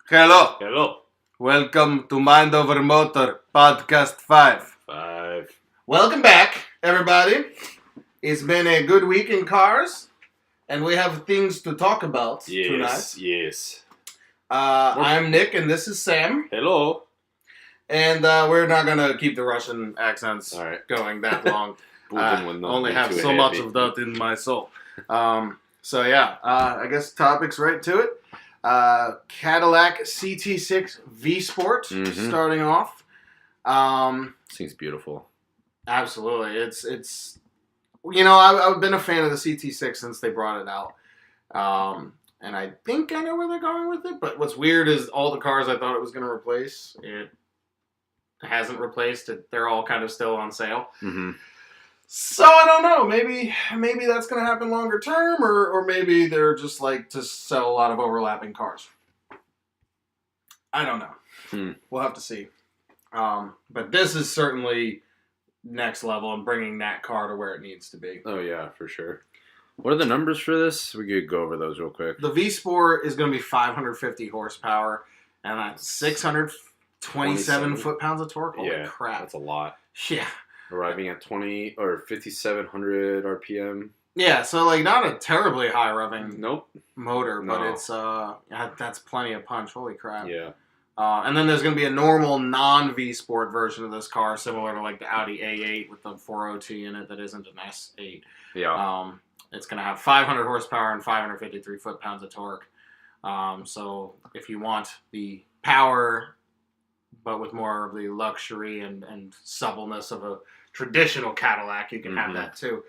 Hello. Hello. Welcome to Mind Over Motor, Podcast 5. Welcome back, everybody. It's been a good week in cars, and we have things to talk about tonight. Yes. I'm Nick, and this is Sam. Hello. And we're not going to keep the Russian accents going that long. I only have so much of that in my soul. I guess topics right to it. Cadillac CT6 Vsport starting off. Seems beautiful. Absolutely. It's I've been a fan of the CT6 since they brought it out. And I think I know where they're going with it, but what's weird is all the cars I thought it was going to replace, it hasn't replaced it. They're all kind of still on sale. Mm-hmm. So I don't know. Maybe that's going to happen longer term, or maybe they're just like to sell a lot of overlapping cars. I don't know. We'll have to see. But this is certainly next level and bringing that car to where it needs to be. Oh yeah, for sure. What are the numbers for this? We could go over those real quick. The V Sport is going to be 550 horsepower and that's 627 foot-pounds of torque. Holy crap. That's a lot. Yeah. Arriving at 5,700 RPM. Yeah, so like not a terribly high revving motor, but it's that's plenty of punch. Holy crap. Yeah. And then there's going to be a normal non-V Sport version of this car, similar to like the Audi A8 with the 4.0T in it that isn't an S8. Yeah. It's going to have 500 horsepower and 553 foot-pounds of torque. So if you want the power, but with more of the luxury and suppleness of a traditional Cadillac, you can have that too.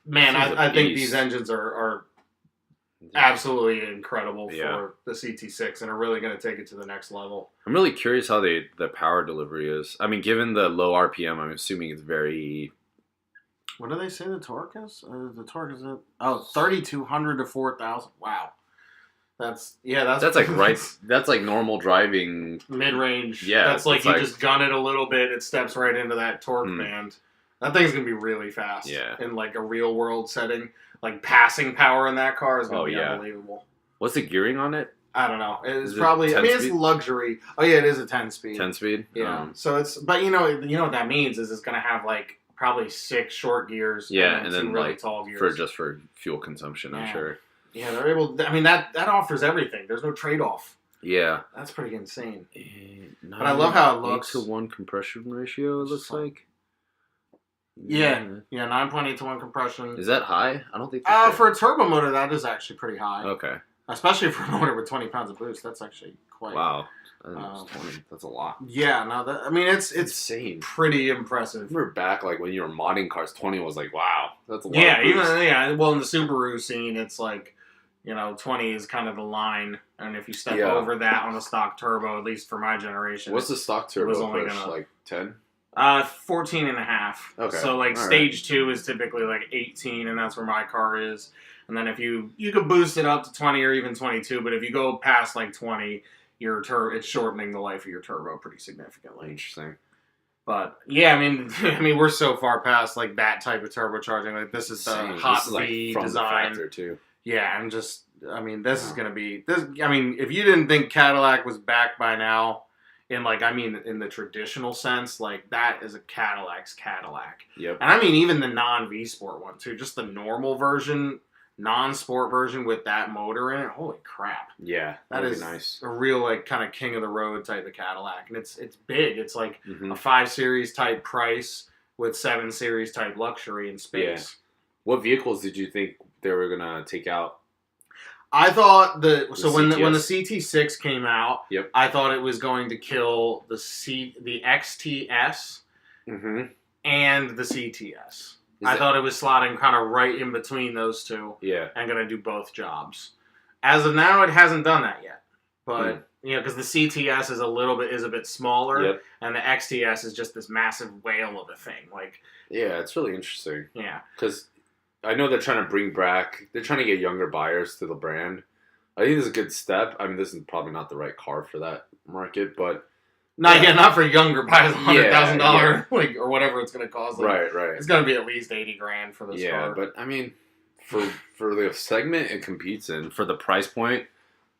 Man, I think these engines are absolutely incredible for the CT6 and are really going to take it to the next level. I'm really curious how the power delivery is. I mean, given the low RPM, I'm assuming it's very... What do they say the torque is? The torque is 3,200 to 4,000. Wow. That's like normal driving mid-range. Yeah, that's like you just gun it a little bit, it steps right into that torque band. That thing's gonna be really fast. Yeah. In like a real world setting, like passing power in that car is gonna be unbelievable. What's the gearing on it? I don't know. It's probably. I mean, it's luxury. Oh yeah, it is a 10-speed. 10-speed. Yeah. So it's. But you know what that means is it's gonna have like probably 6 short gears. Yeah, and then really like tall gears for fuel consumption. I'm sure. Yeah, they're able. I mean, that offers everything. There's no trade-off. Yeah, that's pretty insane. But I love how it looks. 8-to-1 compression ratio. It looks like. Yeah, 9.8 to 1 compression. Is that high? I don't think. For a turbo motor, that is actually pretty high. Okay. Especially for a motor with 20 pounds of boost, that's actually quite. Wow. That's a lot. Yeah, no, it's insane. Pretty impressive. Remember back like when you were modding cars, 20 was like, wow, that's a lot. Yeah, well, in the Subaru scene, it's like, 20 is kind of the line, and if you step over that on a stock turbo, at least for my generation, what's the stock turbo? Was only like 10. 14 and a half. Okay. So stage 2 is typically like 18, and that's where my car is. And then if you could boost it up to 20 or even 22, but if you go past like 20, it's shortening the life of your turbo pretty significantly. Interesting. But yeah, I mean, we're so far past like that type of turbocharging. Like this is the hot V design. The too. Yeah, and this is gonna be this. I mean, if you didn't think Cadillac was back by now, in the traditional sense, like that is a Cadillac's Cadillac. Yep. And I mean even the non-V Sport one too, just the normal version. Non-sport version with that motor in it. Holy crap. Yeah. That is nice. A real like kind of king of the road type of Cadillac. And it's big. It's like a 5 Series type price with 7 Series type luxury and space. Yeah. What vehicles did you think they were going to take out? I thought when the CT6 came out, I thought it was going to kill the XTS and the CTS. I thought it was slotting kind of right in between those two. Yeah. And going to do both jobs. As of now, it hasn't done that yet. But, because the CTS is a bit smaller, and the XTS is just this massive whale of a thing. Yeah, it's really interesting. Yeah. Because I know they're trying to get younger buyers to the brand. I think this is a good step. I mean, this is probably not the right car for that market, but... Not for younger buyers, $100,000 or whatever it's going to cost. Right. It's going to be at least $80,000 for this car. Yeah, but I mean, for the segment it competes in, for the price point,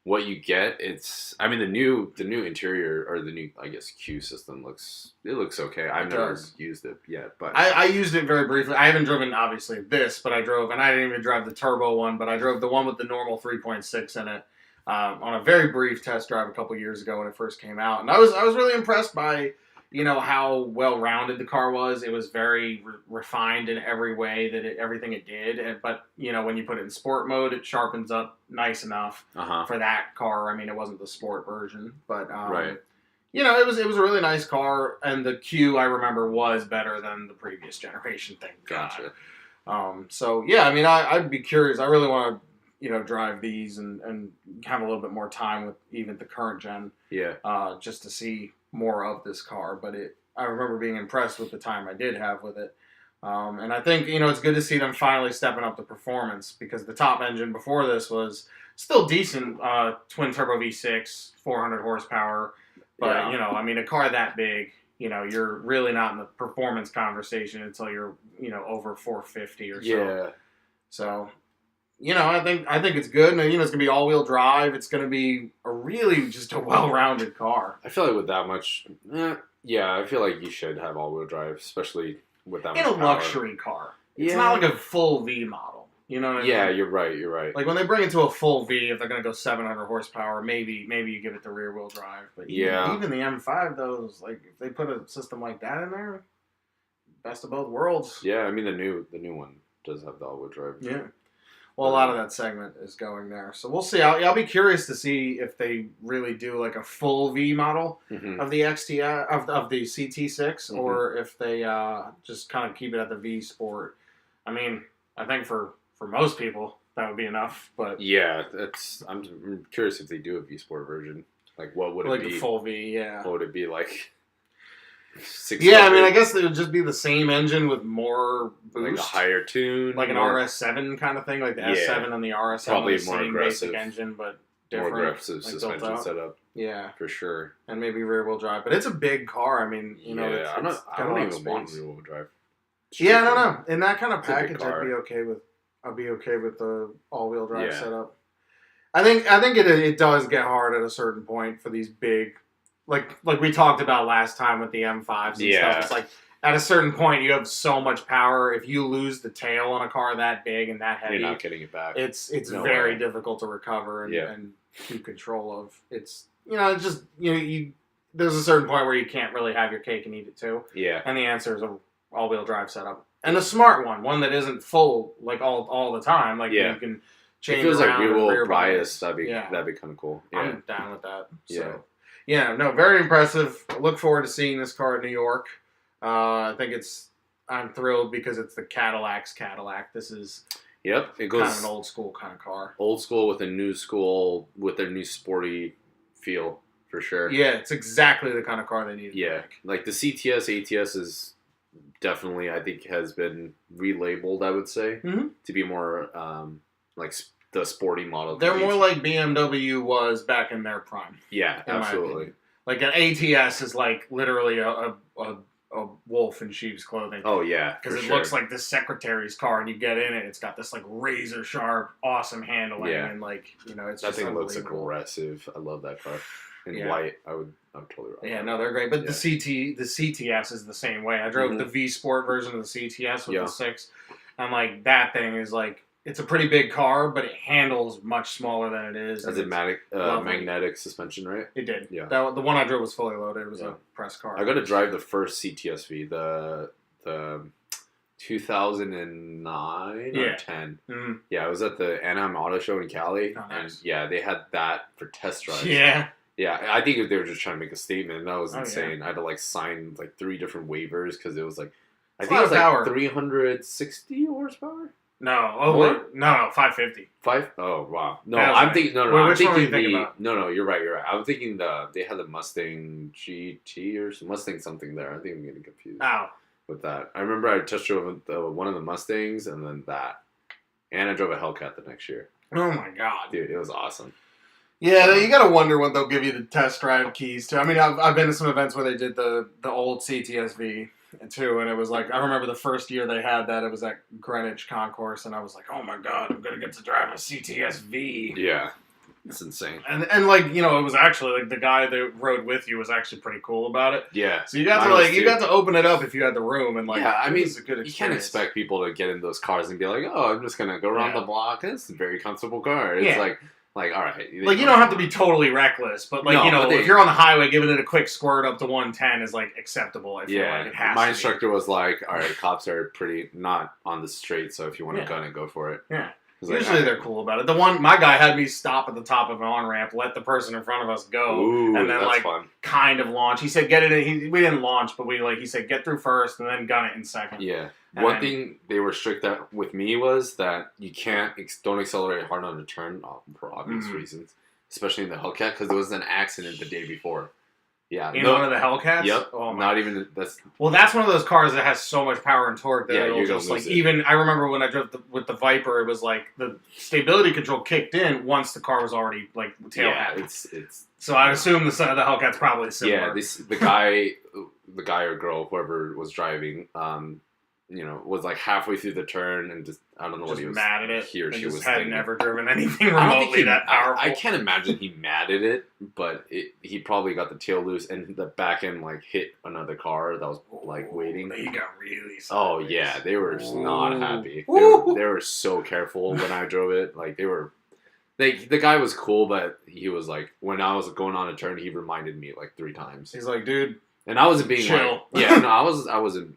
what you get, I mean, the new interior, or the new, I guess, Q system looks okay. I've never used it yet, but I used it very briefly. I haven't driven, obviously, this, but I drove, and I didn't even drive the turbo one, but I drove the one with the normal 3.6 in it on a very brief test drive a couple years ago when it first came out. And I was really impressed by, how well-rounded the car was. It was very refined in every way everything it did. But, when you put it in sport mode, it sharpens up nice enough for that car. I mean, it wasn't the sport version, but, right. it was a really nice car. And the Q, I remember, was better than the previous generation thing. Gotcha. So, yeah, I mean, I'd be curious. I really want to, drive these and have a little bit more time with even the current gen. Yeah. Just to see more of this car, but I remember being impressed with the time I did have with it. And I think, it's good to see them finally stepping up the performance, because the top engine before this was still decent, twin turbo V6, 400 horsepower. But, I mean, a car that big, you're really not in the performance conversation until you're, over 450 or so. Yeah. So, I think it's good. And, it's going to be all-wheel drive. It's going to be really just a well-rounded car. I feel like with that much, I feel like you should have all-wheel drive, especially with that much power. In a luxury car. It's not like a full V model. You know what I mean? Yeah, you're right. Like, when they bring it to a full V, if they're going to go 700 horsepower, maybe you give it the rear-wheel drive. But even the M5, though, like, if they put a system like that in there, best of both worlds. Yeah, I mean, the new one does have the all-wheel drive. Yeah. Well, a lot of that segment is going there. So we'll see. I'll be curious to see if they really do like a full V model of the of the CT6, or if they just kind of keep it at the Vsport. I mean, I think for most people that would be enough. But yeah, I'm curious if they do a Vsport version. Like, what would it be? Like a full V, yeah. What would it be like? I mean, I guess it would just be the same engine with more boost. Like a higher tune. Like an RS7 kind of thing, like the S7 and the RS7. Probably the more same aggressive. basic engine, but different. More aggressive suspension setup. Yeah. For sure. And maybe rear-wheel drive. But it's a big car. I mean, I don't even want rear-wheel drive. Yeah, I don't know. In that kind of package, I'd be okay with the all-wheel drive setup. I think it does get hard at a certain point for these big, like we talked about last time with the M5s and stuff. It's like at a certain point you have so much power. If you lose the tail on a car that big and that heavy, you're not getting it back. It's very difficult to recover and keep control of. It's it's just there's a certain point where you can't really have your cake and eat it too. Yeah. And the answer is a all-wheel drive setup. And a smart one that isn't full like all the time. Like you can change. It feels like rear bias. That'd be kind of cool. Yeah. I'm down with that. So. Yeah, no, very impressive. Look forward to seeing this car in New York. I'm thrilled because it's the Cadillac's Cadillac. This is it goes kind of an old school kind of car. Old school with a new school with their new sporty feel for sure. Yeah, it's exactly the kind of car they need. Yeah, like the CTS, ATS is definitely, I think, has been relabeled, I would say, to be more like the sporty model. They're more like BMW was back in their prime. Yeah, absolutely. Like an ATS is like literally a wolf in sheep's clothing. Oh yeah, because it looks like the secretary's car, and you get in it, it's got this like razor sharp, awesome handling, and like it's that just thing looks aggressive. I love that car. In white, I would totally rock. Yeah, no, they're great. But the CTS is the same way. I drove the V Sport version of the CTS with the 6, and like that thing is like. It's a pretty big car, but it handles much smaller than it is. Has a magnetic suspension, right? It did. Yeah. The one I drove was fully loaded. It was a press car. I got to drive the first CTSV, the 2009 or 10. Mm-hmm. Yeah, I was at the Anaheim Auto Show in Cali, and they had that for test drives. Yeah. Yeah, I think they were just trying to make a statement, and that was insane. I had to like sign like 3 different waivers because it was like, I think it was like 360 horsepower. No, 550. 5? Oh wow! No, I'm thinking. No, I'm thinking the. No, you're right. I'm thinking they had the Mustang GT or Mustang something there. I think I'm getting confused. With that, I remember I test drove one of the Mustangs and then that, and I drove a Hellcat the next year. Oh my god, dude, it was awesome. Yeah, you gotta wonder what they'll give you the test drive keys to. I mean, I've been to some events where they did the old CTSV. Too, and it was like I remember the first year they had that. It was at Greenwich Concourse, and I was like, "Oh my god, I'm gonna get to drive a CTSV." Yeah, It's insane. And like, it was actually like the guy that rode with you was actually pretty cool about it. Yeah. So you got to open it up if you had the room, and like, yeah, I mean, it's a good experience. You can't expect people to get in those cars and be like, oh, I'm just gonna go around the block. It's a very comfortable car. It's like all right. Like, you don't have to be totally reckless, but like, if you're on the highway, giving it a quick squirt up to 110 is like acceptable. I feel like it has. My instructor was like, all right, cops are pretty not on the straight, so if you want a gun, go for it. Yeah. Usually they're cool about it. My guy had me stop at the top of an on-ramp, let the person in front of us go, and then like fun. Kind of launch. He said, get it in. We didn't launch, but he said, get through first and then gun it in second. Yeah. One thing they were strict with me was that you don't accelerate hard on the turn for obvious reasons, especially in the Hellcat, because there was an accident the day before. Yeah, one of the Hellcats. Yep. Oh my. Not even that's. Well, that's one of those cars that has so much power and torque that it'll just like even. I remember when I drove with the Viper, it was like the stability control kicked in once the car was already like tail happy. It's. So I assume the Hellcat's probably similar. Yeah, the guy or girl, whoever was driving, was like halfway through the turn and just I don't know what he was mad at it. He or she was had thinking. never driven anything remotely that powerful. I can't imagine he mad at it, but he probably got the tail loose and the back end like hit another car that was like waiting. He got really sideways. Oh yeah, they were not happy. They were so careful when I drove it. Like they were. The guy was cool, but he was like when I was going on a turn, he reminded me like 3 times. He's like, dude, and I wasn't being chill. I wasn't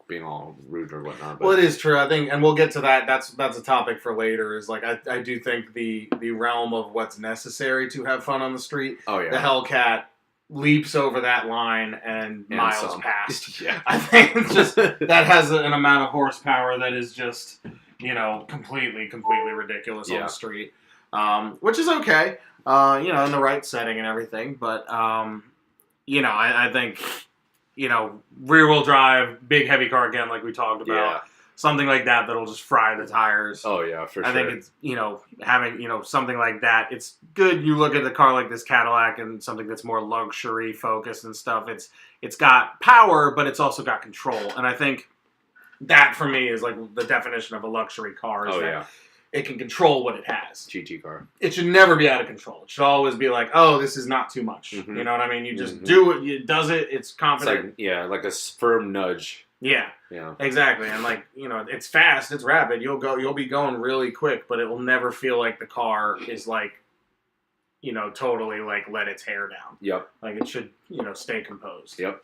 being all rude or whatnot. But. Well, it is true. I think, and we'll get to that. That's a topic for later. Is like I do think the realm of what's necessary to have fun on the street. Oh yeah, the Hellcat leaps over that line and miles past. Yeah, I think it's just that has an amount of horsepower that is just completely ridiculous on the street. Which is okay, in the right setting and everything. But, I think, rear-wheel drive, big, heavy car again, like we talked about. Something like that'll just fry the tires. Oh, yeah, for sure. I think it's, having, something like that. It's good. You look at a car like this Cadillac and something that's more luxury-focused and stuff. It's got power, but it's also got control. And I think that, for me, is like the definition of a luxury car. It can control what it has. GT car. It should never be out of control. It should always be like, oh, this is not too much. Mm-hmm. You know what I mean? You just do it. It does it. It's confident. It's like a firm nudge. Yeah. Exactly. And like, it's fast. It's rapid. You'll be going really quick, but it will never feel like the car is like, totally like let its hair down. Yep. Like it should, stay composed. Yep.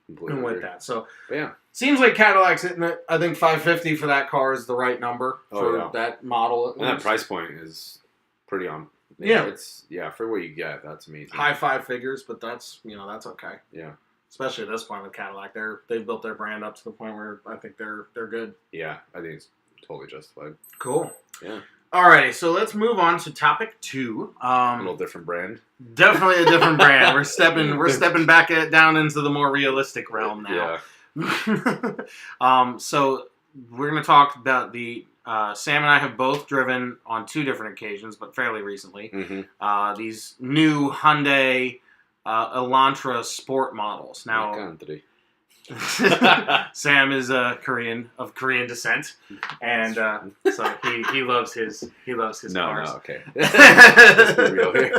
And with that. So, yeah. Seems like Cadillac's hitting it. I think $550 for that car is the right number for that model. And that price point is pretty on. Yeah. It's for what you get. That's amazing. High 5 figures, but that's, that's okay. Yeah. Especially at this point with Cadillac. They've built their brand up to the point where I think they're good. Yeah. I think it's totally justified. Cool. Yeah. Alrighty, so let's move on to topic 2. A little different brand. Definitely a different brand. We're stepping back down into the more realistic realm now. Yeah. So we're going to talk about Sam and I have both driven on 2 different occasions, but fairly recently. Mm-hmm. These new Hyundai Elantra Sport models. Now, Sam is of Korean descent, and so he loves his cars. No, okay. Let's be real here.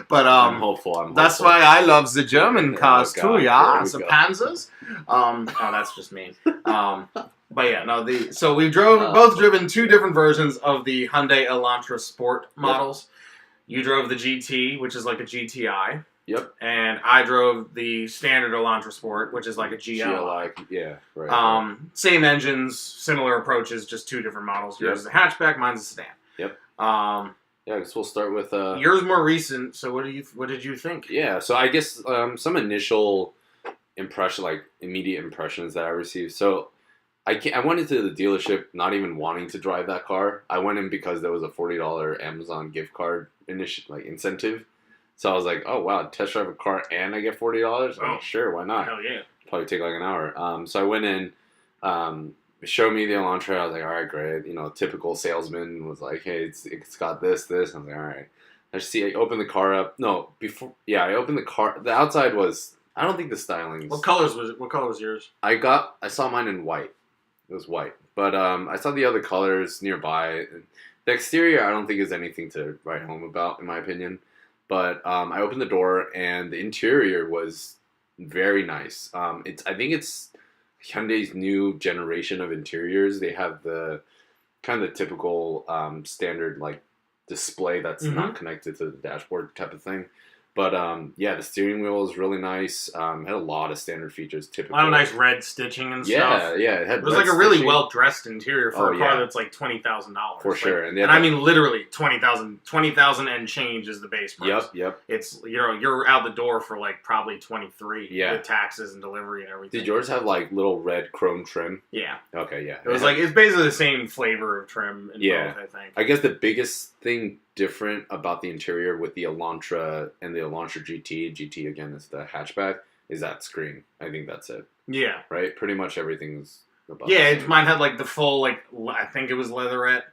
But I'm hopeful. That's why I love the German cars too. Yeah, the Panzers. Oh, that's just me. But yeah, no. So we've both driven 2 different versions of the Hyundai Elantra Sport models. You drove the GT, which is like a GTI. Yep. And I drove the standard Elantra Sport, which is like a GL. Yeah, right. Same engines, similar approaches, just 2 different models. Yours is a hatchback, mine's a sedan. Yep. I guess we'll start with yours more recent. So what did you think? Yeah, so I guess some initial immediate impressions that I received. So I went into the dealership not even wanting to drive that car. I went in because there was a $40 Amazon gift card incentive. So I was like, oh, wow, test drive a car and I get $40? Oh, sure, why not? Hell yeah. Probably take like an hour. So I went in, showed me the Elantra. I was like, all right, great. Typical salesman was like, hey, it's got this. I was like, all right. I opened the car up. No, I opened the car. The outside was, I don't think the styling. What color was yours? I saw mine in white. It was white. But I saw the other colors nearby. The exterior, I don't think is anything to write home about, in my opinion. But I opened the door, and the interior was very nice. I think it's Hyundai's new generation of interiors. They have the kind of the typical standard like display that's not connected to the dashboard type of thing. But the steering wheel is really nice. It had a lot of standard features. Typical. A lot of nice red stitching and stuff. Yeah. It was like a really well dressed interior for a car that's like $20,000 for sure. And I mean literally $20,000 and change is the base price. Yep. It's you're out the door for like probably 23 with taxes and delivery and everything. Did yours have like little red chrome trim? Yeah. Okay, yeah. It was like it's basically the same flavor of trim in both, I think. I guess the biggest thing different about the interior with the Elantra and the Elantra GT again is the hatchback, is that screen. I think that's it. Yeah. Right? Pretty much everything's about the same. Mine had like the full, like, I think it was leatherette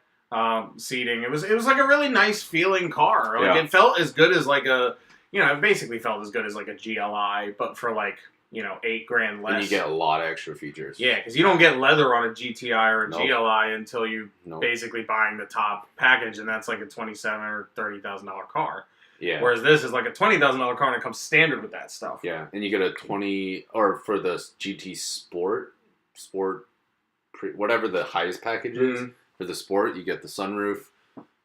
seating. It was like a really nice feeling car. Like it felt as good as like it basically felt as good as like a GLI, but for like, $8,000 less. And you get a lot of extra features. Yeah, because you don't get leather on a GTI or a GLI until you basically buying the top package, and that's like a $27,000 or $30,000 car. Yeah. Whereas this is like a $20,000 car, and it comes standard with that stuff. Yeah, and you get a for the GT Sport, whatever the highest package is for the Sport, you get the sunroof,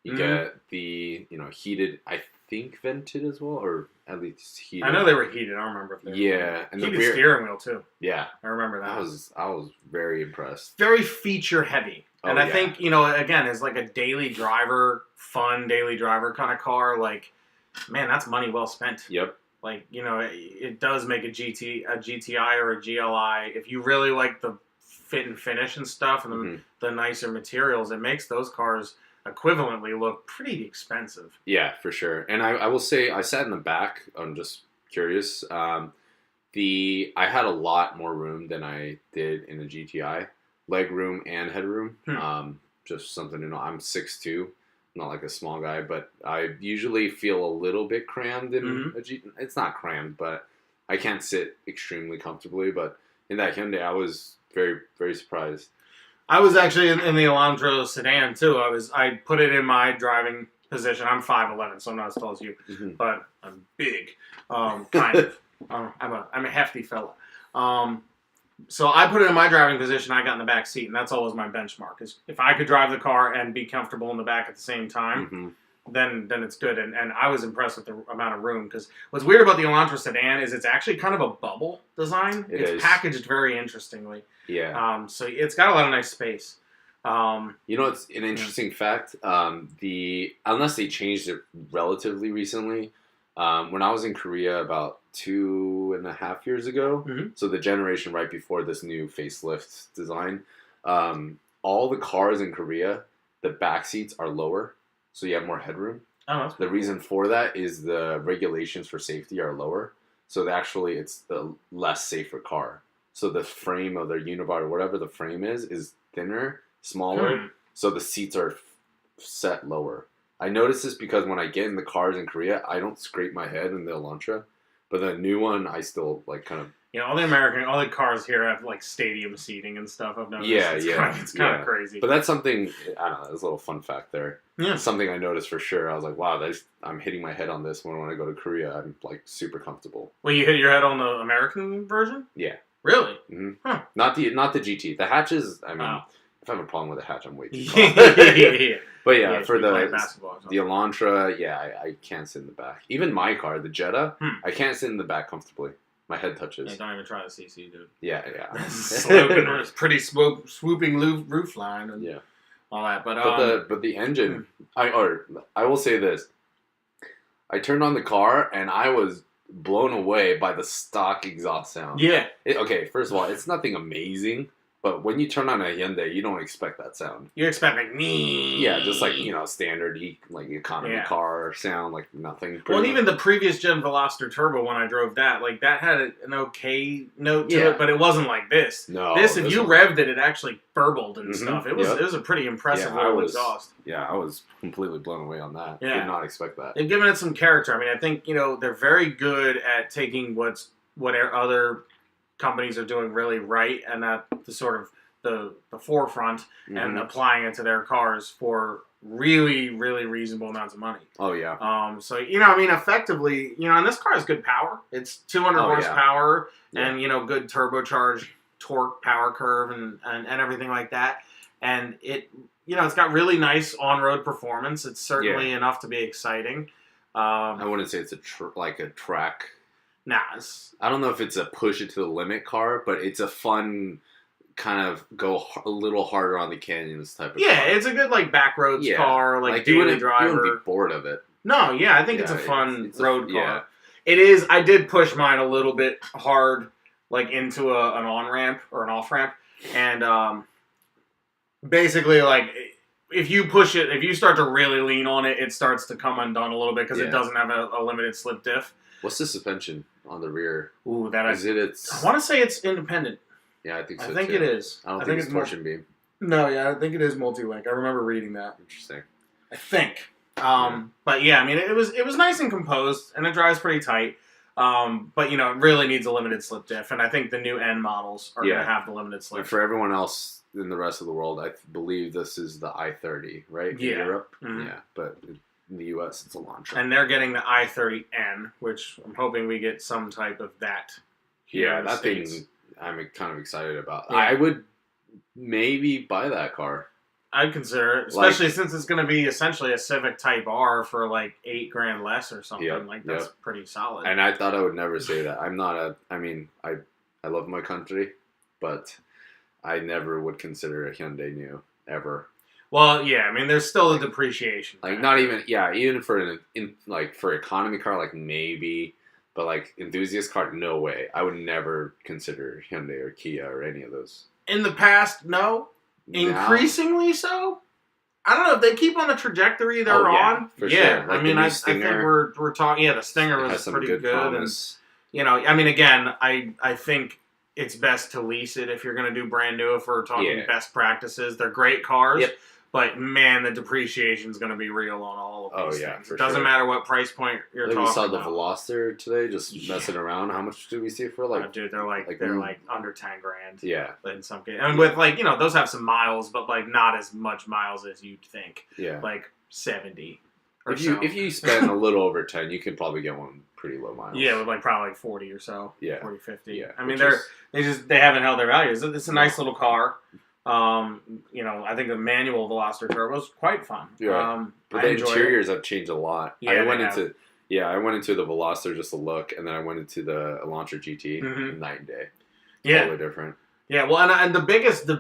you get the heated. I think vented as well, or at least heated. I know they were heated. I don't remember if they were and heated steering wheel too. Yeah, I remember that. I was very impressed. Very feature heavy, and I think again, as like a fun daily driver kind of car, like man, that's money well spent. Yep. Like it does make a GTI or a GLI if you really like the fit and finish and stuff, and the nicer materials. It makes those cars equivalently look pretty expensive. Yeah, for sure. And I will say, I sat in the back. I'm just curious. I had a lot more room than I did in a GTI, leg room and headroom. Just something to know. I'm 6'2", not like a small guy, but I usually feel a little bit crammed in a GTI. It's not crammed, but I can't sit extremely comfortably. But in that Hyundai, I was very, very surprised. I was actually in the Elantra sedan too. I put it in my driving position. I'm 5'11", so I'm not as tall as you, but I'm big, kind of. I'm a hefty fella. So I put it in my driving position. I got in the back seat, and that's always my benchmark. Is if I could drive the car and be comfortable in the back at the same time, then it's good. And I was impressed with the amount of room, because what's weird about the Elantra sedan is it's actually kind of a bubble design. It's packaged very interestingly. Yeah. So it's got a lot of nice space. It's an interesting fact. Unless they changed it relatively recently, when I was in Korea about 2.5 years ago, so the generation right before this new facelift design, all the cars in Korea, the back seats are lower, so you have more headroom. Oh, that's cool. The reason for that is the regulations for safety are lower, so it's the less safer car. So the frame of their unibody, or whatever the frame is thinner, smaller, so the seats are set lower. I noticed this because when I get in the cars in Korea, I don't scrape my head in the Elantra, but the new one, I still like kind of. All the cars here have like stadium seating and stuff. I've noticed. It's kind of crazy. But that's something, I don't know, there's a little fun fact there. Yeah. Something I noticed for sure. I was like, wow, I'm hitting my head on this when I go to Korea. I'm like super comfortable. Well, you hit your head on the American version? Yeah. Really? Mm-hmm. Huh. Not the GT. The hatches, I mean, if I have a problem with a hatch, I'm way too tall. But for the Elantra, I can't sit in the back. Even my car, the Jetta, I can't sit in the back comfortably. My head touches. Don't even try the CC, dude. Yeah. It's pretty swooping roof line and all that. But the engine, I will say this. I turned on the car and I was blown away by the stock exhaust sound. Yeah. First of all, it's nothing amazing. But when you turn on a Hyundai, you don't expect that sound. You expect like me. Yeah, just like standard economy car sound, like nothing. Well, and even the previous gen Veloster Turbo, when I drove that, like that had an okay note to it, but it wasn't like this. No, if you revved it, it actually burbled and stuff. It was a pretty impressive little exhaust. Yeah, I was completely blown away on that. Yeah. Did not expect that. They've given it some character. I mean, I think they're very good at taking what other companies are doing really right, and at the sort of the forefront, and applying it to their cars for really, really reasonable amounts of money. Oh, yeah. So, I mean, effectively, and this car has good power. It's 200 horsepower and, good turbocharged torque power curve and everything like that. And it, it's got really nice on-road performance. It's certainly enough to be exciting. I wouldn't say it's a track. Nah. I don't know if it's a push it to the limit car, but it's a fun kind of go a little harder on the canyons type of car. It's a good backroads car, daily driver. You wouldn't be bored of it. No, I think it's a fun road car. It is. I did push mine a little bit hard, into an on-ramp or an off-ramp, and basically, if you push it, if you start to really lean on it, it starts to come undone a little bit because it doesn't have a limited slip diff. What's the suspension on the rear? Ooh, I want to say it's independent. Yeah, I think so, I think too. it is. I don't think it's torsion beam. No, I think it is multi-link. I remember reading that. Interesting. I think. But I mean, it was nice and composed, and it drives pretty tight. But it really needs a limited slip diff, and I think the new N models are going to have the limited slip. And for everyone else in the rest of the world, I believe this is the i30, right? In Europe, yeah, but in the U.S. it's Elantra, and they're getting the i30N, which I'm hoping we get some type of that. Yeah, that thing I'm kind of excited about. Yeah. I would maybe buy that car. I'd consider it, especially since it's going to be essentially a Civic Type R for $8,000 less or something. That's pretty solid. And I thought I would never say that. I'm not I mean, I love my country, but I never would consider a Hyundai new ever. Well, I mean, there's still a depreciation. Not even, even for for economy car, maybe, but enthusiast car, no way. I would never consider Hyundai or Kia or any of those. In the past, no. Increasingly so. I don't know if they keep on the trajectory they're on. For sure. I mean, I think we're talking. Yeah, the Stinger was pretty good. Promise. And I mean, again, I think it's best to lease it if you're going to do brand new. If we're talking best practices, they're great cars. Yep. But man, the depreciation is going to be real on all of these things. It doesn't matter what price point you're talking about. We saw the Veloster today, just messing around. How much did we see for dude, they're under $10,000. Yeah, in some cases, and with those have some miles, but not as much miles as you'd think. Yeah, 70. If you spend a little over 10, you can probably get one pretty low miles. Yeah, with probably 40 or so. Yeah, 40, 50. Yeah, I mean they haven't held their values. It's a nice little car. I think the manual Veloster Turbo is quite fun. Yeah, but the interiors have changed a lot. Yeah, I went into the Veloster just to look, and then I went into the Elantra GT. Night and day. Yeah, totally different. Yeah, well, and the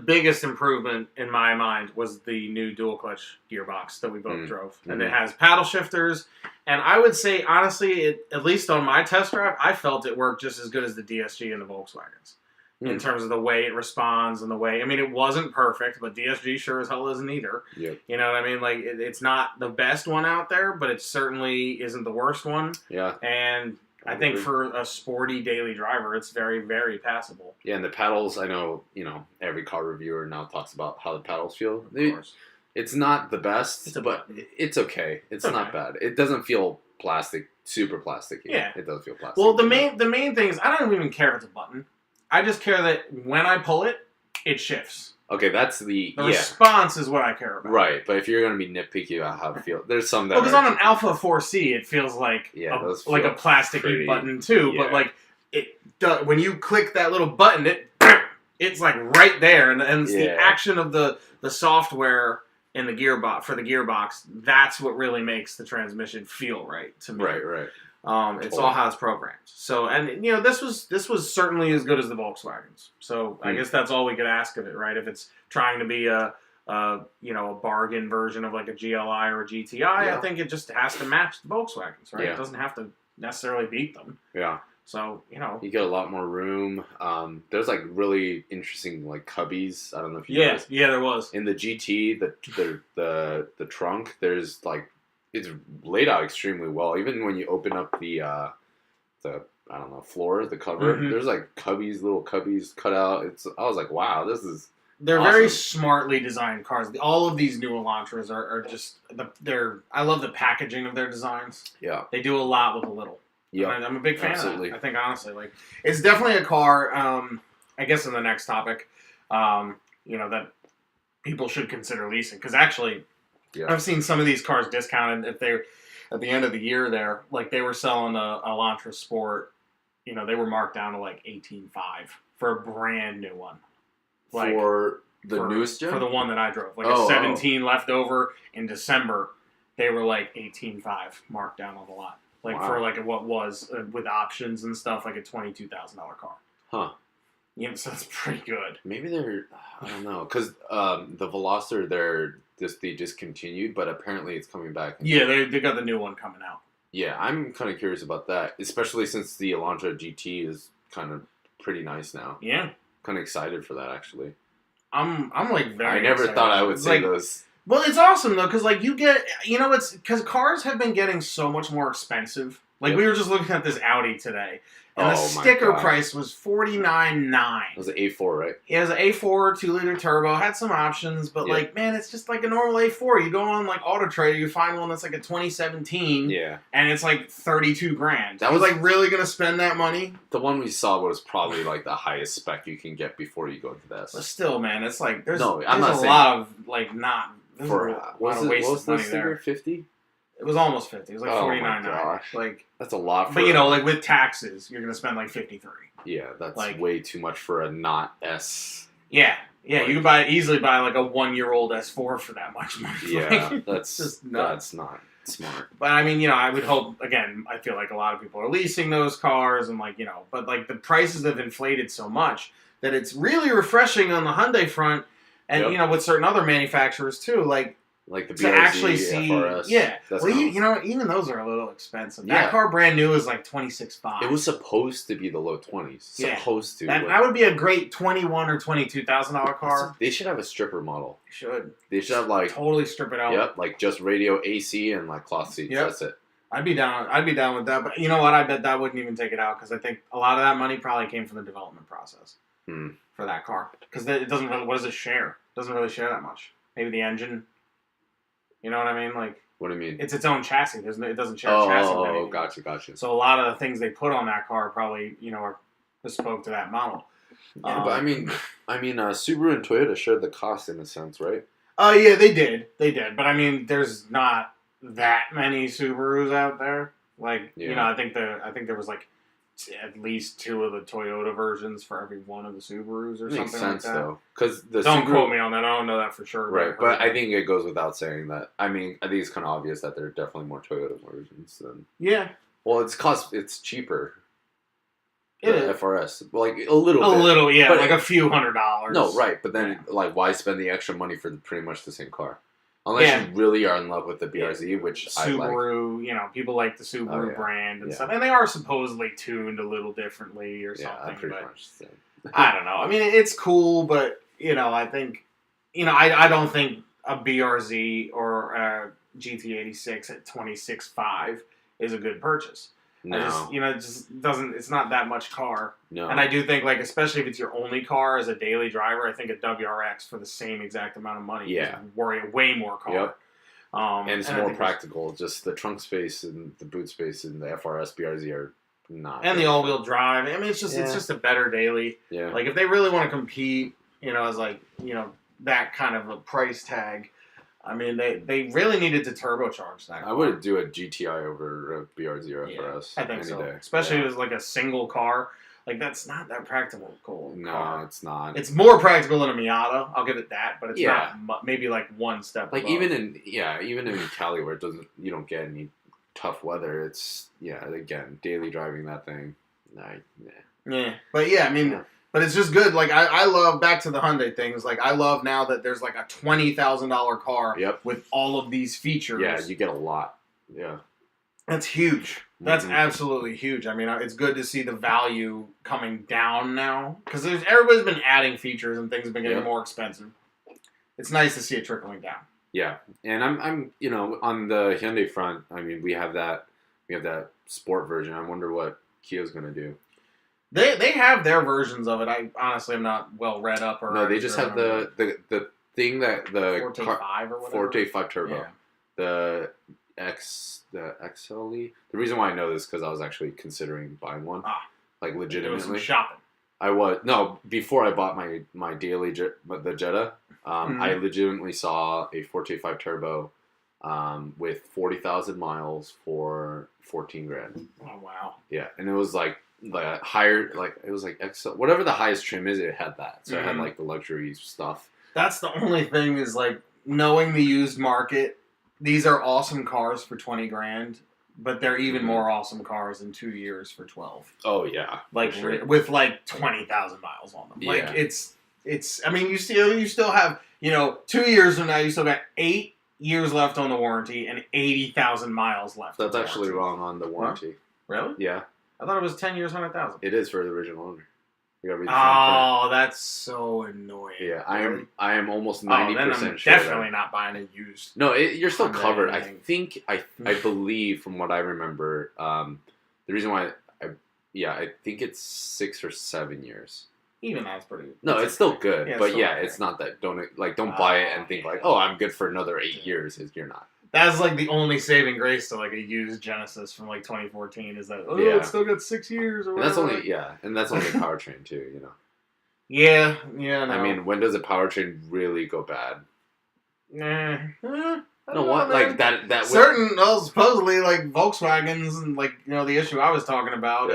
biggest improvement in my mind was the new dual clutch gearbox that we both drove, and it has paddle shifters. And I would say honestly, at least on my test drive, I felt it worked just as good as the DSG and the Volkswagens. In terms of the way it responds and the way... I mean, it wasn't perfect, but DSG sure as hell isn't either. Yep. You know what I mean? It's not the best one out there, but it certainly isn't the worst one. Yeah. And I think for a sporty daily driver, it's very, very passable. Yeah, and the pedals, I know, every car reviewer now talks about how the pedals feel. Of course. It's not the best, but it's okay. It's not bad. It doesn't feel plastic, super plasticky. Yeah. It does feel plastic. Well, the main thing is, I don't even care if it's a button. I just care that when I pull it, it shifts. Okay, that's the response is what I care about. Right, but if you're going to be nitpicky about how it feels, there's some that because on an Alpha 4C, it feels like a plasticky button too. Yeah. But it does, when you click that little button, it's right there, and it's the action of the software in the gearbox for the gearbox. That's what really makes the transmission feel right to me. Right. It's all how it's programmed. So, and this was certainly as good as the Volkswagens. So I guess that's all we could ask of it, right? If it's trying to be a bargain version of a GLI or a GTI, I think it just has to match the Volkswagens, right? Yeah. It doesn't have to necessarily beat them. Yeah. So you get a lot more room. There's really interesting cubbies. I don't know if you guys... there was in the GT the trunk. There's it's laid out extremely well. Even when you open up the I don't know floor, the cover, there's little cubbies cut out. I was like, wow, this is. They're awesome. Very smartly designed cars. All of these new Elantras are just I love the packaging of their designs. Yeah, they do a lot with a little. Yeah, I'm a big fan of that. I think honestly, it's definitely a car. I guess in the next topic, that people should consider leasing because actually. Yeah. I've seen some of these cars discounted if they're at the end of the year. There, like they were selling a Elantra Sport. You know, they were marked down to like $18,500 for a brand new one. Like, for the newest gen? For the one that I drove. Like a 17 left over in December, they were like $18,500 marked down on the lot. Like for like what was with options and stuff, like a $22,000 car. Huh. Yeah, so that's pretty good. Maybe they're, I don't know, because the Veloster, they discontinued, but apparently it's coming back. Yeah, they got the new one coming out. Yeah, I'm kind of curious about that, especially since the Elantra GT is kind of pretty nice now. Yeah. Kind of excited for that, actually. I'm like very I never excited. thought I would say like, those. Well, it's awesome, though, because, like, you get, you know, it's, because cars have been getting so much more expensive. Like, we were just looking at this Audi today, and the sticker price was $49,900. It was an A4, right? It was an A4 2-liter turbo, had some options, but, like, man, it's just like a normal A4. You go on, like, Auto Trader, you find one that's, like, a 2017, and it's, like, $32,000. That was, like, really going to spend that money? The one we saw was probably, like, the highest spec you can get before you go into this. But still, man, it's, like, there's a lot of, like, not... For what was the figure? 50? It was almost 50. It was like $49,900. Like that's a lot. But you know, like with taxes, you're gonna spend like $53,000. Yeah, that's like way too much for a not S. Yeah, like, you can easily buy like a 1-year-old S4 for that much money. Yeah, that's not smart. But I mean, you know, I would hope again. I feel like a lot of people are leasing those cars, and like you know, but like the prices have inflated so much that it's really refreshing on the Hyundai front. And, you know, with certain other manufacturers, too, like the BRZ, to actually see... FRS. Yeah. Well, you know, even those are a little expensive. That car brand new is like $26,500. It was supposed to be the low 20s. Supposed to. That would be a great $21,000 or $22,000 car. They should have a stripper model. They should have, like... Totally strip it out. Yep, like just radio, AC, and, like, cloth seats. Yep. That's it. I'd be down with that. But you know what? I bet that wouldn't even take it out, because I think a lot of that money probably came from the development process for that car. Because it doesn't really... What does it share? Doesn't really share that much. Maybe the engine. You know what I mean? Like, what do you mean? It's its own chassis. It doesn't share a chassis. Oh, gotcha. So a lot of the things they put on that car probably, you know, are bespoke to that model. Yeah, but I mean, Subaru and Toyota shared the cost in a sense, right? Yeah, they did. But I mean, there's not that many Subarus out there. Like, you know, I think there was like at least 2 of the Toyota versions for every one of the Subarus or something like that. Though, because don't quote me on that. I don't know that for sure. Right, but I think it goes without saying that. I mean, I think it's kind of obvious that there are definitely more Toyota versions than. Yeah. Well, it's cheaper. It is. FRS, like a little, but like a few $100s. No, right, but then like, why spend the extra money for pretty much the same car? Unless you really are in love with the BRZ, which Subaru, I like. You know, people like the Subaru brand and stuff. And they are supposedly tuned a little differently or something. Yeah, pretty much. I don't know. I mean, it's cool, but, you know, I think, you know, I don't think a BRZ or a GT86 at $26,500 is a good purchase. No. It just doesn't, it's not that much car. No. And I do think, like, especially if it's your only car as a daily driver, I think a WRX for the same exact amount of money is way more car. Yep. And it's more practical. Just the trunk space and the boot space and the FRS, BRZ are not. And the all-wheel drive. I mean, it's just a better daily. Yeah. Like, if they really want to compete, you know, as, like, you know, that kind of a price tag, I mean, they really needed to turbocharge that car. I would do a GTI over a BRZ or FRS. I think so. Day. Especially if it was like a single car. Like, that's not that practical. No, it's not. It's more practical than a Miata. I'll give it that, but it's not maybe like one step like above. even in Cali where you don't get any tough weather. It's again, daily driving that thing. Yeah, but I mean. But it's just good. Like, I love, back to the Hyundai things, like, I love now that there's, like, a $20,000 car with all of these features. Yeah, you get a lot. Yeah. That's huge. That's absolutely huge. I mean, it's good to see the value coming down now. Because everybody's been adding features and things have been getting more expensive. It's nice to see it trickling down. Yeah. And I'm you know, on the Hyundai front, I mean, we have that sport version. I wonder what Kia's going to do. They have their versions of it. I honestly am not well read up. No, they just have the thing that the Forte 5 or whatever. Forte 5 Turbo. Yeah. The XLE. The reason why I know this is because I was actually considering buying one. Like, legitimately. Doing some shopping. I was. No, before I bought my daily the Jetta, I legitimately saw a Forte 5 Turbo with 40,000 miles for $14,000. Oh wow! Yeah, and it was like higher, like it was like whatever the highest trim is, it had that. So it had like the luxury stuff. That's the only thing is like knowing the used market. These are awesome cars for $20,000, but they're even more awesome cars in 2 years for 12. Oh yeah, like sure. With like 20,000 miles on them. Yeah. Like it's. I mean, you still have 2 years from now. You still got 8 years left on the warranty and 80,000 miles left. That's actually wrong on the warranty. Huh? Really? Yeah. I thought it was 10 years, 100,000. It is for the original owner. You gotta read the fine print. That's so annoying. Yeah, I am almost 90% sure. Definitely not buying a used. No, you're still covered. I think I believe from what I remember, the reason why I think it's 6 or 7 years. Even that's pretty. No, it's still good, yeah, but still okay. It's not that. Don't buy it and think like, oh, I'm good for another 8 years. You're not. That's like the only saving grace to like a used Genesis from like 2014 is that it's still got 6 years or whatever. And that's only powertrain too. Yeah. No. I mean, when does a powertrain really go bad? No, what? Like that certain supposedly like Volkswagens and like the issue I was talking about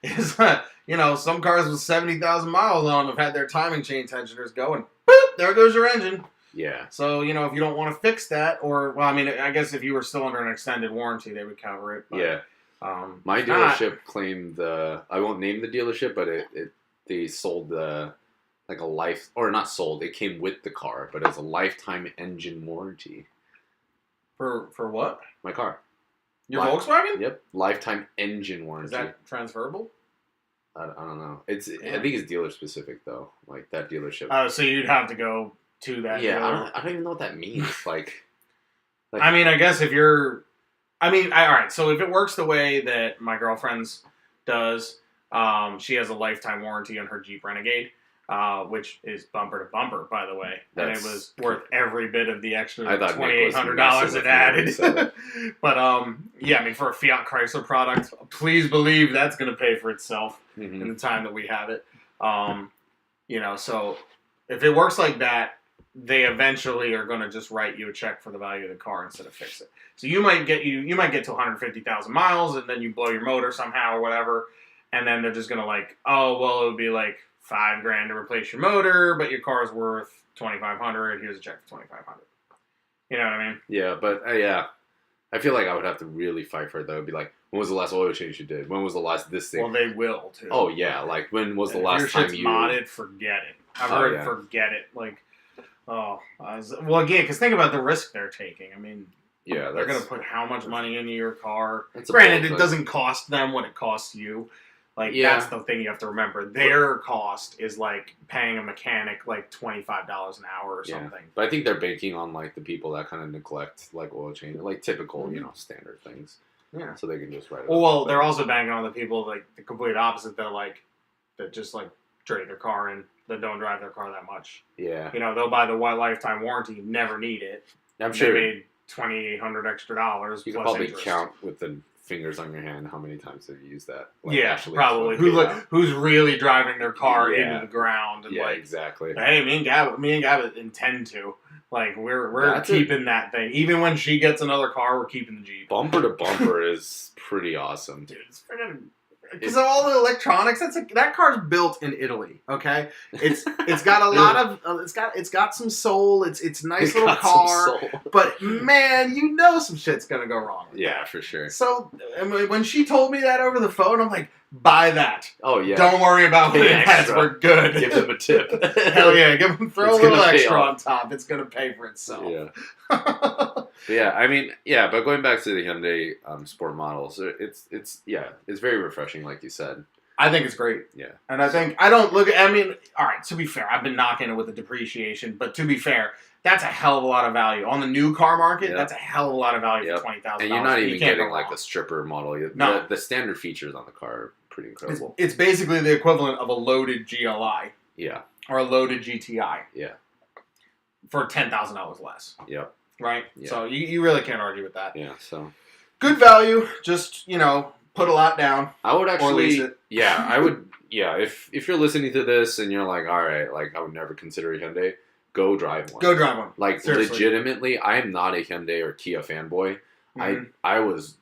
is some cars with 70,000 miles on them have had their timing chain tensioners go and boop, there goes your engine. Yeah. So, if you don't want to fix that, I guess if you were still under an extended warranty, they would cover it. But, yeah. My dealership claimed I won't name the dealership, but they sold like a life, or not sold, it came with the car, but it's a lifetime engine warranty. For what? My car. Your Volkswagen? Yep. Lifetime engine warranty. Is that transferable? I don't know. I think it's dealer specific though. Like that dealership. Oh, so you'd have to go to that. Yeah, I don't even know what that means. Like I mean, I guess if you're, all right. So if it works the way that my girlfriend's does, she has a lifetime warranty on her Jeep Renegade, which is bumper to bumper, by the way, and it was worth every bit of the extra $2,800 it added. But for a Fiat Chrysler product, please believe that's going to pay for itself in the time that we have it. So if it works like that, they eventually are going to just write you a check for the value of the car instead of fix it. So you might get to 150,000 miles and then you blow your motor somehow or whatever, and then they're just going to it would be like $5,000 to replace your motor, but your car's worth $2,500. Here's a check for $2,500. You know what I mean? Yeah, but I feel like I would have to really fight for it. That would be like, when was the last oil change you did? When was the last this thing? Well, they will too. Oh yeah, like when was the last time you? If your shit's modded, forget it. I've heard forget it. Because think about the risk they're taking. I mean, yeah, they're going to put how much money into your car. Granted, it doesn't cost them what it costs you. That's the thing you have to remember. Their cost is like paying a mechanic like $25 an hour or something. But I think they're banking on like the people that kind of neglect like oil change, like typical, standard things. Yeah. So they can just write it. Well, they're also banking on the people like the complete opposite. That just like trade their car in, that don't drive their car that much. Yeah. They'll buy the lifetime warranty, never need it. I'm sure they made $2,800 extra. You can probably count with the fingers on your hand how many times they've used that. Probably. Who's really driving their car into the ground? And exactly. Hey, me and Gabby intend to. We're keeping that thing. Even when she gets another car, we're keeping the Jeep. Bumper to bumper is pretty awesome. Dude, it's freaking... Because of all the electronics, that car's built in Italy. Okay, it's got a lot of it's got some soul. It's a nice little car, but man, some shit's gonna go wrong. Yeah, for sure. So when she told me that over the phone, I'm like, buy that. Oh yeah. Don't worry about what it has. We're good. Give them a tip. Hell yeah, throw a little extra on top. It's gonna pay for itself. Yeah. But going back to the Hyundai sport models, it's very refreshing, like you said. I think it's great. Yeah. And I think, all right, to be fair, I've been knocking it with the depreciation, but to be fair, that's a hell of a lot of value. On the new car market, that's a hell of a lot of value for $20,000. And you're not even getting like a stripper model. No. The standard features on the car are pretty incredible. It's basically the equivalent of a loaded GLI. Yeah. Or a loaded GTI. Yeah. For $10,000 less. Yep. Right? Yeah. So you really can't argue with that. Yeah, so. Good value. Just, put a lot down. I would actually. Or lease it. Yeah, I would. Yeah, if you're listening to this and you're like, all right, like I would never consider a Hyundai, go drive one. Go drive one. Like, seriously. Legitimately, I am not a Hyundai or Kia fanboy. Mm-hmm. I was,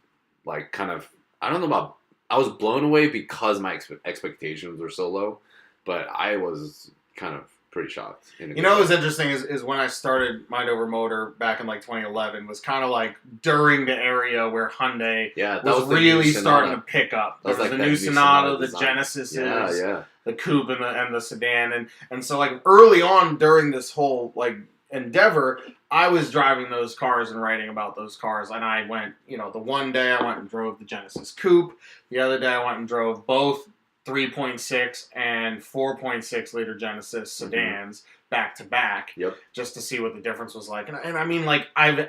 like, kind of... I don't know about... I was blown away because my expectations were so low. But I was kind of pretty shocked. You know what was interesting is when I started Mind Over Motor back in, like, 2011, was kind of, like, during the area where Hyundai was really starting to pick up. There was the new Sonata, the Genesis, the Coupe, and the sedan. And so, like, early on during this whole, like, endeavor, I was driving those cars and writing about those cars. And I went, the one day I went and drove the Genesis Coupe. The other day I went and drove both 3.6 and 4.6 liter Genesis sedans back to back, just to see what the difference was like. And I mean, like, I've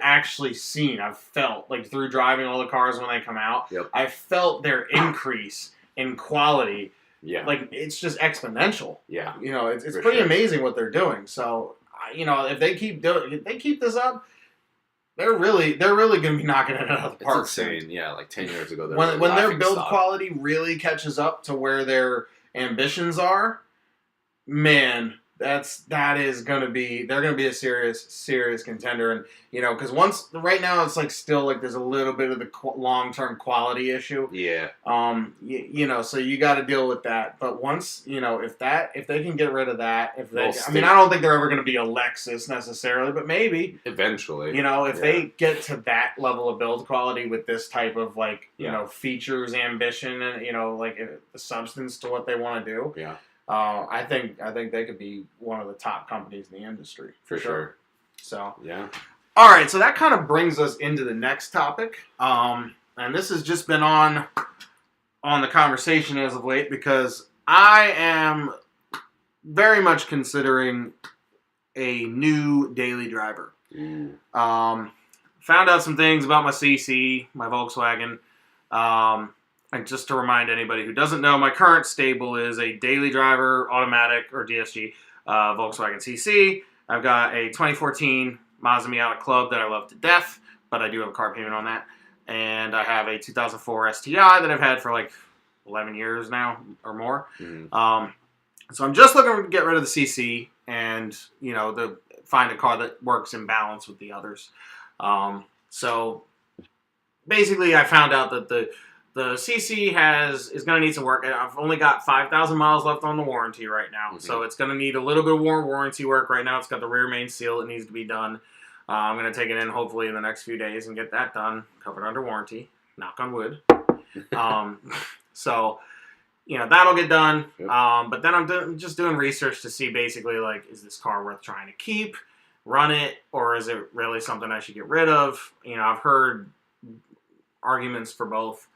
felt, like, through driving all the cars when they come out, I felt their increase in quality. Yeah. Like, it's just exponential. Yeah. It's pretty amazing what they're doing. So, if they keep this up, they're really going to be knocking it out of the park. It's insane. Yeah, like 10 years ago. When their build quality really catches up to where their ambitions are, man, that is going to be... They're going to be a serious contender. And, because right now it's like still like there's a little bit of the long-term quality issue. Yeah. So you got to deal with that. But once, if they can get rid of that, I don't think they're ever going to be a Lexus necessarily, but maybe. Eventually. If they get to that level of build quality with this type of, like, features, ambition, and, like, the substance to what they want to do. Yeah. I think they could be one of the top companies in the industry for sure. So yeah. All right, so that kind of brings us into the next topic, and this has just been on the conversation as of late because I am very much considering a new daily driver. Found out some things about my CC, my Volkswagen. And just to remind anybody who doesn't know, my current stable is a daily driver, automatic, or DSG, Volkswagen CC. I've got a 2014 Mazda Miata Club that I love to death, but I do have a car payment on that. And I have a 2004 STI that I've had for like 11 years now or more. Mm-hmm. So I'm just looking to get rid of the CC and, find a car that works in balance with the others. So basically I found out that the CC is going to need some work. I've only got 5,000 miles left on the warranty right now. Mm-hmm. So it's going to need a little bit more warranty work right now. It's got the rear main seal that needs to be done. I'm going to take it in hopefully in the next few days and get that done, covered under warranty. Knock on wood. So, that'll get done. Yep. But then I'm just doing research to see basically, like, is this car worth trying to keep, run it, or is it really something I should get rid of? I've heard arguments for both.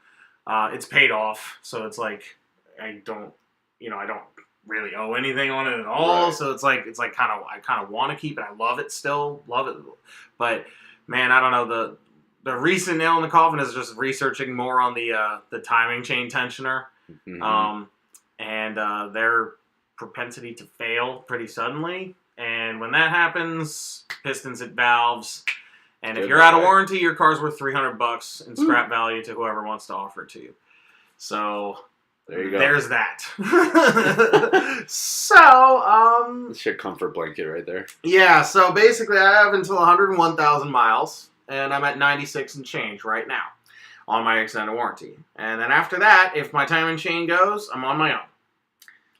It's paid off, so it's like I don't really owe anything on it at all. Right. So it's like I kind of want to keep it. I love it still, but man, I don't know. The recent nail in the coffin is just researching more on the timing chain tensioner, and their propensity to fail pretty suddenly. And when that happens, pistons hit valves. And if you're out of warranty, your car's worth $300 in scrap value to whoever wants to offer it to you. So there you go. There's that. So that's your comfort blanket right there. Yeah. So basically, I have until 101,000 miles, and I'm at 96 and change right now on my extended warranty. And then after that, if my time and chain goes, I'm on my own.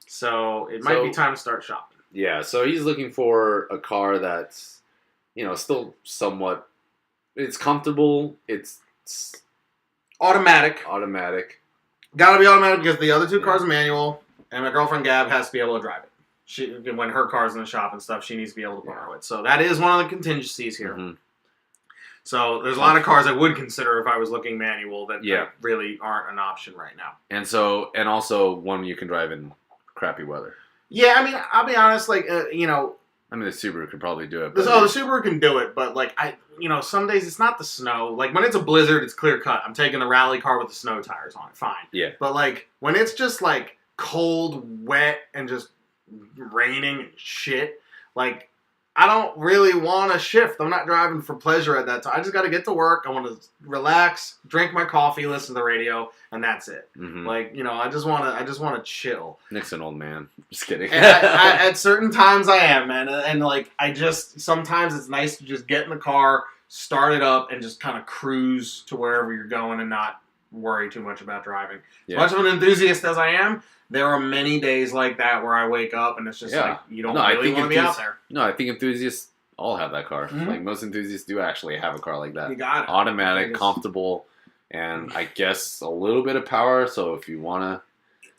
So it might be time to start shopping. Yeah. So he's looking for a car that's, still somewhat. It's comfortable. It's automatic. Got to be automatic because the other two cars are manual, and my girlfriend Gab has to be able to drive it. When her car's in the shop and stuff, she needs to be able to borrow it. So that is one of the contingencies here. Mm-hmm. So there's a lot of cars I would consider if I was looking manual that really aren't an option right now. And also one you can drive in crappy weather. Yeah, I mean, I'll be honest, like, I mean, the Subaru could probably do it. The Subaru can do it, but, like, some days it's not the snow. Like, when it's a blizzard, it's clear cut. I'm taking the rally car with the snow tires on it. Fine. Yeah. But, like, when it's just, like, cold, wet, and just raining and shit, like, I don't really want to shift. I'm not driving for pleasure at that time. I just got to get to work. I want to relax, drink my coffee, listen to the radio, and that's it. Mm-hmm. Like, you know, I just want to chill. Nick's an old man. Just kidding. At certain times I am, man. And like, sometimes it's nice to just get in the car, start it up, and just kind of cruise to wherever you're going and not worry too much about driving. As much of an enthusiast as I am, there are many days like that where I wake up and it's just like, you don't really want to be out there. No, I think enthusiasts all have that car. Mm-hmm. Like, most enthusiasts do actually have a car like that. You got it. Automatic, comfortable, and I guess a little bit of power, so if you want to...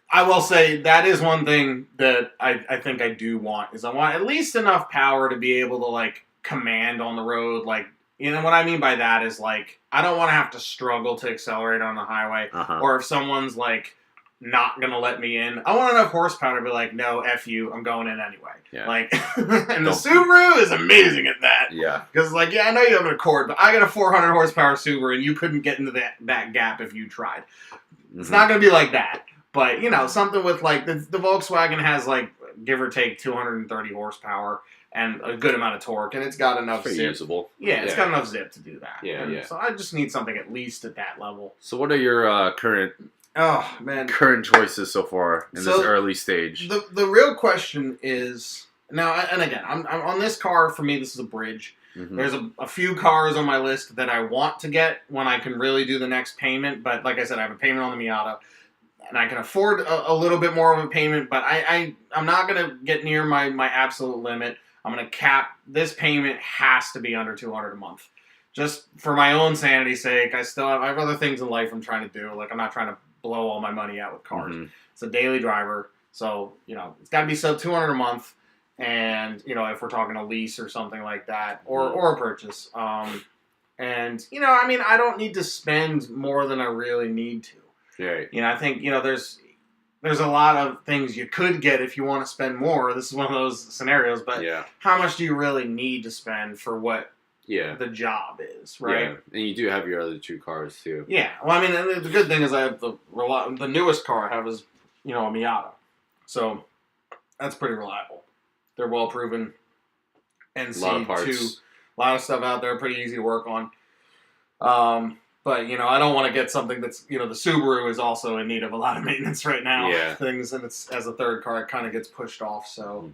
I will say, that is one thing that I think I do want, is I want at least enough power to be able to, like, command on the road. Like, you know what I mean by that is, like, I don't want to have to struggle to accelerate on the highway, or if someone's, like, not gonna let me in. I want enough horsepower to be like, no, F you, I'm going in anyway. Yeah. Like, and the Subaru is amazing at that. Yeah. Because, like, yeah, I know you have an Accord, but I got a 400 horsepower Subaru, and you couldn't get into that gap if you tried. Mm-hmm. It's not gonna be like that. But, you know, something with, like, the Volkswagen has, like, give or take 230 horsepower and a good amount of torque, and it's got enough zip. Usable. Yeah, it's got enough zip to do that. Yeah. So I just need something at least at that level. So what are your current choices so far in this early stage? The real question is, now, and again, I'm on this car. For me, this is a bridge. Mm-hmm. There's a few cars on my list that I want to get when I can really do the next payment. But like I said, I have a payment on the Miata, and I can afford a little bit more of a payment. But I'm not going to get near my absolute limit. I'm going to cap. This payment has to be under $200 a month. Just for my own sanity's sake. I have other things in life I'm trying to do. Like, I'm not trying to blow all my money out with cars. Mm-hmm. It's a daily driver. So, you know, it's got to be sub $200 a month. And, you know, if we're talking a lease or something like that, or a purchase. And, you know, I mean, I don't need to spend more than I really need to. Right. You know, I think, you know, there's a lot of things you could get if you want to spend more. This is one of those scenarios. But how much do you really need to spend for what the job is, right? Yeah. And you do have your other two cars, too. Yeah. Well, I mean, the good thing is I have the newest car I have is, you know, a Miata. So that's pretty reliable. They're well proven. NC2. A lot of parts. A lot of stuff out there, pretty easy to work on. But, you know, I don't want to get something that's, you know, the Subaru is also in need of a lot of maintenance right now. Yeah. Things, and it's, as a third car, it kind of gets pushed off. So,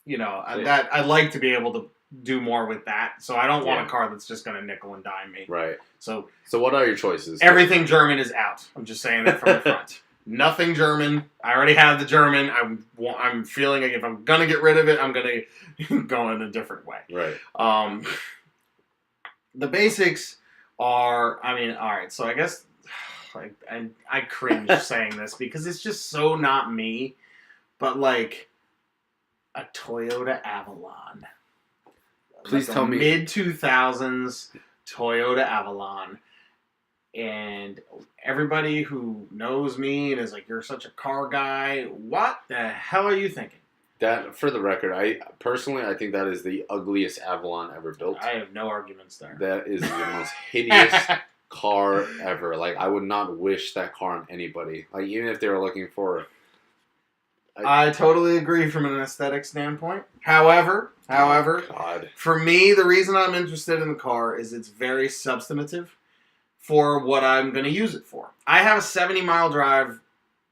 you know, I'd like to be able to do more with that. So I don't want a car that's just going to nickel and dime me. Right. So what are your choices? Everything German is out. I'm just saying that from the front. Nothing German. I already have the German. I'm feeling like if I'm going to get rid of it, I'm going to go in a different way. Right. The basics are, I mean, all right. So I guess like I cringe saying this because it's just so not me. But like a Toyota Avalon. Please tell me. Mid-2000s Toyota Avalon. And everybody who knows me and is like, you're such a car guy, what the hell are you thinking? That, for the record, I think that is the ugliest Avalon ever built. I have no arguments there. That is the most hideous car ever. Like, I would not wish that car on anybody. Like, even if they were looking for... I totally agree from an aesthetic standpoint. However, for me, the reason I'm interested in the car is it's very substantive for what I'm going to use it for. I have a 70-mile drive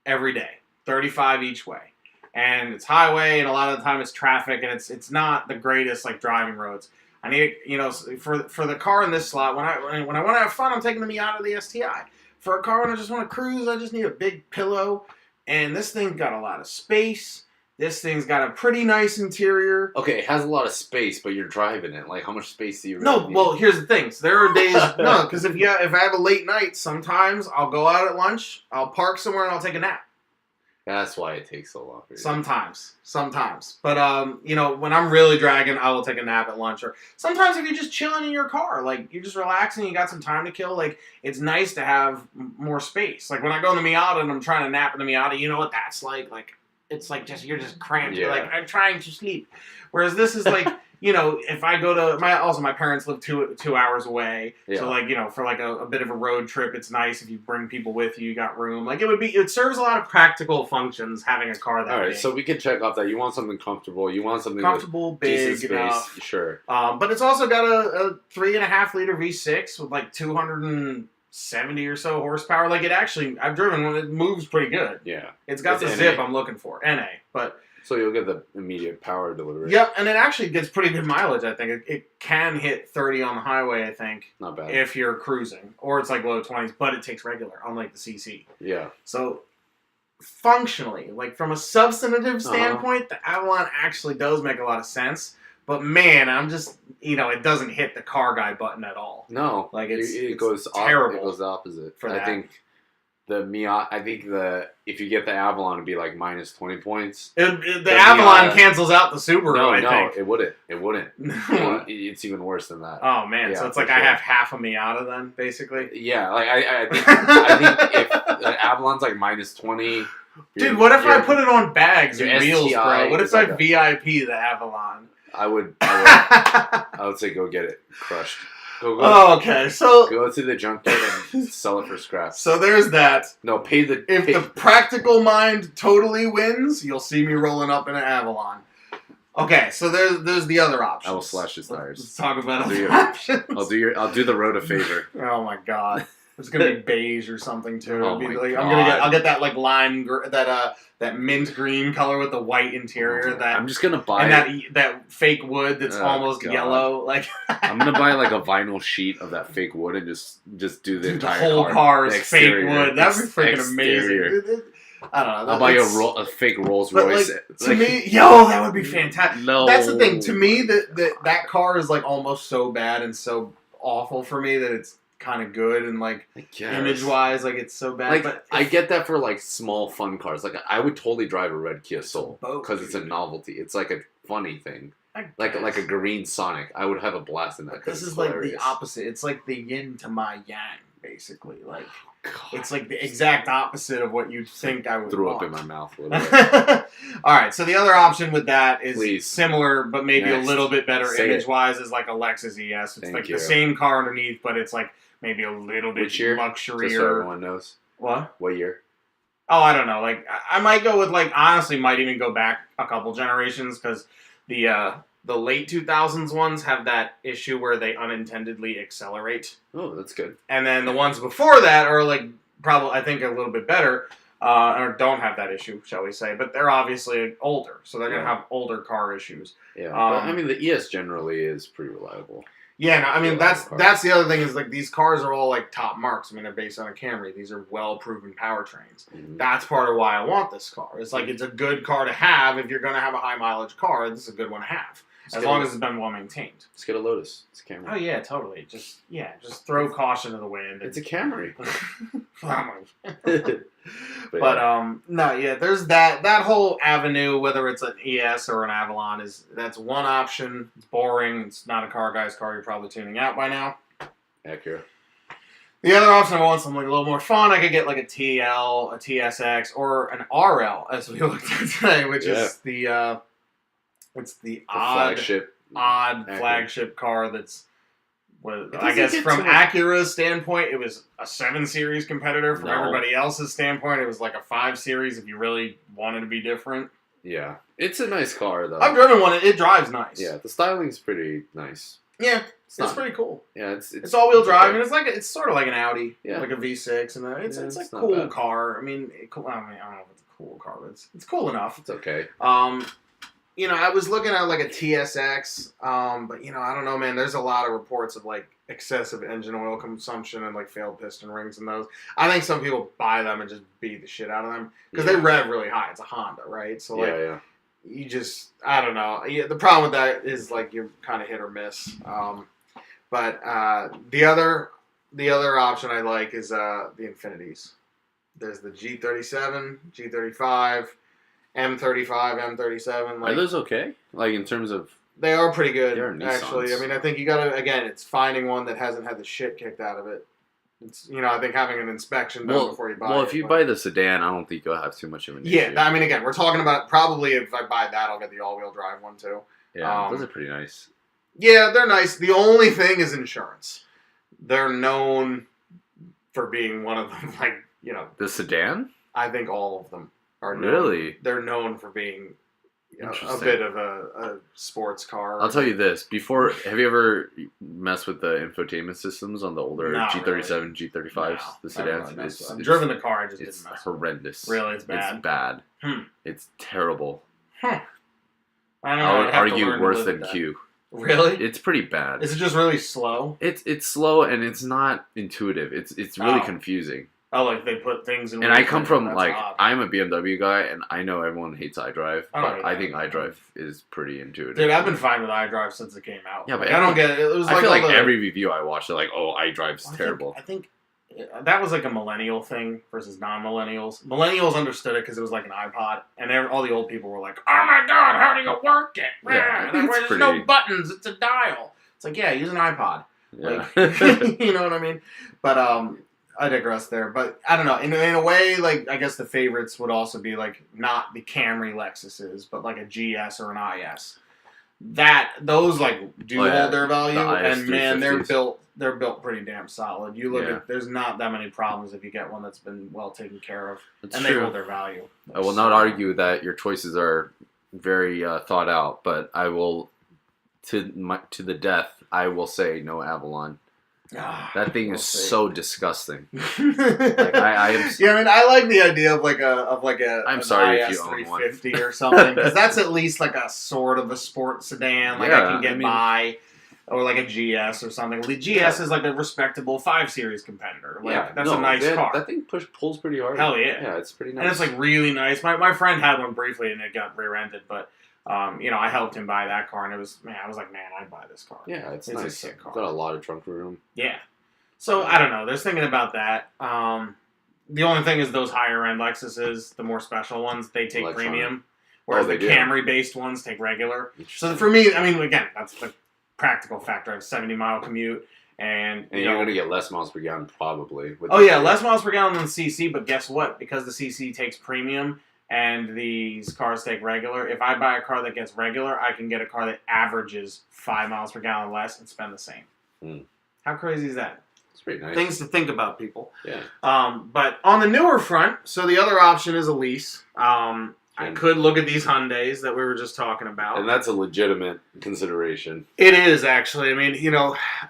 every day, 35 each way. And it's highway, and a lot of the time it's traffic, and it's not the greatest, like, driving roads. I need, you know, for the car in this slot, when I want to have fun, I'm taking the Miata, the STI. For a car when I just want to cruise, I just need a big pillow. And this thing's got a lot of space. This thing's got a pretty nice interior. Okay, it has a lot of space, but you're driving it. Like, how much space do you really need? Well, here's the thing. So there are days... no, because if I have a late night, sometimes I'll go out at lunch, I'll park somewhere, and I'll take a nap. That's why it takes so long for you. Sometimes. But, you know, when I'm really dragging, I will take a nap at lunch. Or sometimes if you're just chilling in your car, like, you're just relaxing, you got some time to kill, like, it's nice to have more space. Like, when I go in the Miata and I'm trying to nap in the Miata, you know what that's like? Like, it's like you're just cramped. Yeah. You're like, I'm trying to sleep. Whereas this is like, if I go to my parents live 2 hours away, Yeah. so like for like a bit of a road trip, it's nice if you bring people with you. You got room. Like it serves a lot of practical functions having a car that All right, big. so we can check off that. You want something comfortable. You want something comfortable, with big decent space. enough. Sure. But it's also got a 3.5-liter V6 with like 270 or so horsepower. Like I've driven one. It moves pretty good. Yeah. It's got the zip I'm looking for. NA, but. So you'll get the immediate power delivery. Yep, and it actually gets pretty good mileage, I think. It can hit 30 on the highway, I think. Not bad. If you're cruising. Or it's like low 20s, but it takes regular, unlike the CC. Yeah. So, functionally, like from a substantive standpoint, the Avalon actually does make a lot of sense. But man, I'm just, it doesn't hit the car guy button at all. No. Like it goes terrible. It goes the opposite. For that. I think if you get the Avalon, it'd be like minus 20 points. The Avalon cancels out the Subaru. I think. It wouldn't. It's even worse than that. Oh man, yeah, so it's like I have half a Miata then, basically. Yeah, like I think if the Avalon's like minus 20. Dude, what if I put it on bags and wheels, bro? What if I like VIP the Avalon? I would say go get it crushed. Okay, so go to the junkyard and sell it for scraps. So there's that. No, If the practical mind totally wins, you'll see me rolling up in an Avalon. Okay, so there's the other option. I will slash his tires. Let's talk about other options. I'll do the road a favor. Oh my god. It's gonna be beige or something too. Oh my God. I'll get that like lime that mint green color with the white interior. I'm just gonna buy and that fake wood that's almost yellow. Like I'm gonna buy like a vinyl sheet of that fake wood and just do the entire whole car is fake wood. That'd be freaking amazing. I don't know. I'll buy a fake Rolls Royce. Like, to me, that would be fantastic. No, that's the thing. To me, that car is like almost so bad and so awful for me that it's kind of good and like image wise, like it's so bad. Like, but I get that for like small fun cars. Like I would totally drive a red Kia Soul because it's a novelty. It's like a funny thing. Like a green Sonic. I would have a blast in that. This is like the opposite. It's like the yin to my yang, basically. Like it's like the exact opposite of what you'd think I would threw want. up in my mouth a little bit. All right, so the other option with that is similar, but maybe a little bit better image-wise, is like a Lexus ES. It's like the same car underneath, but it's like maybe a little bit luxurier. Just so everyone knows. What year? Oh, I don't know. Like I might go with honestly, might even go back a couple generations because the late 2000s ones have that issue where they unintendedly accelerate. Oh, that's good. And then the ones before that are like probably, I think, a little bit better, or don't have that issue, shall we say. But they're obviously older, so they're going to have older car issues. Yeah, but, I mean, the ES generally is pretty reliable. Yeah, no, I mean, that's the other thing is like these cars are all like top marks. I mean, they're based on a Camry. These are well-proven powertrains. Mm-hmm. That's part of why I want this car. It's like it's a good car to have if you're going to have a high-mileage car. This is a good one to have. As long as it's been well maintained. Let's get a Lotus. It's a Camry. Oh yeah, totally. Just throw caution to the wind. It's a Camry. There's that whole avenue. Whether it's an ES or an Avalon, that's one option. It's boring. It's not a car guy's car. You're probably tuning out by now. Accurate. The other option, I want something a little more fun. I could get like a TL, a TSX, or an RL, as we looked at today, which is the odd flagship car that's, I guess from Acura's standpoint, it was a 7 Series competitor. From everybody else's standpoint, it was like a 5 Series if you really wanted to be different. Yeah. It's a nice car, though. I've driven one. It drives nice. Yeah, the styling's pretty nice. Yeah, it's pretty cool. Yeah, it's all-wheel drive, and it's sort of like an Audi, like a V6, and it's a cool car. I mean, I don't know if it's a cool car, but it's cool enough. It's okay. I was looking at like a TSX, but I don't know, man. There's a lot of reports of like excessive engine oil consumption and like failed piston rings and those. I think some people buy them and just beat the shit out of them because they rev really high. It's a Honda, right? So like, you just, I don't know. Yeah, the problem with that is like you're kind of hit or miss. But the other option I like is the Infinities. There's the G37, G35. M35, M37. Are those okay? Like in terms of... They are pretty good, actually. I mean, I think you gotta, again, it's finding one that hasn't had the shit kicked out of it. It's, I think having an inspection done before you buy it. Well, if you buy the sedan, I don't think you'll have too much of an issue. Yeah, I mean, again, we're talking about, probably if I buy that, I'll get the all-wheel drive one, too. Yeah, those are pretty nice. Yeah, they're nice. The only thing is insurance. They're known for being one of them, like, you know. The sedan? I think all of them are known. Really? They're known for being a bit of a sports car. I'll tell you this. Have you ever messed with the infotainment systems on the older G37, really. G35s, the sedans? I've driven the car, I just didn't mess with it. It's horrendous. Really? It's bad? It's bad. It's terrible. I would argue worse than Q. Really? It's pretty bad. Is it just really slow? It's slow and it's not intuitive. It's really confusing. Oh, like they put things in. And I come from I'm a BMW guy, and I know everyone hates iDrive, but I think iDrive is pretty intuitive. Dude, I've been fine with iDrive since it came out. Yeah, but I don't get it. I feel like every review I watch, they're like, "Oh, iDrive's terrible." I think that was like a millennial thing versus non-millennials. Millennials understood it because it was like an iPod, and all the old people were like, "Oh my god, how do you work it? Yeah, there's no buttons; it's a dial." It's like, yeah, use an iPod. Yeah. Like, you know what I mean? But I digress there. But I don't know. In a way, like, I guess the favorites would also be like not the Camry Lexuses, but like a GS or an IS. Those like do hold their value, and man, they're built pretty damn solid. You look at, there's not that many problems if you get one that's been well taken care of, that's and true. They hold their value. I will not argue that your choices are very thought out, but I will, to the death, I will say no Avalon. That thing is so disgusting. I am. Yeah, I mean, I like the idea of like a. I'm sorry if you own 350 or something, because that's at least like a sort of a sports sedan. Like I can get by, or like a GS or something. The GS is like a respectable 5 Series competitor. Like, that's a nice car. That thing pulls pretty hard. Hell yeah. Yeah, it's pretty nice. And it's like really nice. My friend had one briefly and it got rear-ended, but. I helped him buy that car, and I was like, man, I'd buy this car. Yeah, it's nice. A sick car. Got a lot of trunk room. Yeah. So, I don't know. There's thinking about that. The only thing is those higher-end Lexuses, the more special ones, they take premium, whereas the Camry-based ones take regular. So, for me, I mean, again, that's the practical factor. I have a 70-mile commute, and you're going to get less miles per gallon, probably. Less miles per gallon than CC, but guess what? Because the CC takes premium, and these cars take regular. If I buy a car that gets regular, I can get a car that averages 5 miles per gallon less and spend the same. How crazy is that? It's pretty nice. Things to think about, people. Yeah. But on the newer front, so the other option is a lease. I could look at these Hyundais that we were just talking about. And that's a legitimate consideration. It is, actually. I mean,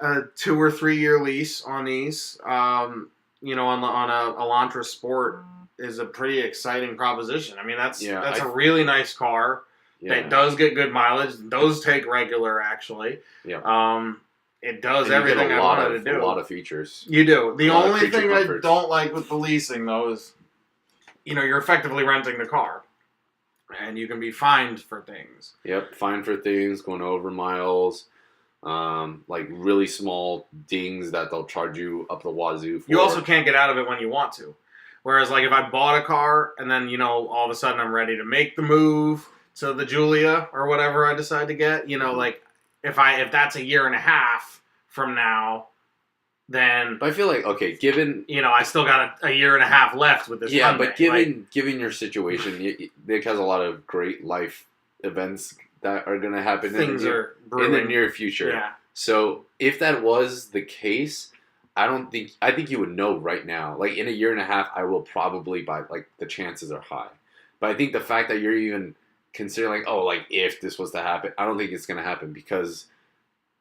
a 2 or 3 year lease on these, on a Elantra Sport is a pretty exciting proposition. I mean, that's a really nice car. Yeah. It does get good mileage. Those take regular, actually. Yeah. It does everything I wanted to do. A lot of features. You do. The only thing I don't like with the leasing, though, is, you're effectively renting the car. And you can be fined for things. Yep, fined for things, going over miles. Like really small dings that they'll charge you up the wazoo for. You also can't get out of it when you want to. Whereas, like, if I bought a car and then, all of a sudden I'm ready to make the move to the Giulia or whatever I decide to get, like, if that's a year and a half from now, then... But I feel like, okay, given... I still got a year and a half left with this Hyundai. Yeah, but given your situation, it has a lot of great life events that are going to happen in the near future. Yeah. So, if that was the case... I think you would know right now. Like, in a year and a half, I will probably buy, like, the chances are high. But I think the fact that you're even considering, like, oh, like, if this was to happen, I don't think it's going to happen. Because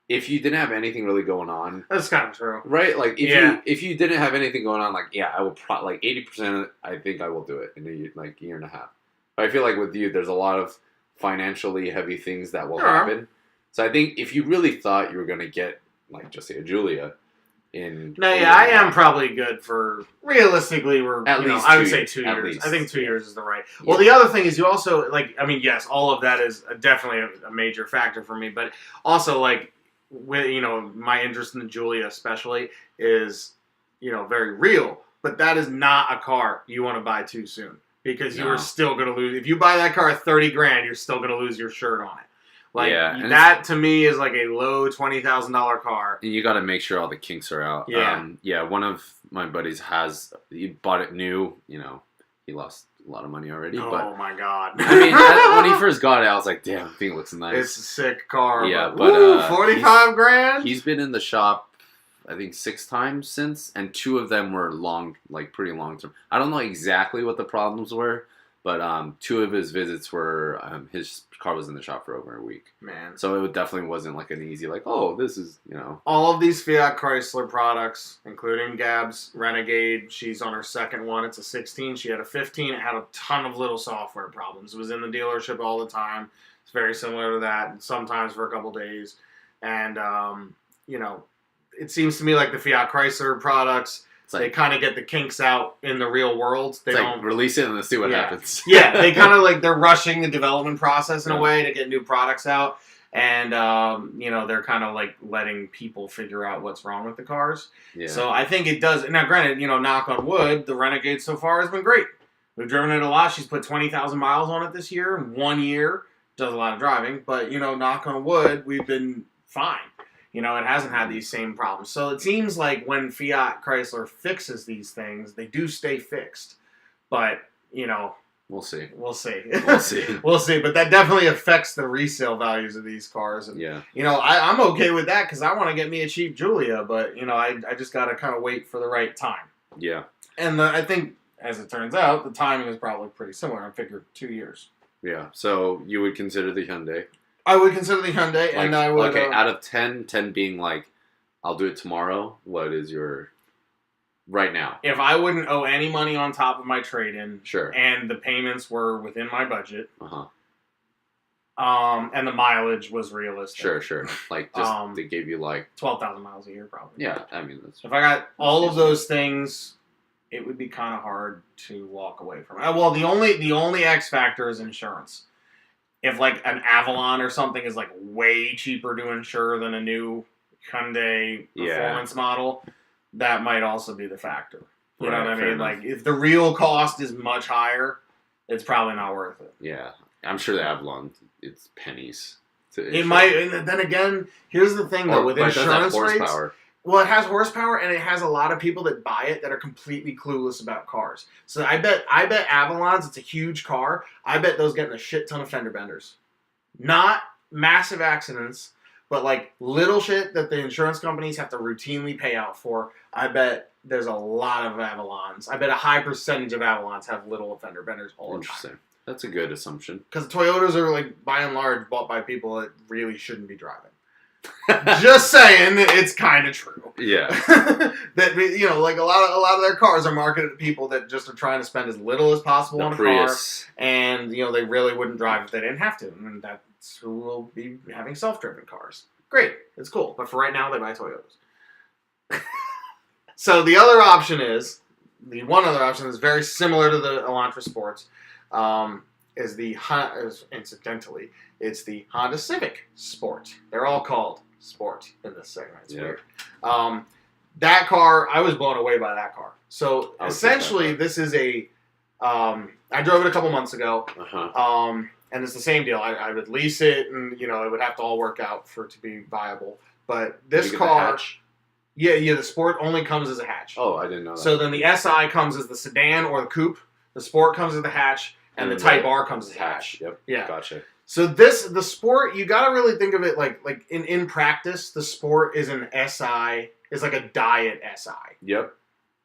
if you didn't have anything really going on... That's kind of true. Right? Like, if you didn't have anything going on, like, I will like, 80% of it, I think I will do it in a year and a half. But I feel like with you, there's a lot of financially heavy things that will happen. So I think if you really thought you were going to get, like, just say a Giulia... I am probably good for, realistically, I would say 2 years. Least. I think 2 years is the right. Yeah. Well, the other thing is you also, yes, all of that is definitely a major factor for me, but also, like, with, my interest in the Giulia especially is, very real, but that is not a car you want to buy too soon, because you are still going to lose. If you buy that car at $30,000, you're still going to lose your shirt on it. Like, that to me is like a low $20,000 car. You got to make sure all the kinks are out. Yeah. One of my buddies he bought it new, he lost a lot of money already. Oh my god! I mean, when he first got it, I was like, "Damn, I think it looks nice." It's a sick car. Yeah, but 45 grand. He's been in the shop, I think 6 times since, and 2 of them were pretty long term. I don't know exactly what the problems were, but 2 of his visits were his car was in the shop for over a week. Man, so it definitely wasn't like an easy this is all of these Fiat Chrysler products, including Gab's Renegade. She's on her second one. It's a 16. She had a 15. It had a ton of little software problems. It was in the dealership all the time. It's very similar to that. Sometimes for a couple days, and it seems to me like the Fiat Chrysler products. They kind of get the kinks out in the real world. They don't release it and then see what happens. Yeah, they kind of they're rushing the development process in a way to get new products out. And, they're kind of letting people figure out what's wrong with the cars. Yeah. So I think it does. Now, granted, knock on wood, the Renegade so far has been great. We've driven it a lot. She's put 20,000 miles on it this year. In 1 year. Does a lot of driving. But, knock on wood, we've been fine. It hasn't had these same problems. So it seems like when Fiat Chrysler fixes these things, they do stay fixed. But, we'll see. We'll see. We'll see. We'll see. But that definitely affects the resale values of these cars. And, I'm okay with that because I want to get me a cheap Giulia. But, I just got to kind of wait for the right time. Yeah. And I think, as it turns out, the timing is probably pretty similar. I figured 2 years. Yeah. So you would consider the Hyundai? I would consider the Hyundai, and I would... Okay, out of 10 being I'll do it tomorrow, what is your... Right now? If I wouldn't owe any money on top of my trade-in... Sure. And the payments were within my budget... Uh-huh. And the mileage was realistic. Sure. They gave you 12,000 miles a year, probably. Yeah, I mean... If I got all of those things, it would be kind of hard to walk away from it. Well, the only X factor is insurance. If an Avalon or something is way cheaper to insure than a new Hyundai performance model, that might also be the factor. You know what I mean? If the real cost is much higher, it's probably not worth it. Yeah, I'm sure the Avalon, it's pennies. It might, and then again, here's the thing though, with insurance rates. Well, it has horsepower, and it has a lot of people that buy it that are completely clueless about cars. So I bet Avalons, it's a huge car. I bet those get in a shit ton of fender benders. Not massive accidents, but little shit that the insurance companies have to routinely pay out for. I bet there's a lot of Avalons. I bet a high percentage of Avalons have little fender benders all the time. Interesting. That's a good assumption. Because Toyotas are, by and large, bought by people that really shouldn't be driving. Just saying, it's kind of true. Yeah. That a lot of their cars are marketed to people that just are trying to spend as little as possible on a Prius. car, and they really wouldn't drive if they didn't have to, and that's who will be having self-driven cars. Great, it's cool, but for right now, they buy Toyotas. So the other option is one other option is very similar to the Elantra Sports. Incidentally, it's the Honda Civic Sport. They're all called Sport in this segment. It's weird. That car, I was blown away by that car. So essentially, this is I drove it a couple months ago. Uh-huh. And it's the same deal. I would lease it, and it would have to all work out for it to be viable. But this car, the Sport only comes as a hatch. Oh, I didn't know that. So then the SI comes as the sedan or the coupe. The Sport comes as the hatch. And the Type R comes as hatch. Yep. Yeah. Gotcha. So the Sport, you got to really think of it like in practice, the Sport is an SI, is like a diet SI. Yep.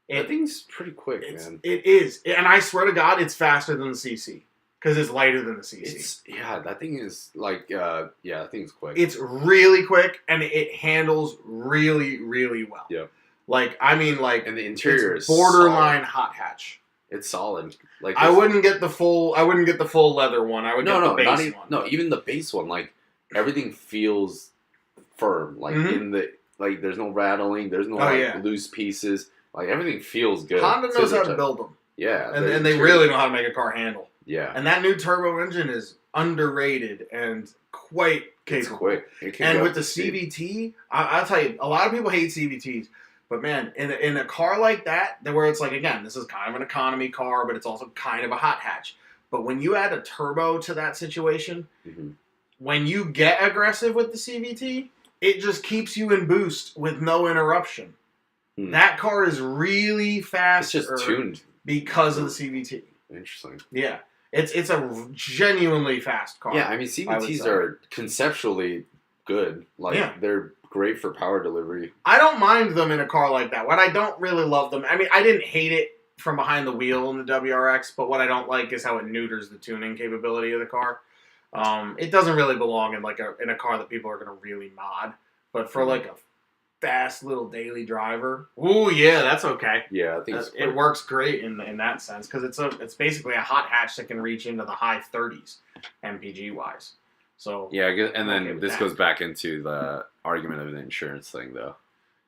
That thing's pretty quick, man. It is. And I swear to God, it's faster than the CC. Because it's lighter than the CC. That thing is that thing's quick. It's really quick, and it handles really, really well. Yep. And the interior is borderline hot hatch. It's solid. I wouldn't get the full leather one. I would get the base one. No, even the base one, everything feels firm. In the there's no rattling, there's no loose pieces. Everything feels good. Honda knows how to build them. Yeah, and they really know how to make a car handle. Yeah, and that new turbo engine is underrated and quite capable. It's quick. And with the CVT, I'll tell you, a lot of people hate CVTs. But man, in a car like that, where it's again, this is kind of an economy car, but it's also kind of a hot hatch. But when you add a turbo to that situation, when you get aggressive with the CVT, it just keeps you in boost with no interruption. That car is really fast. It's just tuned because of the CVT. Interesting. Yeah. It's a genuinely fast car. Yeah, I mean, CVTs are conceptually good. Like, they're great for power delivery. I don't mind them in a car like that. What I don't really love them... I mean, I didn't hate it from behind the wheel in the WRX, but what I don't like is how it neuters the tuning capability of the car. It doesn't really belong in in a car that people are going to really mod. But for like a fast little daily driver, ooh yeah, that's okay. Yeah, I think it works great in that sense because it's basically a hot hatch that can reach into the high 30s MPG wise. So yeah, I guess, and then this goes back into the argument of the insurance thing, though.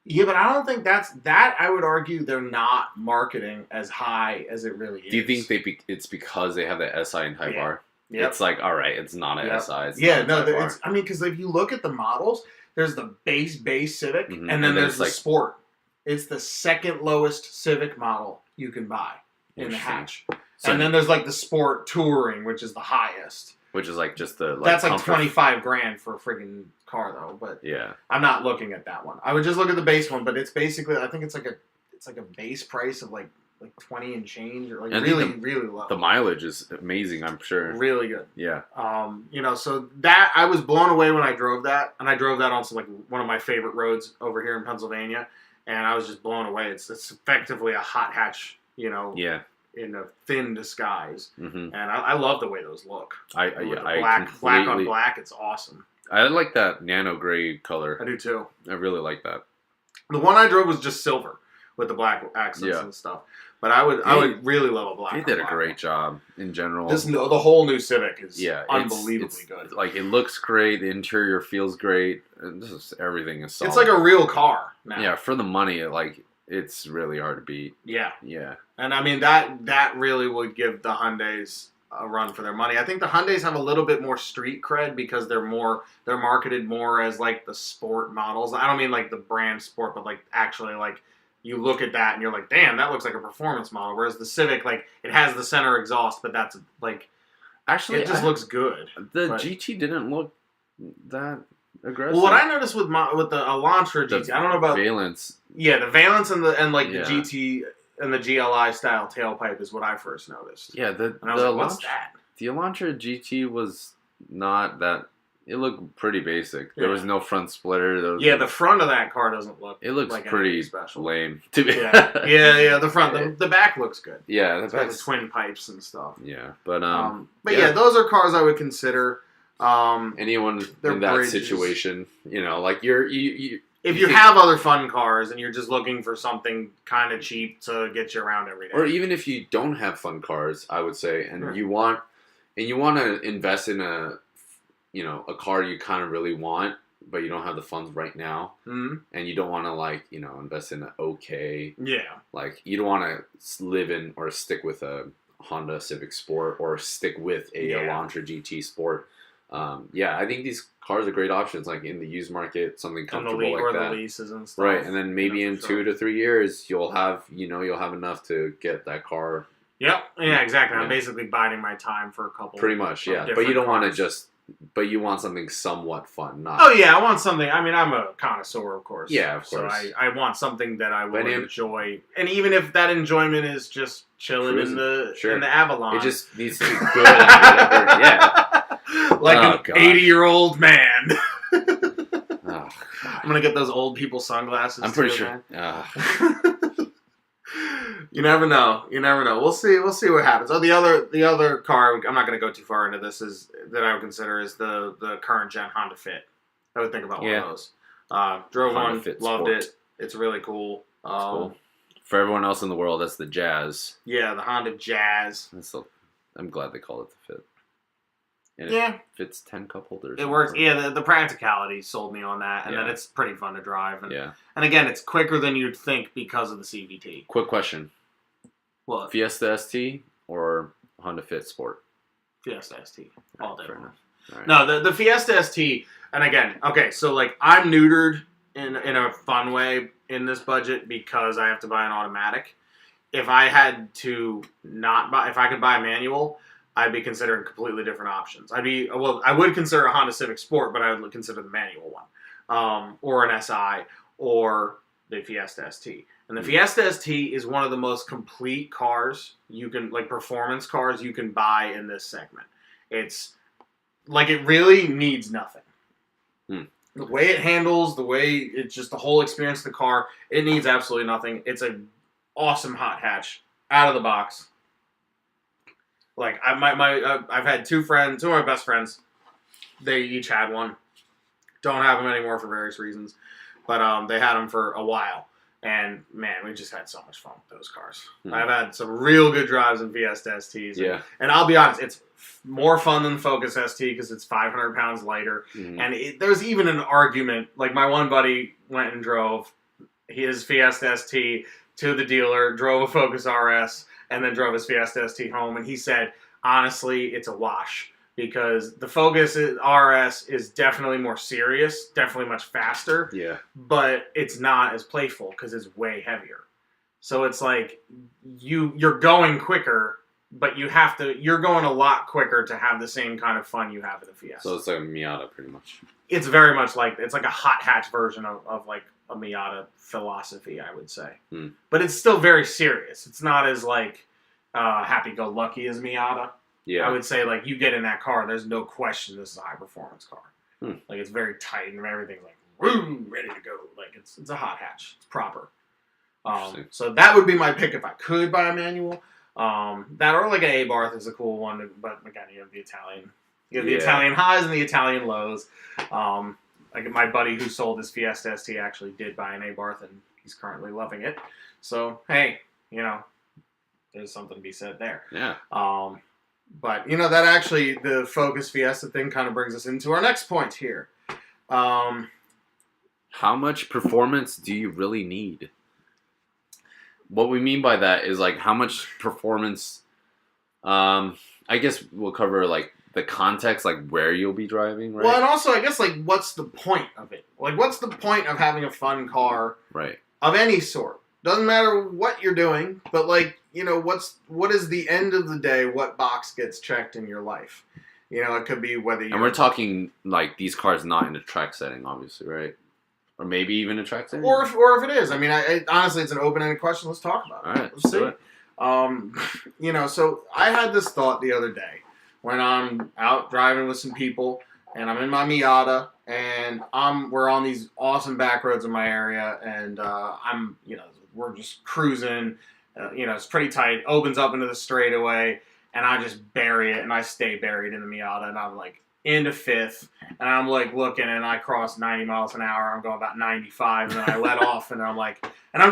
Yeah, but I don't think that. I would argue they're not marketing as high as it really is. Do you think it's because they have the SI and Type R? Yep. It's like, all right, it's not an SI. It's I mean, because if you look at the models, there's the base Civic, and then there's the Sport. It's the second lowest Civic model you can buy in the hatch. So, and then there's like the Sport Touring, which is the highest. Which is like just the... That's like $25,000 for a friggin' car, though. But yeah, I'm not looking at that one. I would just look at the base one, but it's basically... I think it's like a base price of like 20 and change, or like really low. The mileage is amazing, I'm sure. Really good. Yeah. So that... I was blown away when I drove that, and I drove that on like one of my favorite roads over here in Pennsylvania, and I was just blown away. It's effectively a hot hatch, Yeah. In a thin disguise, and I love the way those look. Black on black, it's awesome. I like that nano gray color. I do too. I really like that. The one I drove was just silver with the black accents and stuff. But I would really love a black. They did a great job in general. The whole new Civic is unbelievably good. Like, it looks great. The interior feels great. Everything is solid. It's like a real car now. Yeah, for the money, it's really hard to beat. Yeah. Yeah. And I mean, that really would give the Hyundais a run for their money. I think the Hyundais have a little bit more street cred because they're marketed more as like the sport models. I don't mean like the brand Sport, but like actually like you look at that and you're like, damn, that looks like a performance model. Whereas the Civic, like, it has the center exhaust, but that's like, actually, it just looks good. The GT didn't look that aggressive. Well, what I noticed with the Elantra GT, I don't know about Valence. Yeah, the Valence and the GT and the GLI style tailpipe is what I first noticed. Yeah, and I was like, what's that? The Elantra GT was not that. It looked pretty basic. There was no front splitter. The front of that car doesn't look. It looks like pretty special. Lame. To be The front, the back looks good. Yeah, it's got the twin pipes and stuff. Yeah, but those are cars I would consider. Anyone in that situation, like if you have other fun cars and you're just looking for something kind of cheap to get you around every day, or even if you don't have fun cars, I would say, and you want to invest in a car you kind of really want, but you don't have the funds right now, and you don't want to invest in you don't want to live in or stick with a Honda Civic Sport or stick with a Elantra GT Sport. I think these cars are great options, like in the used market, something comfortable like that. The leases and stuff. Right, and then maybe in 2 to 3 years, you'll have enough to get that car. Yep. Yeah, exactly. I'm basically biding my time for a couple. Pretty much, yeah. But you don't want to just. But you want something somewhat fun, not. Oh yeah, I want something. I mean, I'm a connoisseur, of course. Yeah, of course. So I want something that I will enjoy, and even if that enjoyment is just chilling in the Avalon, it just needs to be good. Like an 80-year-old man. I'm gonna get those old people sunglasses. I'm pretty sure. You never know. We'll see what happens. Oh, the other car, I'm not going to go too far into this, that I would consider is the current gen Honda Fit. I would think about one of those. Drove Honda one, Fit loved Sport. It. It's really cool. Cool. For everyone else in the world, that's the Jazz. Yeah, the Honda Jazz. I'm glad they call it the Fit. And it fits 10 cup holders. It works. Yeah, the practicality sold me on that, and then it's pretty fun to drive. And, and again, it's quicker than you'd think because of the CVT. Quick question. What? Fiesta ST or Honda Fit Sport? Fiesta ST. All day. Right. No, the Fiesta ST, and again, okay, so like I'm neutered in a fun way in this budget because I have to buy an automatic. If I had to if I could buy a manual, I'd be considering completely different options. I would consider a Honda Civic Sport, but I would consider the manual one, or an SI, or the Fiesta ST. And the Fiesta ST is one of the most complete cars you can, like performance cars you can buy in this segment. It's like it really needs nothing. The way it handles, the way it's just the whole experience of the car, it needs absolutely nothing. It's an awesome hot hatch out of the box. Like I've had two of my best friends. They each had one. Don't have them anymore for various reasons, but they had them for a while. And man, we just had so much fun with those cars. I've had some real good drives in Fiesta STs. Yeah. And I'll be honest, it's more fun than the Focus ST because it's 500 pounds lighter. And there's even an argument. Like my one buddy went and drove his Fiesta ST to the dealer, drove a Focus RS, and then drove his Fiesta ST home. And he said, honestly, it's a wash. Because the Focus RS is definitely more serious, definitely much faster. Yeah. But it's not as playful because it's way heavier. So it's like you're going quicker, but you're going a lot quicker to have the same kind of fun you have in the Fiesta. So it's like a Miata pretty much. It's very much like, it's like a hot hatch version of like a Miata philosophy, I would say. But it's still very serious. It's not as like happy-go-lucky as Miata. Yeah. I would say, like, you get in that car, there's no question this is a high-performance car. Like, it's very tight and everything's like, woo, ready to go. Like, it's a hot hatch. It's proper. So that would be my pick if I could buy a manual. That or, like, an Abarth is a cool one, but, again, you have the Italian. You have the Italian highs and the Italian lows. Like, my buddy who sold his Fiesta ST actually did buy an Abarth, and he's currently loving it. So, hey, there's something to be said there. Yeah. But, that actually, the Focus Fiesta thing kind of brings us into our next point here. How much performance do you really need? What we mean by that is, like, how much performance, I guess we'll cover, like, the context, like, where you'll be driving, right? Well, and also, I guess, like, what's the point of it? Like, what's the point of having a fun car? Right. Of any sort. Doesn't matter what you're doing, but, like, what is the end of the day, what box gets checked in your life? It could be whether you're... And we're talking, like, these cars not in a track setting, obviously, right? Or maybe even a track setting? Or if it is. I mean, honestly, it's an open-ended question. Let's talk about it. All right, let's see. So I had this thought the other day when I'm out driving with some people, and I'm in my Miata, and we're on these awesome back roads in my area, and we're just cruising. It's pretty tight. Opens up into the straightaway, and I just bury it, and I stay buried in the Miata, and I'm like into fifth, and I'm like looking, and I cross 90 miles an hour. I'm going about 95, and then I let off, and I'm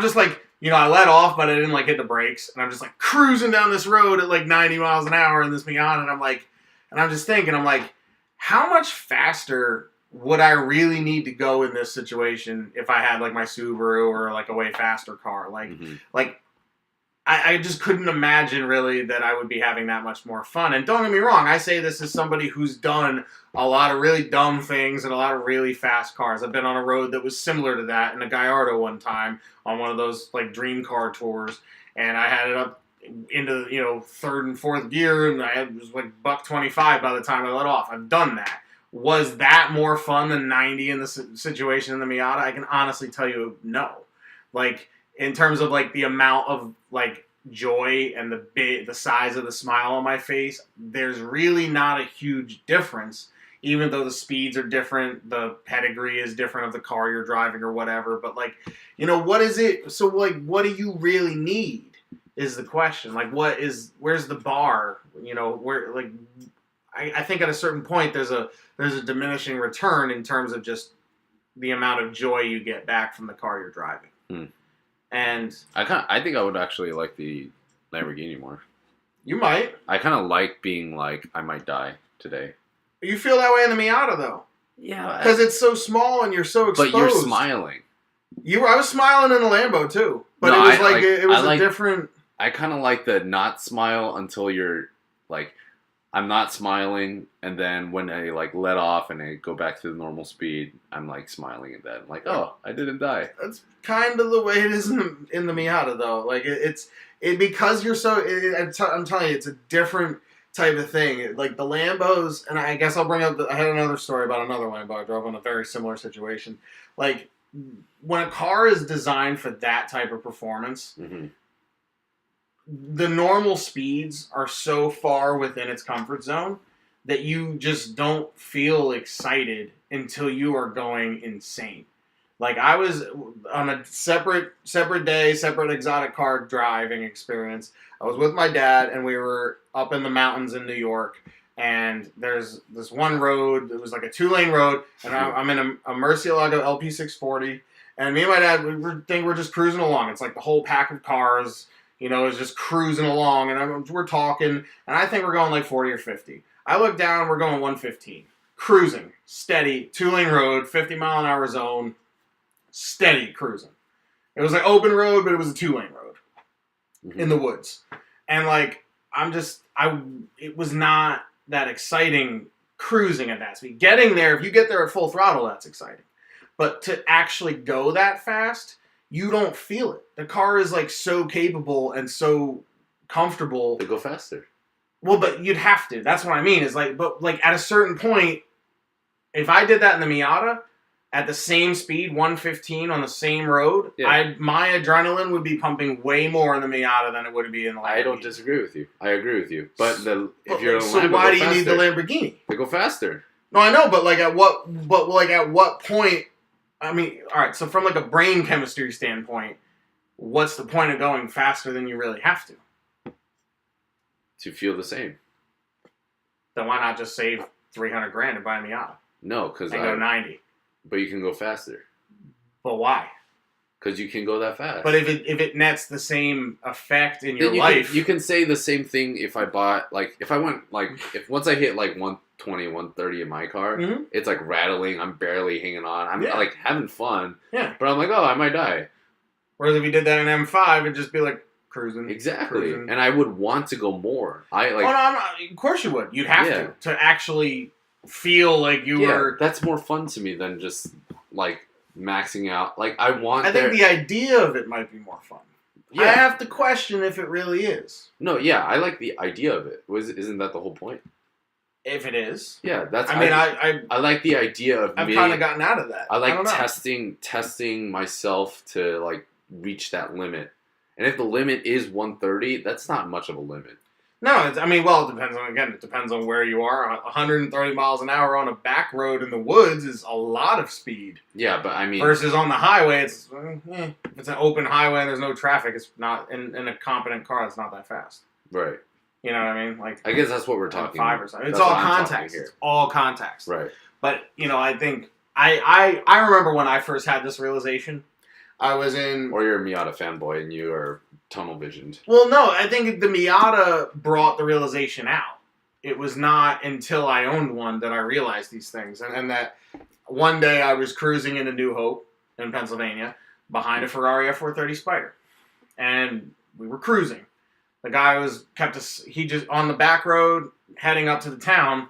just like, I let off, but I didn't like hit the brakes, and I'm just like cruising down this road at like 90 miles an hour in this Miata, and I'm just thinking, I'm like, how much faster would I really need to go in this situation if I had like my Subaru or like a way faster car? Like, I just couldn't imagine really that I would be having that much more fun. And don't get me wrong, I say this as somebody who's done a lot of really dumb things and a lot of really fast cars. I've been on a road that was similar to that in a Gallardo one time on one of those like dream car tours, and I had it up into third and fourth gear, and I was like $125 by the time I let off. I've done that. Was that more fun than 90 in the situation in the Miata? I can honestly tell you no. Like, in terms of like the amount of like joy and the size of the smile on my face, there's really not a huge difference. Even though the speeds are different, the pedigree is different of the car you're driving or whatever. But like, what is it? So like, what do you really need is the question. Like, where's the bar? Where like, I think at a certain point there's a diminishing return in terms of just the amount of joy you get back from the car you're driving. And I think I would actually like the Lamborghini more. You might. I kind of like being like, I might die today. You feel that way in the Miata, though. Yeah. Because it's so small and you're so exposed. But you're smiling. I was smiling in the Lambo, too. But no, it was it was a different... I kind of like the not smile until you're, like... I'm not smiling, and then when I like let off and I go back to the normal speed, I'm like smiling at that. I'm like, oh, I didn't die. That's kind of the way it is in the Miata, though. Like because you're so. I'm telling you, it's a different type of thing. Like the Lambos, and I guess I'll bring up. I had another story about another Lambo I drove in a very similar situation. Like when a car is designed for that type of performance, the normal speeds are so far within its comfort zone that you just don't feel excited until you are going insane. Like, I was on a separate day, separate exotic car driving experience. I was with my dad, and we were up in the mountains in New York, and there's this one road. It was like a 2-lane road, and I'm in a Murcielago LP640, and me and my dad, we're just cruising along. It's like the whole pack of cars, is just cruising along, and we're talking, and I think we're going like 40 or 50. I look down, we're going 115. Cruising, steady, 2-lane road, 50-mile-an-hour zone, steady cruising. It was like open road, but it was a 2-lane road in the woods. And like, it was not that exciting cruising at that speed. Getting there, if you get there at full throttle, that's exciting. But to actually go that fast, you don't feel it. The car is like so capable and so comfortable. To go faster. Well, but you'd have to. That's what I mean. Is like, but like at a certain point, if I did that in the Miata at the same speed, 115 on the same road, my adrenaline would be pumping way more in the Miata than it would be in the Lamborghini. I don't disagree with you. I agree with you. But if you're so why do you need the Lamborghini? To go faster. No, I know, but at what point? I mean, all right. So from like a brain chemistry standpoint, what's the point of going faster than you really have to? To feel the same. Then why not just save $300,000 and buy a Miata? No, because go 90. But you can go faster. But why? Because you can go that fast. But if it nets the same effect in your life, you can say the same thing. If I bought if once I hit like 120, 130 in my car, it's like rattling. I'm barely hanging on. I'm like having fun. Yeah. But I'm like, oh, I might die. Whereas if you did that in M5, it'd just be like cruising. Exactly. Cruising. And I would want to go more. Of course you would. You'd have to actually feel like you were. That's more fun to me than just like maxing out. Like I think the idea of it might be more fun. Yeah. I have to question if it really is. No, yeah, I like the idea of it. Isn't that the whole point? If it is. Yeah, that's. I like the idea of. I've kind of gotten out of that. I like testing myself to like reach that limit. And if the limit is 130, that's not much of a limit. No, it depends on where you are. 130 miles an hour on a back road in the woods is a lot of speed. Yeah, but I mean... Versus on the highway, if it's an open highway and there's no traffic, it's not, in a competent car, it's not that fast. Right. You know what I mean? Like, I guess that's what we're talking 5 or something. It's all context. It's all context. Right. But, I think... I remember when I first had this realization... I was in... Or you're a Miata fanboy and you are tunnel visioned. Well, no, I think the Miata brought the realization out. It was not until I owned one that I realized these things. And that one day I was cruising into New Hope in Pennsylvania behind a Ferrari F430 Spider. And we were cruising. The guy he just on the back road heading up to the town.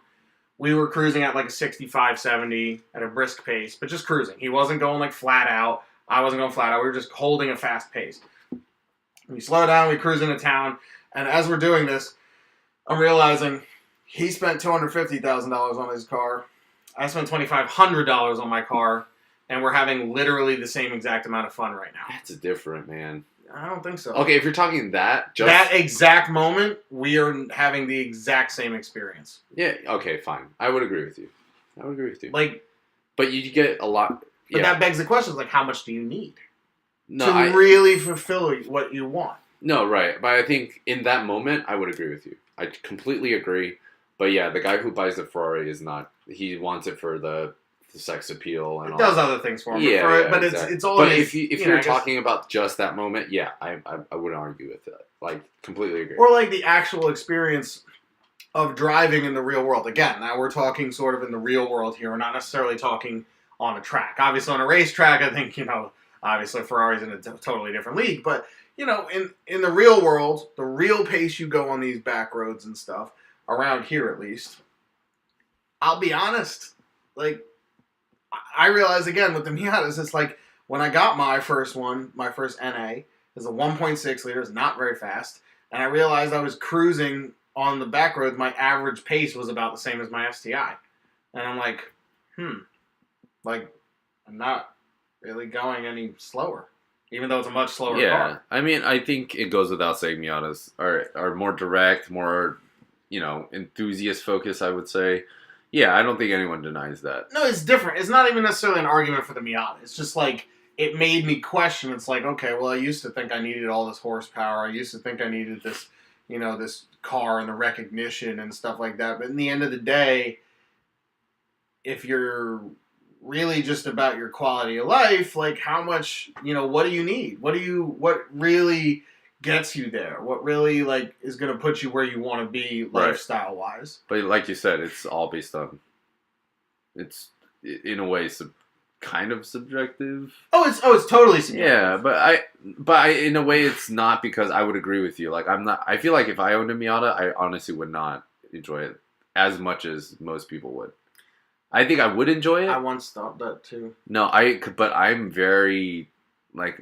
We were cruising at like a 65, 70 at a brisk pace, but just cruising. He wasn't going like flat out. I wasn't going flat out. We were just holding a fast pace. We slow down. We cruise into town. And as we're doing this, I'm realizing he spent $250,000 on his car. I spent $2,500 on my car. And we're having literally the same exact amount of fun right now. That's different, man. I don't think so. Okay, if you're talking that exact moment, we are having the exact same experience. Yeah, okay, fine. I would agree with you. Like, but you get a lot... But that begs the question, like, how much do you need to really fulfill what you want? No, right. But I think in that moment, I would agree with you. I completely agree. But yeah, the guy who buys the Ferrari is not... He wants it for the sex appeal and all. It does other things for him. But exactly. It's all... But if you're talking about just that moment, yeah, I wouldn't argue with that. Like, completely agree. Or like the actual experience of driving in the real world. Again, now we're talking sort of in the real world here. We're not necessarily talking... on a track. Obviously, on a racetrack, I think, obviously Ferrari's in a totally different league. But, in the real world, the real pace you go on these back roads and stuff, around here at least, I'll be honest, like, I realize again with the Miatas, it's like, when I got my first NA, is a 1.6 liter, it's not very fast, and I realized I was cruising on the back roads, my average pace was about the same as my STI. And I'm like, like, I'm not really going any slower, even though it's a much slower car. Yeah, I mean, I think it goes without saying Miatas are more direct, more, enthusiast focused, I would say. Yeah, I don't think anyone denies that. No, it's different. It's not even necessarily an argument for the Miata. It's just like, it made me question. It's like, okay, well, I used to think I needed all this horsepower. I used to think I needed this, this car and the recognition and stuff like that. But in the end of the day, if you're really just about your quality of life, like how much, what do you need? What really gets you there? What really is going to put you where you want to be lifestyle wise? But like you said, it's all based on, it's in a way kind of subjective. It's totally subjective. Yeah, but I in a way it's not, because I would agree with you. Like I feel like if I owned a Miata, I honestly would not enjoy it as much as most people would. I think I would enjoy it. I once thought that too. No, but I'm very my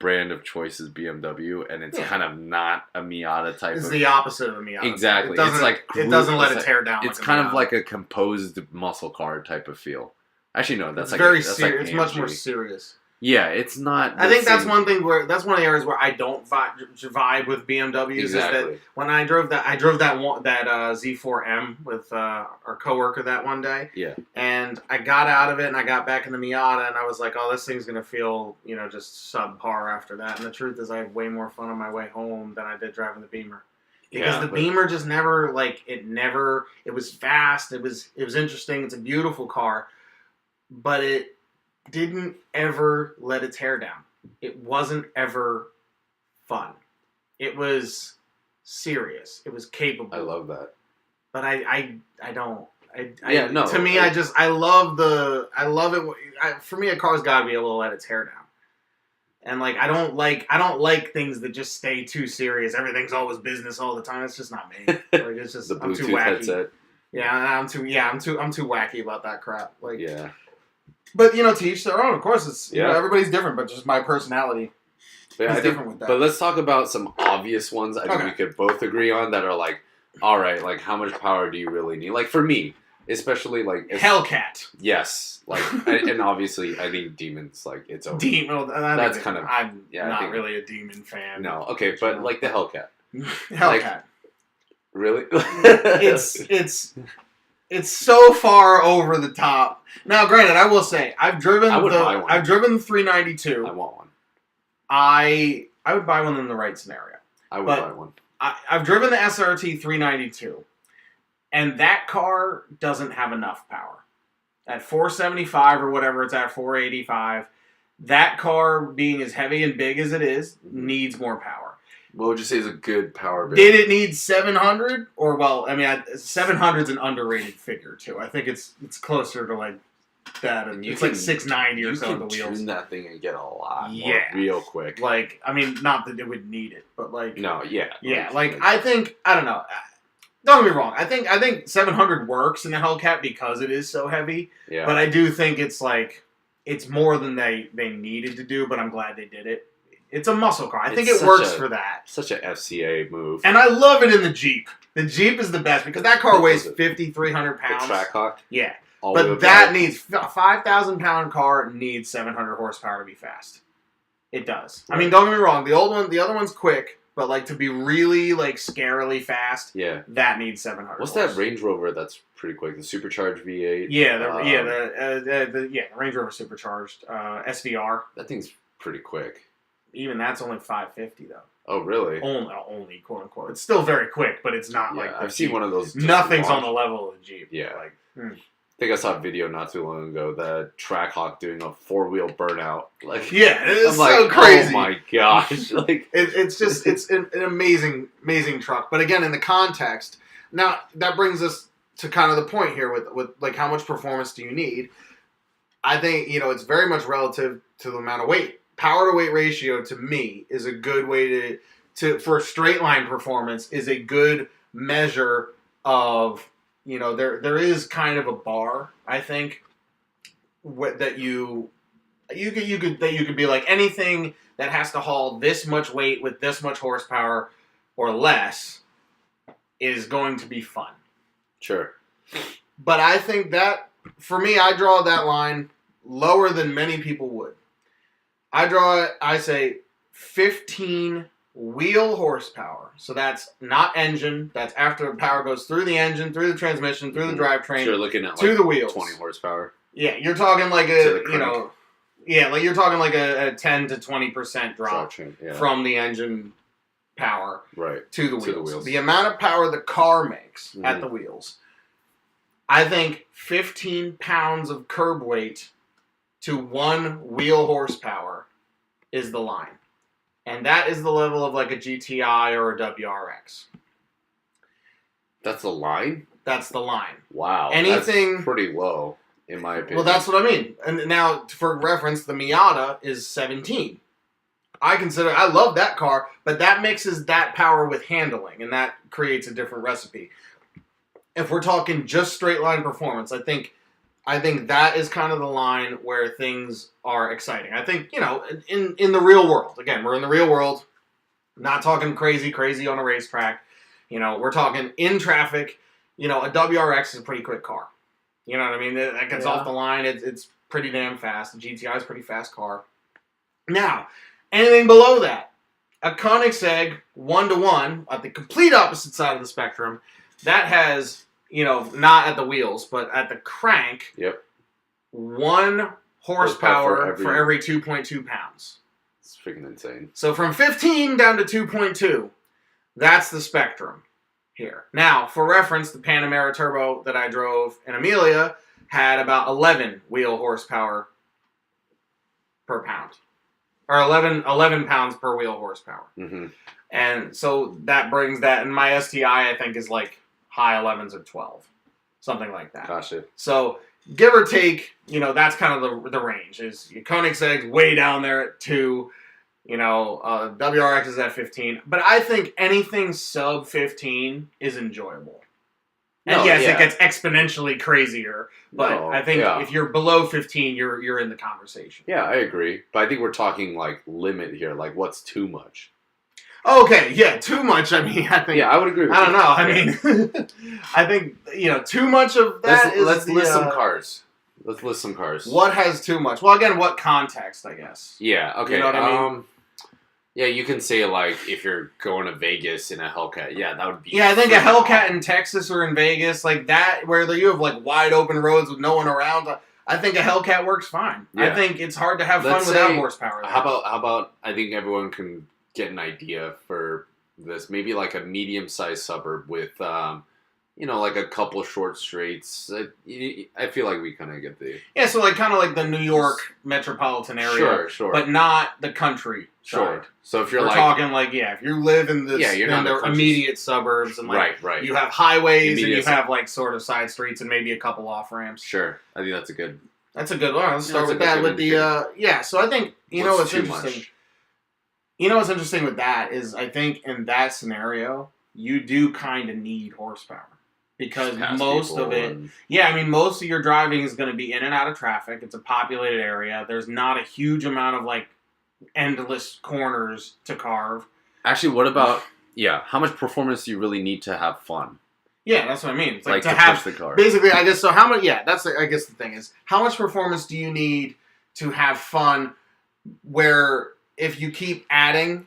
brand of choice is BMW, and it's kind of not a Miata type. It's the opposite of a Miata. Exactly. It doesn't let it tear down. It's kind of like a composed muscle car type of feel. Actually, no, that's very serious. It's much more serious. Yeah, it's not. I think that's one of the areas where I don't vibe with BMWs. Exactly. Is that when I drove that Z4M with our coworker that one day. Yeah. And I got out of it and I got back in the Miata and I was like, oh, this thing's gonna feel just subpar after that. And the truth is, I had way more fun on my way home than I did driving the Beamer. Because the Beamer just never it was fast. It was interesting. It's a beautiful car, but it didn't ever let its hair down. It wasn't ever fun. It was serious. It was capable. I love that. But I don't. To me, I love it. For me, a car's got to be able to let its hair down. And I don't like things that just stay too serious. Everything's always business all the time. It's just not me. It's just the I'm too Bluetooth wacky. Headset. Yeah, I'm too wacky about that crap. Yeah. But, to each their own. Of course, it's everybody's different, but just my personality is different with that. But let's talk about some obvious ones I think we could both agree on that are all right, how much power do you really need? For me, especially, Hellcat. Yes. And obviously, I think Demon's, it's over. Demon, that's kind of... I'm not really a Demon fan. No, okay, but, the Hellcat. Hellcat. Really? It's so far over the top. Now, granted, I will say I've driven buy one. I've driven the 392. I want one. I would buy one in the right scenario. I would buy one. I've driven the SRT 392, and that car doesn't have enough power. At 475 or whatever it's at, 485, that car, being as heavy and big as it is, needs more power. What would you say is a good power band? Did it need 700? Or, 700 is an underrated figure, too. I think it's closer to, that. And it's 690 or so on the wheels. You can tune that thing and get a lot more real quick. Not that it would need it, but, No, yeah. Yeah, I think, I don't know. Don't get me wrong. I think 700 works in the Hellcat because it is so heavy. Yeah. But I do think it's, it's more than they needed to do, but I'm glad they did it. It's a muscle car. I think it works for that. Such an FCA move. And I love it in the Jeep. The Jeep is the best because that car weighs 5,300 pounds. The Trackhawk? Yeah. But that needs... 5,000-pound car needs 700 horsepower to be fast. It does. Right. I mean, don't get me wrong. The other one's quick, but to be really scarily fast, that needs 700. What's that Range Rover that's pretty quick? The supercharged V8? Yeah, the Range Rover supercharged SVR. That thing's pretty quick. Even that's only 550 though. Oh, really? Only quote unquote. It's still very quick, but it's not I've seen one of those. Nothing's on the level of the Jeep. Yeah. I think I saw a video not too long ago that Trackhawk doing a 4-wheel burnout. It's so crazy. Oh my gosh! It's an amazing truck. But again, in the context, now that brings us to kind of the point here with how much performance do you need? I think it's very much relative to the amount of weight. Power to weight ratio to me is a good way for straight line performance is a good measure of there is kind of a bar I think that you could be anything that has to haul this much weight with this much horsepower or less is going to be fun. Sure. But I think that for me I draw that line lower than many people would. I say 15 wheel horsepower. So that's not engine. That's after the power goes through the engine, through the transmission, through the drivetrain, so you're looking at to the wheels. 20 horsepower. Yeah, you're talking like you're talking like a 10 to 20% drop from the engine power to the wheels. The amount of power the car makes at the wheels. I think 15 pounds of curb weight to 1 wheel horsepower is the line. And that is the level of like a GTI or a WRX. That's the line? That's the line. Wow. That's pretty low, in my opinion. Well, that's what I mean. And now, for reference, the Miata is 17. I love that car, but that mixes that power with handling, and that creates a different recipe. If we're talking just straight line performance, I think that is kind of the line where things are exciting. I think, in the real world, again, we're in the real world, not talking crazy on a racetrack. We're talking in traffic. A WRX is a pretty quick car. You know what I mean? That gets off the line. It's pretty damn fast. The GTI is a pretty fast car. Now, anything below that, a Koenigsegg 1-to-1 at the complete opposite side of the spectrum, that has, not at the wheels, but at the crank, 1 horsepower for every 2.2 pounds. It's freaking insane. So from 15 down to 2.2, that's the spectrum here. Now, for reference, the Panamera Turbo that I drove in Amelia had about 11 wheel horsepower per pound. Or 11 pounds per wheel horsepower. Mm-hmm. And so that brings that, and my STI, I think, is like high 11s or 12. Something like that. Gotcha. So, give or take, that's kind of the range. Is your Koenigsegg way down there at 2, WRX is at 15. But I think anything sub 15 is enjoyable. And it gets exponentially crazier. But I think if you're below 15, you're in the conversation. Yeah, I agree. But I think we're talking like limit here. Like, what's too much? Okay, yeah, too much. I mean, I think. Yeah, I would agree with I don't know. I mean, I think, too much of that Let's list some cars. Let's list some cars. What has too much? Well, again, what context, I guess. Yeah, okay. You know what I mean? Yeah, you can say, like, if you're going to Vegas in a Hellcat, that would be... Yeah, I think a Hellcat in Texas or in Vegas, like that, where you have, like, wide open roads with no one around, I think a Hellcat works fine. Yeah. I think it's hard to have fun without horsepower. How about, I think everyone can get an idea for this, maybe, like, a medium-sized suburb with, like a couple short straights. I feel like we kind of get the... Yeah, so, like, kind of like the New York metropolitan area. Sure. But not the country. Sure. So if you're We're talking if you live in the immediate suburbs and right. you have highways and you have like sort of side streets and maybe a couple off ramps. Sure, I think that's a good one. Let's start with that. With the so I think what's interesting. Much? What's interesting with that is I think in that scenario you do kind of need horsepower because most of it. Most of your driving is going to be in and out of traffic. It's a populated area. There's not a huge amount of like endless corners to carve. Actually, what about how much performance do you really need to have fun? Yeah, that's what I mean. It's like to have push the car. Basically, I guess so. How much? Yeah, I guess the thing is, how much performance do you need to have fun? Where if you keep adding,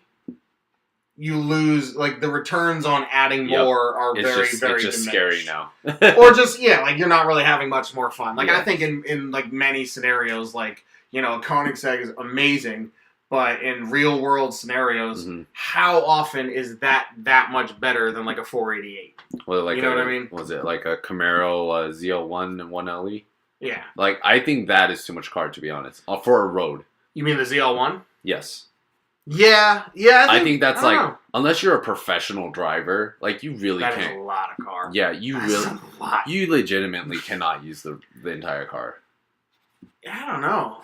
you lose. Like the returns on adding more are very it's very just diminished. Scary now. Or just like you're not really having much more fun. Like I think in like many scenarios, like a Koenigsegg is amazing. But in real world scenarios, how often is that much better than like a 488? Well, like you know what I mean? Was it like a Camaro ZL1 and 1LE? Yeah. Like I think that is too much car to be honest. For a road. You mean the ZL1? Yes. Yeah. I think that's unless you're a professional driver, like you really can't. That is a lot of car. Yeah, you legitimately cannot use the entire car. I don't know.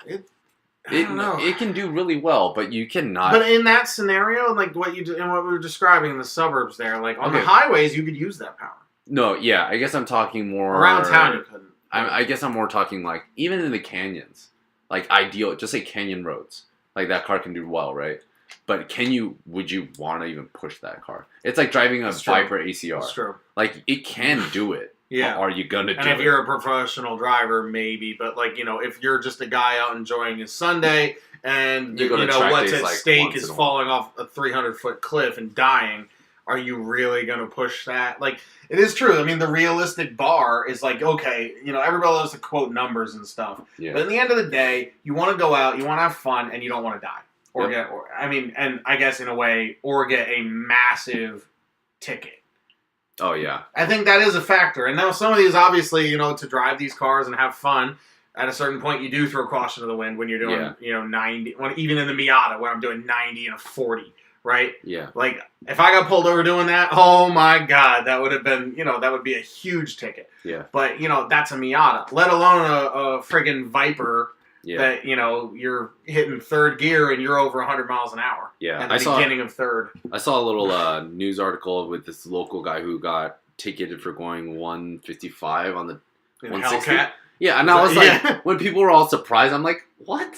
I don't know. It can do really well, but you cannot. But in that scenario, like what we were describing in the suburbs there, like on the highways, you could use that power. No, yeah, I guess I'm talking more around town. You couldn't. I guess I'm more talking like even in the canyons, like just say canyon roads, like that car can do well, right? But would you want to even push that car? It's like driving a Viper ACR. It's true. Like it can do it. Yeah. Are you going to do it? And if you're a professional driver, maybe. But, like, you know, if you're just a guy out enjoying his Sunday and, you know, what's at stake is falling off a 300-foot cliff and dying, are you really going to push that? Like, it is true. I mean, the realistic bar is like, okay, you know, everybody loves to quote numbers and stuff. Yeah. But at the end of the day, you want to go out, you want to have fun, and you don't want to die. Or get, and I guess in a way, or get a massive ticket. Oh, yeah. I think that is a factor. And now some of these, obviously, you know, to drive these cars and have fun, at a certain point, you do throw caution to the wind when you're doing, you know, 90, even in the Miata, where I'm doing 90 and a 40. Right? Yeah. Like, if I got pulled over doing that, oh my God, that would have been, you know, that would be a huge ticket. Yeah. But, you know, that's a Miata. Let alone a friggin' Viper that, you know, you're hitting third gear and you're over 100 miles an hour. Yeah. At the beginning of third. I saw a little news article with this local guy who got ticketed for going 155 on the 160. Hellcat? Yeah, and I was like, when people were all surprised, I'm like, what?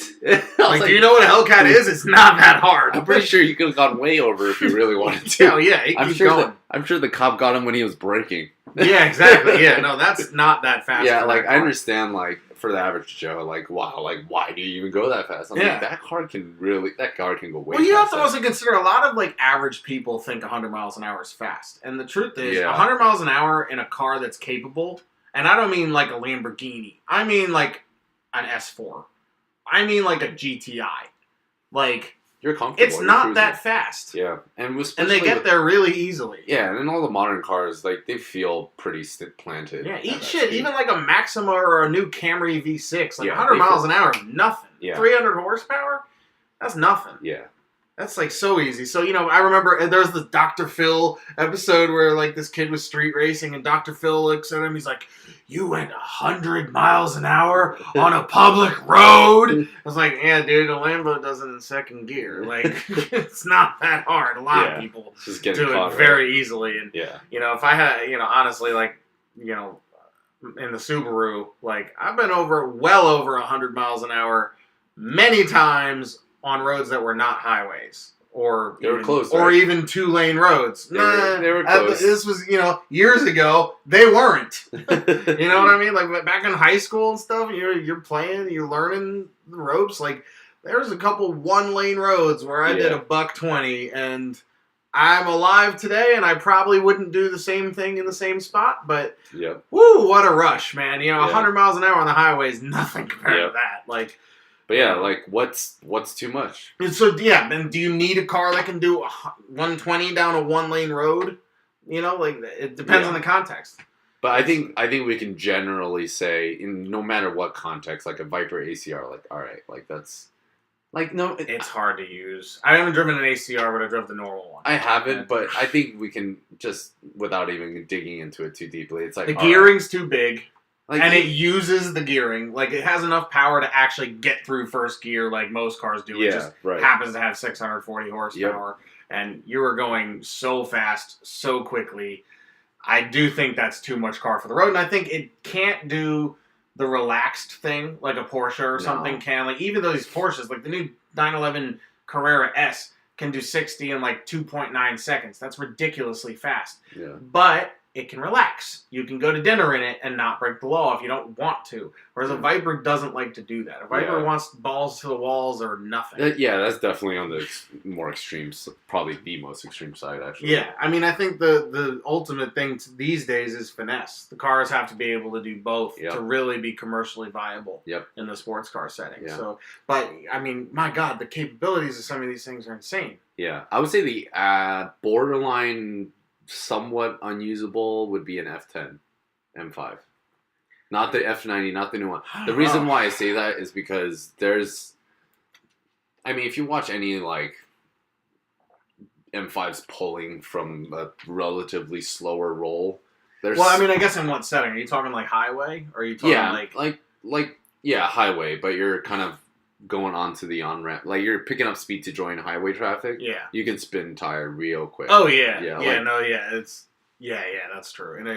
Like, do you know what a Hellcat is? It's not that hard. I'm pretty sure you could have gone way over if you really wanted to. Oh, yeah, I'm sure the cop got him when he was braking. Yeah, exactly. Yeah, no, that's not that fast. Yeah, like, I understand, like, for the average Joe, like, wow, like, why do you even go that fast? I'm like, that car can go way fast. Well, you have to also consider a lot of, like, average people think 100 miles an hour is fast. And the truth is, 100 miles an hour in a car that's capable... And I don't mean like a Lamborghini. I mean like an S4. I mean like a GTI. Like, you're comfortable. It's not that fast. Yeah. And they get there really easily. Yeah, and in all the modern cars, like, they feel pretty planted. Yeah, eat shit. Even like a Maxima or a new Camry V6. Like, 100 miles an hour is nothing. Yeah. 300 horsepower? That's nothing. Yeah. That's, like, so easy. So, you know, I remember there's the Dr. Phil episode where, like, this kid was street racing and Dr. Phil looks at him. He's like, you went 100 miles an hour on a public road? I was like, yeah, dude, a Lambo does it in second gear. Like, it's not that hard. A lot of people do it very easily. And, you know, if I had, you know, honestly, like, you know, in the Subaru, like, I've been well over 100 miles an hour many times on roads that were not highways, or they were close, or even 2-lane roads. They were close. This was, you know, years ago. They weren't. You know what I mean? Like, back in high school and stuff, you're playing, you're learning the ropes. Like, there's a couple 1-lane roads where I did a $120, and I'm alive today, and I probably wouldn't do the same thing in the same spot. But woo, what a rush, man! You know, 100 miles an hour on the highway is nothing compared to that. Like. But yeah, like, what's too much? And so, then do you need a car that can do 120 down a 1-lane road? You know, like, it depends on the context. But I think we can generally say, in no matter what context, like a Viper ACR, like, all right, like, that's... Like, no... It's hard to use. I haven't driven an ACR, but I drove the normal one. I haven't, but I think we can just, without even digging into it too deeply, it's like... The gearing's too big. Like, and it uses the gearing. Like, it has enough power to actually get through first gear like most cars do. It just happens to have 640 horsepower. And you are going so fast, so quickly. I do think that's too much car for the road. And I think it can't do the relaxed thing like a Porsche or something can. Like, even though these Porsches, like the new 911 Carrera S, can do 60 in like 2.9 seconds. That's ridiculously fast. Yeah. But... it can relax. You can go to dinner in it and not break the law if you don't want to. Whereas a Viper doesn't like to do that. A Viper wants balls to the walls or nothing. That's definitely on the more extreme, probably the most extreme side, actually. Yeah, I mean, I think the ultimate thing these days is finesse. The cars have to be able to do both to really be commercially viable in the sports car setting. Yeah. So, but, I mean, my God, the capabilities of some of these things are insane. Yeah, I would say the borderline... somewhat unusable would be an F10 M5. Not the F90, not the new one. The reason why I say that is because I mean, if you watch any, like, M5s pulling from a relatively slower roll, well, I mean, I guess in what setting? Are you talking, like, highway? Or are you talking, like highway, but you're kind of going on to the on-ramp. Like, you're picking up speed to join highway traffic. Yeah. You can spin tire real quick. Oh, yeah. It's... Yeah, that's true. In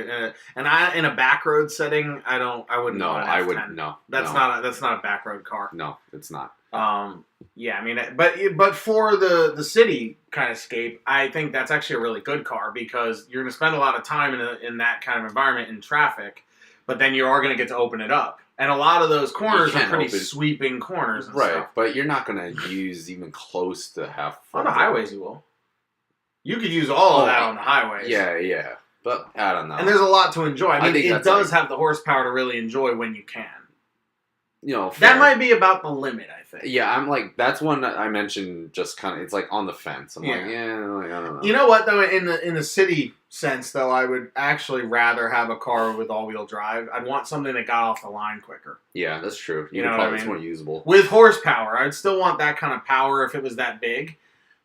a back road setting, I wouldn't. No, I wouldn't. No, that's not a back road car. No, it's not. Yeah, I mean, but for the city kind of scape, I think that's actually a really good car because you're going to spend a lot of time in that kind of environment in traffic, but then you are going to get to open it up. And a lot of those corners are pretty sweeping corners and right, stuff. But you're not going to use even close to half. On the highways you will. You could use all of that on the highways. Yeah. But I don't know. And there's a lot to enjoy. I mean, it does have the horsepower to really enjoy when you can. You know, that might be about the limit, I think. Yeah, I'm like, that's one that I mentioned just kind of, it's like on the fence. I'm like, I don't know. You know what, though, in the city sense, though, I would actually rather have a car with all-wheel drive. I'd want something that got off the line quicker. Yeah, that's true. You know what I mean? It's more usable. With horsepower. I'd still want that kind of power if it was that big.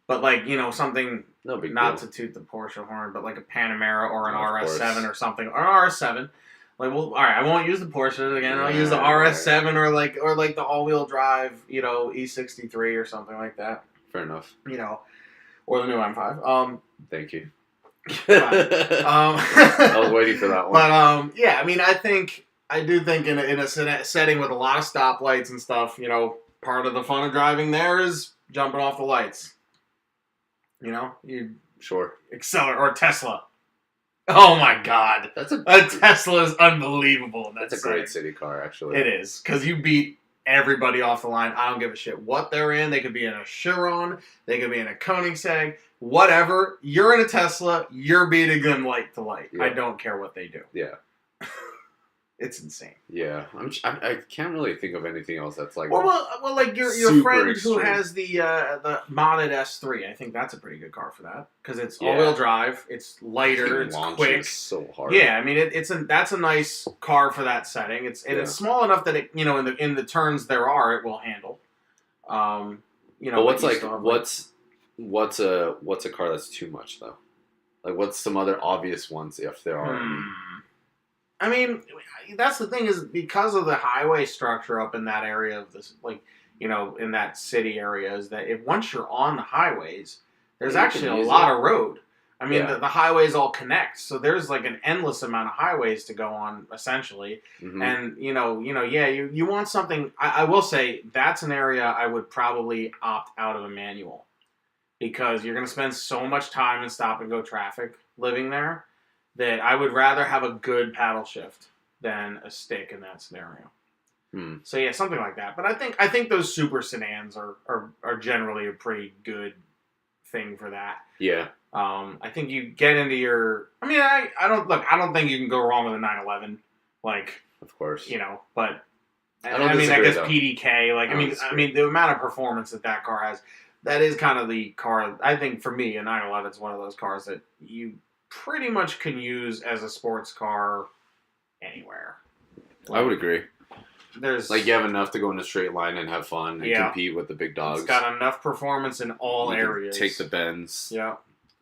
But, like, you know, something, not to toot the Porsche horn, but like a Panamera or an RS7 or something. Or an RS7. Like, well, all right, I won't use the Porsche again. I'll use the RS7 or like the all-wheel drive, you know, E63 or something like that. Fair enough. You know, or the new M5. Thank you. I was waiting for that one. But yeah, I mean, I do think in a setting with a lot of stoplights and stuff, you know, part of the fun of driving there is jumping off the lights. You know, you accelerate or Tesla. Oh my God! A Tesla is unbelievable. That's a great city car, actually. It is because you beat everybody off the line. I don't give a shit what they're in. They could be in a Chiron, they could be in a Koenigsegg, whatever. You're in a Tesla. You're beating them light to light. Yeah. I don't care what they do. Yeah. It's insane. Yeah, I can't really think of anything else that's like. Well, like your friend extreme. Who has the modded S3. I think that's a pretty good car for that because it's all-wheel drive. It's lighter. It's quick. So hard. Yeah, I mean that's a nice car for that setting. It's small enough that it, you know, in the turns it will handle. You know, but what's a car that's too much though? Like what's some other obvious ones if there are any? I mean, that's the thing is because of the highway structure up in that area of this, like, you know, in that city area, is that once you're on the highways, there's actually a lot of road. I mean, the highways all connect, so there's like an endless amount of highways to go on, essentially. Mm-hmm. And you want something. I will say that's an area I would probably opt out of a manual because you're going to spend so much time in stop and go traffic living there. That I would rather have a good paddle shift than a stick in that scenario. So yeah, something like that. But I think those super sedans are generally a pretty good thing for that. Yeah. I think you get into your. I mean, I don't think you can go wrong with a 911. Like, of course, you know. But I guess though. PDK. Like, I mean, the amount of performance that car has. That is kind of the car. I think for me, a 911 is one of those cars that you pretty much can use as a sports car anywhere. Like, I would agree. There's like you have enough to go in a straight line and have fun and compete with the big dogs. It's got enough performance in all areas. Take the bends. Yeah.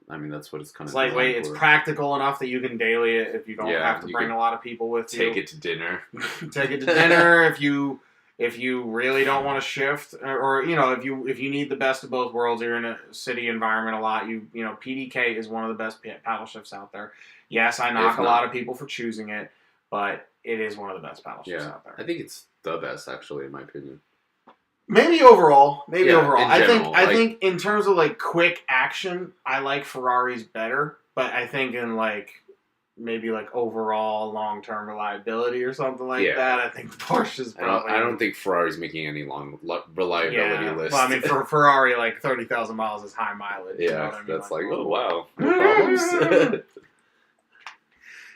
I mean, that's what it's kind of lightweight. It's practical enough that you can daily it if you don't have to bring a lot of people with you. Take it to dinner. Take it to dinner if you really don't want to shift, or you know, if you need the best of both worlds, you're in a city environment a lot. You know, PDK is one of the best paddle shifts out there. Yes, I knock a lot of people for choosing it, but it is one of the best paddle shifts out there. I think it's the best, actually, in my opinion. Maybe overall. I think in terms of like quick action, I like Ferraris better, but I think in like maybe like overall long-term reliability or something like that, I think Porsche's probably. I don't think Ferrari's making any long reliability list. Well, I mean, for Ferrari, like 30,000 miles is high mileage. Yeah, you know what I mean? That's like oh wow, no problems.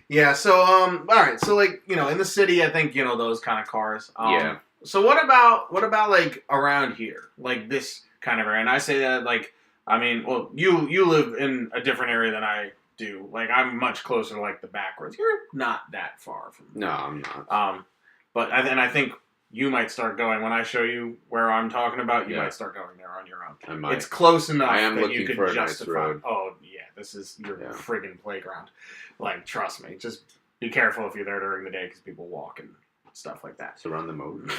Yeah. So all right. So like in the city, I think those kind of cars. Yeah. So what about like around here, like this kind of area? And I say that like I mean, well, you live in a different area than I do. Like I'm much closer to like the back roads. You're not that far from me. No, I'm not. But I think you might start going when I show you where I'm talking about. You might start going there on your own. I might. It's close enough. I am that looking you could for a justify. nice road. Oh yeah, this is your friggin' playground. Like trust me, just be careful if you're there during the day because people walk and stuff like that. Surround the moat.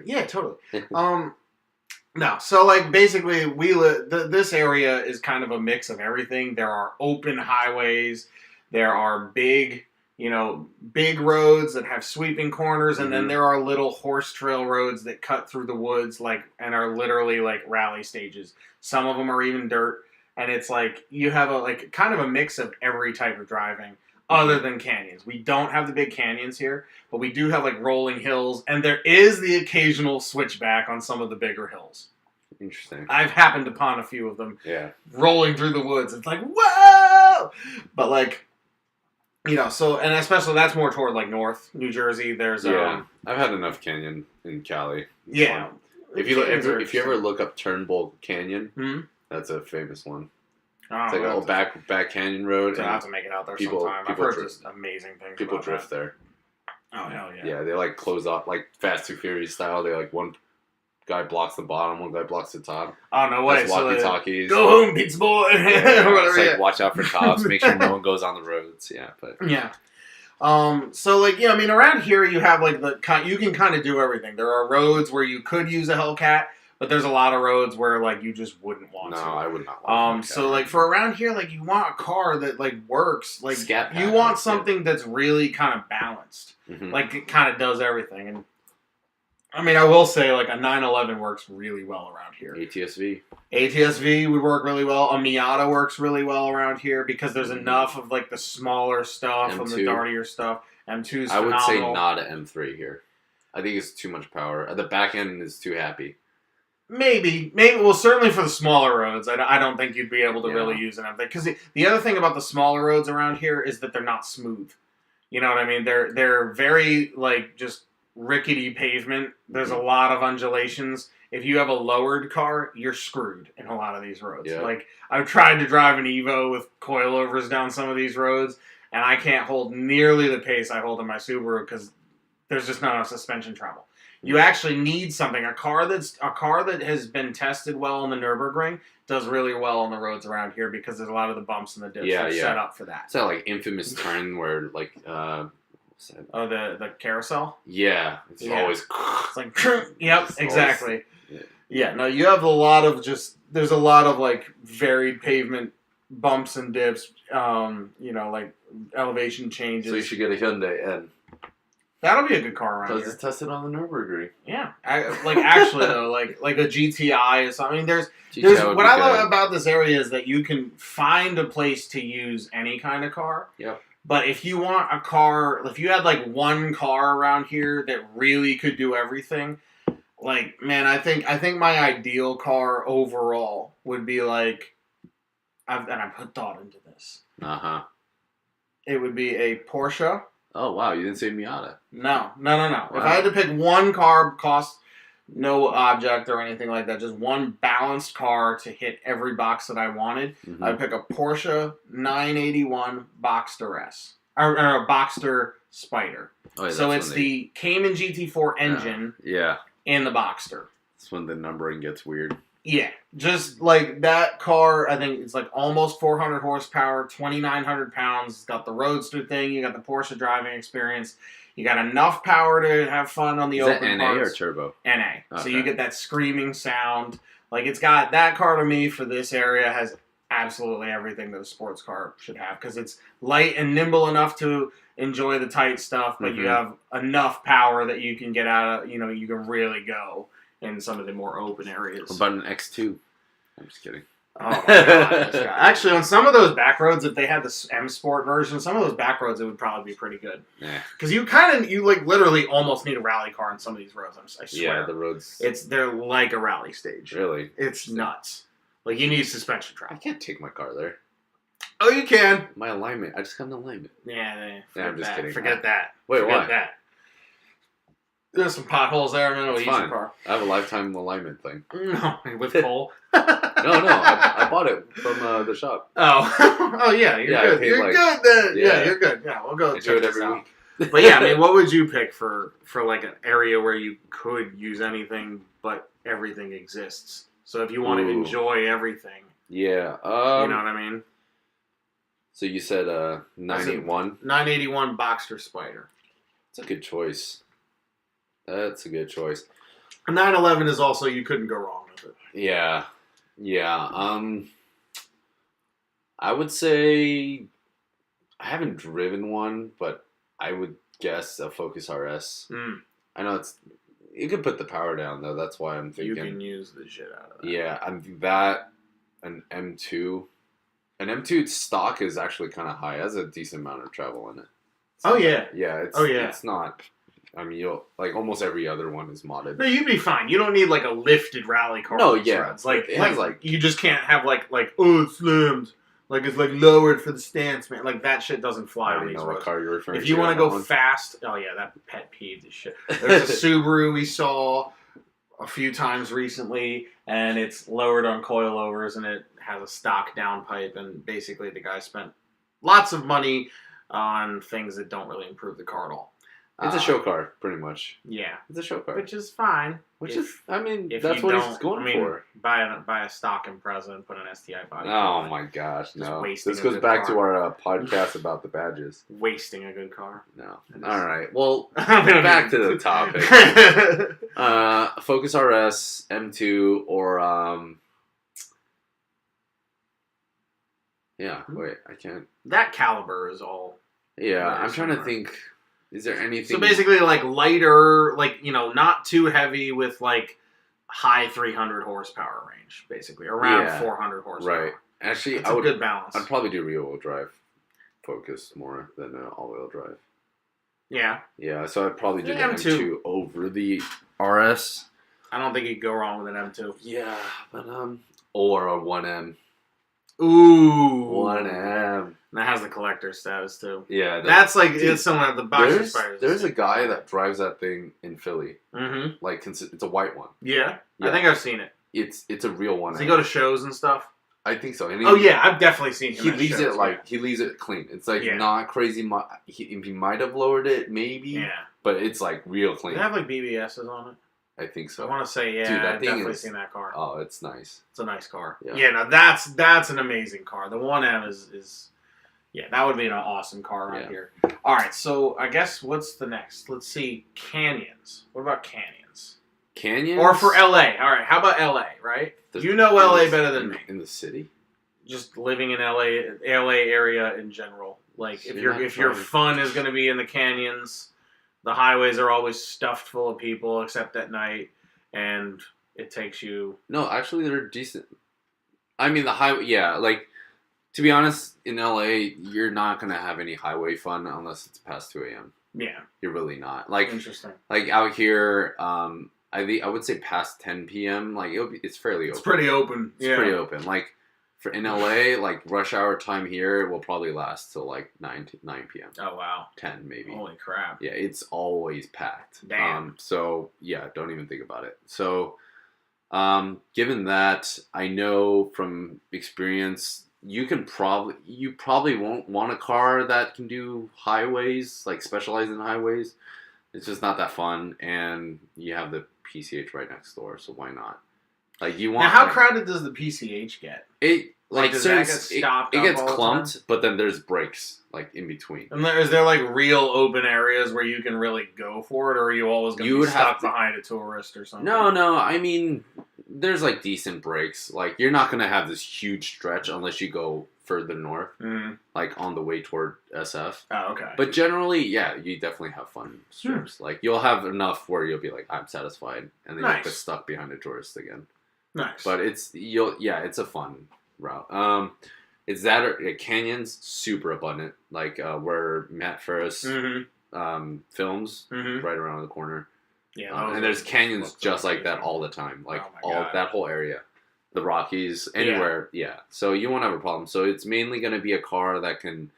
Yeah, totally. No, so like basically we live. This area is kind of a mix of everything. There are open highways. There are big, big roads that have sweeping corners, and then there are little horse trail roads that cut through the woods, and are literally rally stages. Some of them are even dirt, and it's you have a kind of a mix of every type of driving, other than canyons. We don't have the big canyons here, but we do have rolling hills, and there is the occasional switchback on some of the bigger hills. Interesting. I've happened upon a few of them. Yeah. Rolling through the woods. It's whoa! But so, and especially that's more toward North New Jersey. There's I've had enough canyon in Cali. It's fun. If you ever look up Turnbull Canyon, that's a famous one. Oh, it's a little back canyon road. I have to make it out there sometime. I've heard just amazing things. People drift there. Oh hell yeah! Yeah, they close off Fast 2 Furious style. They one guy blocks the bottom, one guy blocks the top. Oh no way! Walkie-talkies. Go home, pizza boy. It's watch out for cops. Make sure no one goes on the roads. Yeah, but yeah. So around here you have you can kind of do everything. There are roads where you could use a Hellcat, but there's a lot of roads where you just wouldn't want to. No, I would not want so for around here, you want a car that works. You want something that's really kind of balanced. Mm-hmm. It kind of does everything. And I will say a 911 works really well around here. ATS-V would work really well. A Miata works really well around here because there's enough of the smaller stuff M2. and the dartier stuff. M2's I would phenomenal. say not an M3 here. I think it's too much power. The back end is too happy. Maybe. Well, certainly for the smaller roads, I don't think you'd be able to really use an M3. Because the other thing about the smaller roads around here is that they're not smooth. You know what I mean? They're very just rickety pavement. There's a lot of undulations. If you have a lowered car, you're screwed in a lot of these roads. Yeah. I've tried to drive an Evo with coilovers down some of these roads, and I can't hold nearly the pace I hold in my Subaru because there's just not enough suspension travel. You actually need something. A car that has been tested well on the Nürburgring does really well on the roads around here because there's a lot of the bumps and the dips are set up for that. It's that infamous turn where Oh, the carousel? Yeah. It's always... It's yep, exactly. Yeah, no, you have a lot of there's a lot of varied pavement bumps and dips, elevation changes. So you should get a Hyundai N. That'll be a good car around here. Because it's tested on the Nürburgring. Yeah. Actually though, like a GTI or something. There's what I love about this area is that you can find a place to use any kind of car. Yep. But if you want a car, if you had one car around here that really could do everything, man, I think my ideal car overall would be and I put thought into this. It would be a Porsche. Oh wow, you didn't say Miata. No. Wow. If I had to pick one car, cost no object or anything like that, just one balanced car to hit every box that I wanted, I'd pick a Porsche 981 Boxster S. Or a Boxster Spider. Oh, yeah, so it's the Cayman GT4 engine in the Boxster. That's when the numbering gets weird. Yeah, just that car, I think it's almost 400 horsepower, 2,900 pounds. It's got the Roadster thing. You got the Porsche driving experience. You got enough power to have fun on the open parts. Is that NA or turbo? NA. Okay. So you get that screaming sound. It's got that car to me for this area has absolutely everything that a sports car should have because it's light and nimble enough to enjoy the tight stuff, but you have enough power that you can get out of, you can really go in some of the more open areas. What about an X2? I'm just kidding. Oh my God. Actually, on some of those back roads, if they had the M Sport version, some of those back roads, it would probably be pretty good. Yeah. Because you literally almost need a rally car on some of these roads. I swear. Yeah, the roads. They're like a rally stage. Really? It's nuts. You need suspension travel. I can't take my car there. Oh, you can. My alignment. I just got an alignment. Yeah, I'm just kidding. Forget that. Wait, Forget why? That. There's some potholes there, man. It'll eat your car. I have a lifetime alignment thing. No, with coal. No. I bought it from the shop. Oh, yeah. You're good. You're good then. Yeah, you're good. Yeah, we'll go. I do it every week. But yeah, what would you pick for an area where you could use anything but everything exists? So if you want to enjoy everything. Yeah. You know what I mean? So you said 981? 981 Boxster Spider. That's a good choice. That's a good choice. A 911 is also, you couldn't go wrong with it. Yeah. I would say I haven't driven one, but I would guess a Focus RS. I know you can put the power down though. That's why I'm thinking you can use the shit out of that. Yeah, an M2. An M2 stock is actually kind of high. It has a decent amount of travel in it. So, yeah. Yeah. It's not. I mean, almost every other one is modded. No, you'd be fine. You don't need like a lifted rally car. No, yeah. Like you just can't have like it's slammed. Like it's like lowered for the stance, man. Like that shit doesn't fly on these roads. What car you're referring to. If you want to go fast, oh yeah, that pet peeve is shit. There's a Subaru we saw a few times recently, and it's lowered on coilovers, and it has a stock downpipe, and basically the guy spent lots of money on things that don't really improve the car at all. It's a show car, pretty much. Yeah. It's a show car. Which is fine. That's what he's going for. Buy a stock Impreza and put an STI body. Oh my gosh, no. This goes back to our podcast about the badges. Wasting a good car. No. All right. Well, back to the topic. Focus RS, M2, or wait, I can't. That caliber is all. Yeah, I'm trying to think. Is there anything? So basically, like lighter, like not too heavy with like high 300 horsepower range, basically around 400 horsepower. Right. Actually, that's a good balance. I'd probably do rear-wheel drive Focus more than all-wheel drive. Yeah. Yeah. So I'd probably do the M2 over the RS. I don't think you could go wrong with an M2. Yeah, but or a 1M. Ooh. 1M. And that has the collector status too. Yeah. That's like, it's someone at the box spiders. There's a guy that drives that thing in Philly. Mm-hmm. Like, it's a white one. Yeah. I think I've seen it. It's a real one. Does he go to shows and stuff? I think so. And I've definitely seen him. He leaves it clean. It's like not crazy. He might have lowered it, maybe. Yeah. But it's like real clean. Does it have like BBSs on it? I think so. I want to say, Dude, I've definitely seen that car. Oh, it's nice. It's a nice car. Yeah, no, that's an amazing car. The 1M is that would be an awesome car right here. All right, so I guess what's the next? Let's see, canyons. What about canyons? Canyons? Or for LA. All right, how about LA, right? You know LA better than me. In the city? Just living in LA area in general. Like if your fun is going to be in the canyons, the highways are always stuffed full of people except at night, and it takes you... No, actually they're decent. I mean, the highway, like, to be honest, in LA, you're not going to have any highway fun unless it's past 2 a.m. Yeah. You're really not. Like, interesting. Like, out here, I would say past 10 p.m., like, it's fairly open. It's pretty open. It's pretty open. Like, in LA, like, rush hour time here will probably last till, like, 9 p.m. Oh, wow. 10, maybe. Holy crap. Yeah, it's always packed. Damn. So, yeah, don't even think about it. So, given that, I know from experience, you probably won't want a car that can do highways, like, specialize in highways. It's just not that fun, and you have the PCH right next door, so why not? Like, you want... Now, how crowded does the PCH get? It does that get stopped it up gets all the clumped, time? but then there's breaks, like, in between. And is there, like, real open areas where you can really go for it, or are you always going to be stuck behind a tourist or something? No, I mean, there's, like, decent breaks. Like, you're not going to have this huge stretch unless you go further north, like, on the way toward SF. Oh, okay. But generally, yeah, you definitely have fun strips. Like, you'll have enough where you'll be like, I'm satisfied, and then you'll get stuck behind a tourist again. Nice. But it's a fun route. It's that or canyons, super abundant. Like where Matt Ferris films, right around the corner. Yeah, and there's canyons just like that all the time. Like that whole area, the Rockies, anywhere. Yeah. So you won't have a problem. So it's mainly going to be a car that can,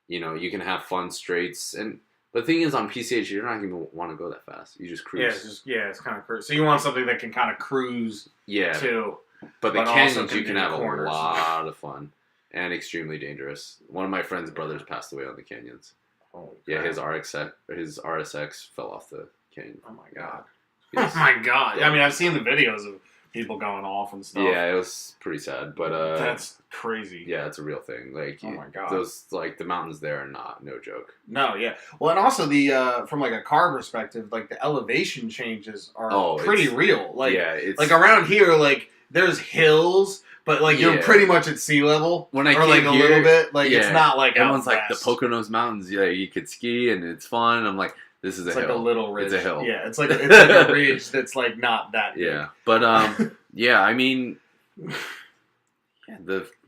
you can have fun straights. And the thing is, on PCH, you're not going to want to go that fast. You just cruise. It's kind of cruise. So you want something that can kind of cruise. Yeah. Too. But the canyons, you can have a lot of fun and extremely dangerous. One of my friend's brothers passed away on the canyons. Oh, yeah, his RSX fell off the canyon. Oh my god! Oh my god! I mean, I've seen the videos of people going off and stuff. Yeah, it was pretty sad, but that's crazy. Yeah, it's a real thing. Like, oh my god, those the mountains there are no joke. No, yeah. Well, and also the from like a car perspective, like the elevation changes are pretty real. Like, it's like around here, like there's hills, but like you're pretty much at sea level. When I or like a little bit, like it's not like everyone's like the Poconos Mountains. Yeah, you could ski and it's fun. I'm like, this is a hill. It's like a little ridge. It's a hill. Yeah, it's like a ridge that's like not that big. Yeah, but yeah, I mean,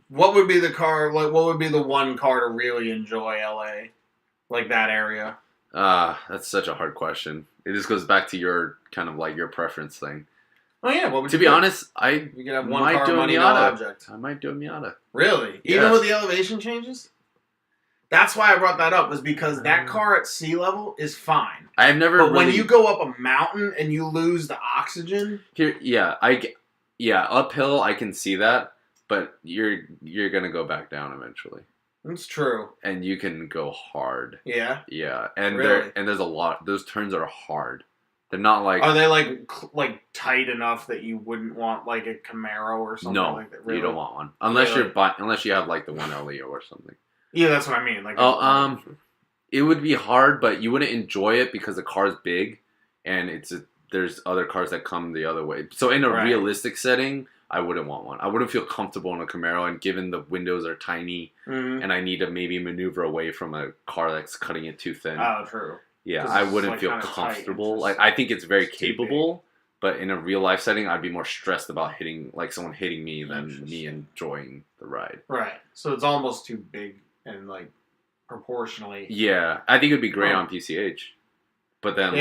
what would be the car? Like, what would be the one car to really enjoy LA, like that area? That's such a hard question. It just goes back to your kind of like your preference thing. Oh yeah, what would to be honest, I you could have one might car, do a money, Miata. no object. I might do a Miata. Really? Even with the elevation changes? That's why I brought that up, was because that car at sea level is fine. I've never. But when you go up a mountain and you lose the oxygen, uphill I can see that, but you're gonna go back down eventually. That's true. And you can go hard. Yeah. Yeah, and really? there's a lot. Those turns are hard. They're not like. Are they like tight enough that you wouldn't want like a Camaro or something like that? Really? You don't want one unless unless you have like the 1LE or something. Yeah, that's what I mean. Like, it would be hard, but you wouldn't enjoy it because the car's big, and there's other cars that come the other way. So in a realistic setting, I wouldn't want one. I wouldn't feel comfortable in a Camaro, and given the windows are tiny, and I need to maybe maneuver away from a car that's cutting it too thin. Oh, true. Yeah, I wouldn't feel comfortable. Like I think it's very capable, but in a real life setting, I'd be more stressed about someone hitting me than me enjoying the ride. Right. So it's almost too big and like proportionally. Yeah, I think it'd be great on PCH. But then,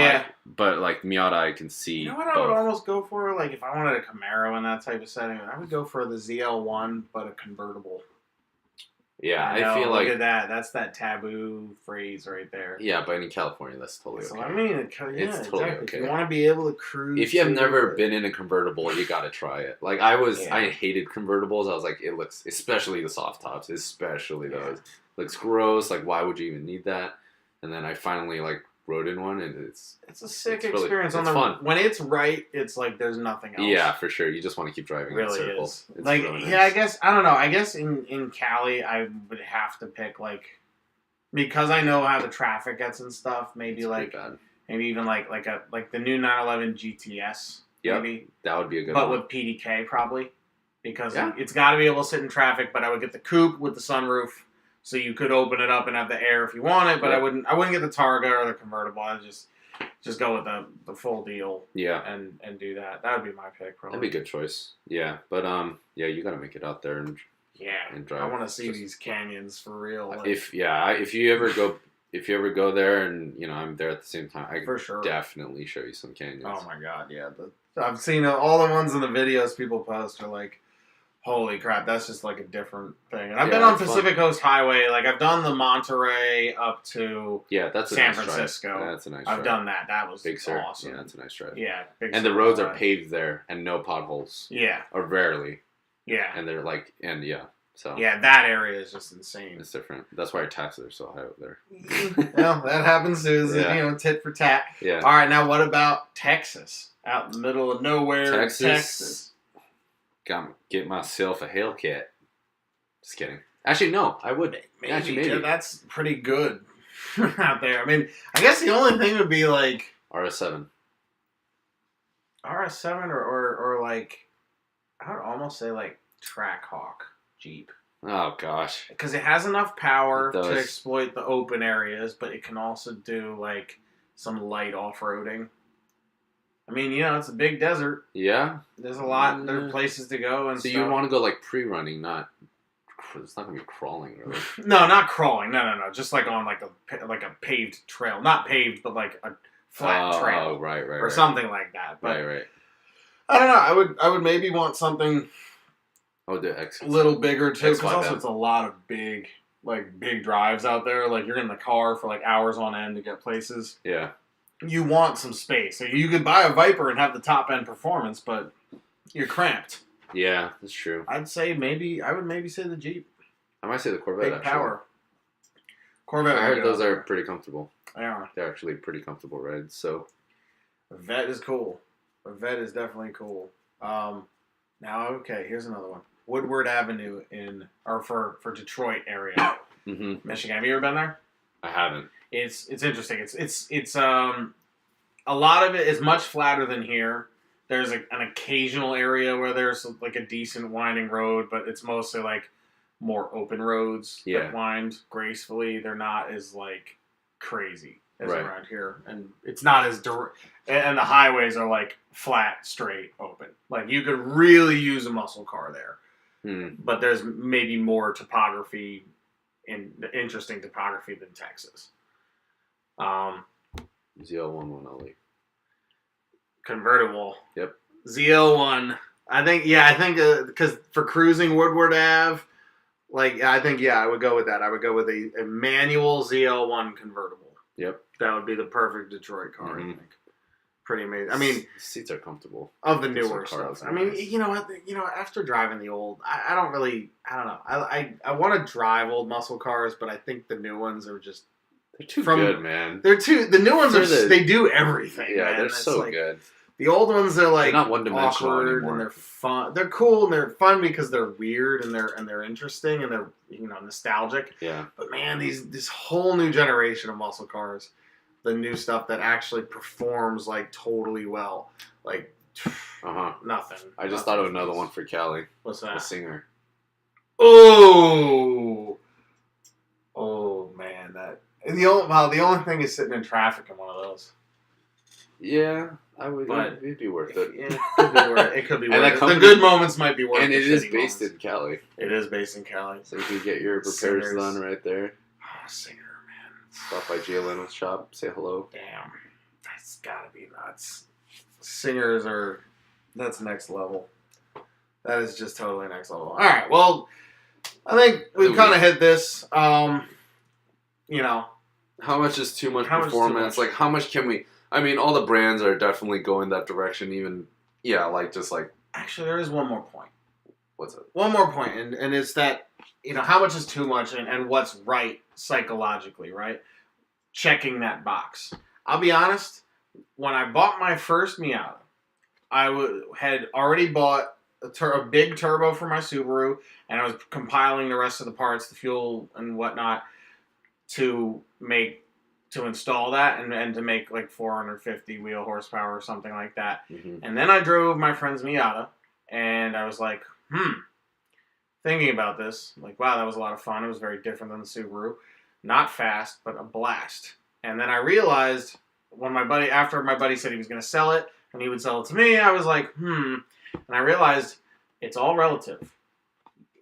like Miata, I can see. You know what I would almost go for? Like, if I wanted a Camaro in that type of setting, I would go for the ZL1, but a convertible. Yeah, I feel like... Look at that. That's that taboo phrase right there. Yeah, but in California, that's totally okay. I mean, it's totally okay. If you want to be able to cruise... If you have never been in a convertible, you gotta try it. Like, I hated convertibles. I was like, it looks... Especially the soft tops. Especially those. Looks gross. Like, why would you even need that? And then I finally, like, rode in one, and it's a sick experience. It's fun. When it's right, it's like there's nothing else. Yeah, for sure. You just want to keep driving in circles. It's like, really nice. I guess, I don't know. I guess in Cali, I would have to pick, like, because I know how the traffic gets and stuff, maybe even like the new 911 GTS. Yep, maybe. That would be a good one. But with PDK, probably. Because it's got to be able to sit in traffic, but I would get the coupe with the sunroof. So you could open it up and have the air if you want it, but I wouldn't get the Targa or the convertible. I'd just go with the full deal. Yeah. And do that. That would be my pick, probably. That'd be a good choice. Yeah. But you gotta make it out there and drive. I want to see these canyons for real. Like, if you ever go there and I'm there at the same time, I could definitely show you some canyons. Oh my god, yeah. I've seen all the ones in the videos people post are like, holy crap, that's just like a different thing. And I've been on Pacific Coast Highway. Like, I've done the Monterey up to San Francisco. Yeah, that's a nice drive. I've done that. That was awesome. Yeah, that's a nice drive. Yeah. And the roads are paved there and no potholes. Yeah. Or rarely. Yeah. And they're like, so. Yeah, that area is just insane. It's different. That's why our taxes are so high up there. Well, that happens too. Tit for tat. Yeah. All right, now what about Texas? Out in the middle of nowhere, Texas. Get myself a Hellcat. Just kidding. Actually, no, I would. Maybe. Yeah, that's pretty good out there. I mean, I guess the only thing would be like RS7. RS7 or like, I would almost say like Trackhawk Jeep. Oh gosh. Because it has enough power to exploit the open areas, but it can also do like some light off-roading. I mean, it's a big desert. Yeah. There's a lot. There are places to go and stuff. So you want to go like pre-running, not... It's not going to be crawling, really. No, not crawling. No. Just like on like a paved trail. Not paved, but like a flat trail. Oh, right. Or something like that. But right. I don't know. I would maybe want something a little bigger, too. Because also it's a lot of big drives out there. Like, you're in the car for like hours on end to get places. Yeah. You want some space. So you could buy a Viper and have the top end performance, but you're cramped. Yeah, that's true. I would maybe say the Jeep. I might say the Corvette. Big power. Corvette. I heard those are pretty comfortable. They are. They're actually pretty comfortable rides. So, a Vet is cool. A Vet is definitely cool. Now, okay, here's another one. Woodward Avenue for Detroit area, Michigan. Have you ever been there? I haven't. It's interesting. It's a lot of it is much flatter than here. There's an occasional area where there's like a decent winding road, but it's mostly like more open roads that wind gracefully. They're not as like crazy as around here, and it's not as direct. And the highways are like flat, straight, open. Like you could really use a muscle car there, but there's maybe more topography and interesting topography than Texas. ZL11LE convertible. Yep. ZL1. I think because for cruising Woodward Ave, I would go with that. I would go with a manual ZL1 convertible. Yep. That would be the perfect Detroit car, I think. Pretty amazing. I mean, seats are comfortable. Of the newer stuff. I mean, you know, after driving the old, I don't know. I want to drive old muscle cars, but I think the new ones are just they're too good, man. The new ones they do everything. Yeah, man. they're so good. The old ones are like they're not one-dimensional awkward anymore. And they're fun. They're cool and they're fun because they're weird and they're interesting and they're nostalgic. Yeah. But man, this whole new generation of muscle cars, the new stuff that actually performs like totally well, like nothing. I just thought of another one for Cali. What's that? The Singer. Oh man, the only thing is sitting in traffic in one of those. Yeah, I would. It'd be worth it. Yeah, it could be worth it. Company, the good moments might be worth it. And it is based in Cali. It is based in Cali. So you can get your repairs done right there. Oh, Singer, man. Stop by Jay Leno's shop. Say hello. Damn. That's gotta be nuts. Singers that's next level. That is just totally next level. Alright, well, I think we've kind of hit this. How much is too much performance? Like, how much can we... I mean, all the brands are definitely going that direction. Even, Actually, there is one more point. What's it? One more point, and it's that, how much is too much and what's right psychologically, right? Checking that box. I'll be honest, when I bought my first Miata, I had already bought a big turbo for my Subaru, and I was compiling the rest of the parts, the fuel and whatnot, to install that and to make like 450 wheel horsepower or something like that. Mm-hmm. And then I drove my friend's Miata, and I was like, thinking about this, like, wow, that was a lot of fun. It was very different than the Subaru. Not fast, but a blast. And then I realized after my buddy said he was going to sell it, and he would sell it to me, I was like, And I realized it's all relative.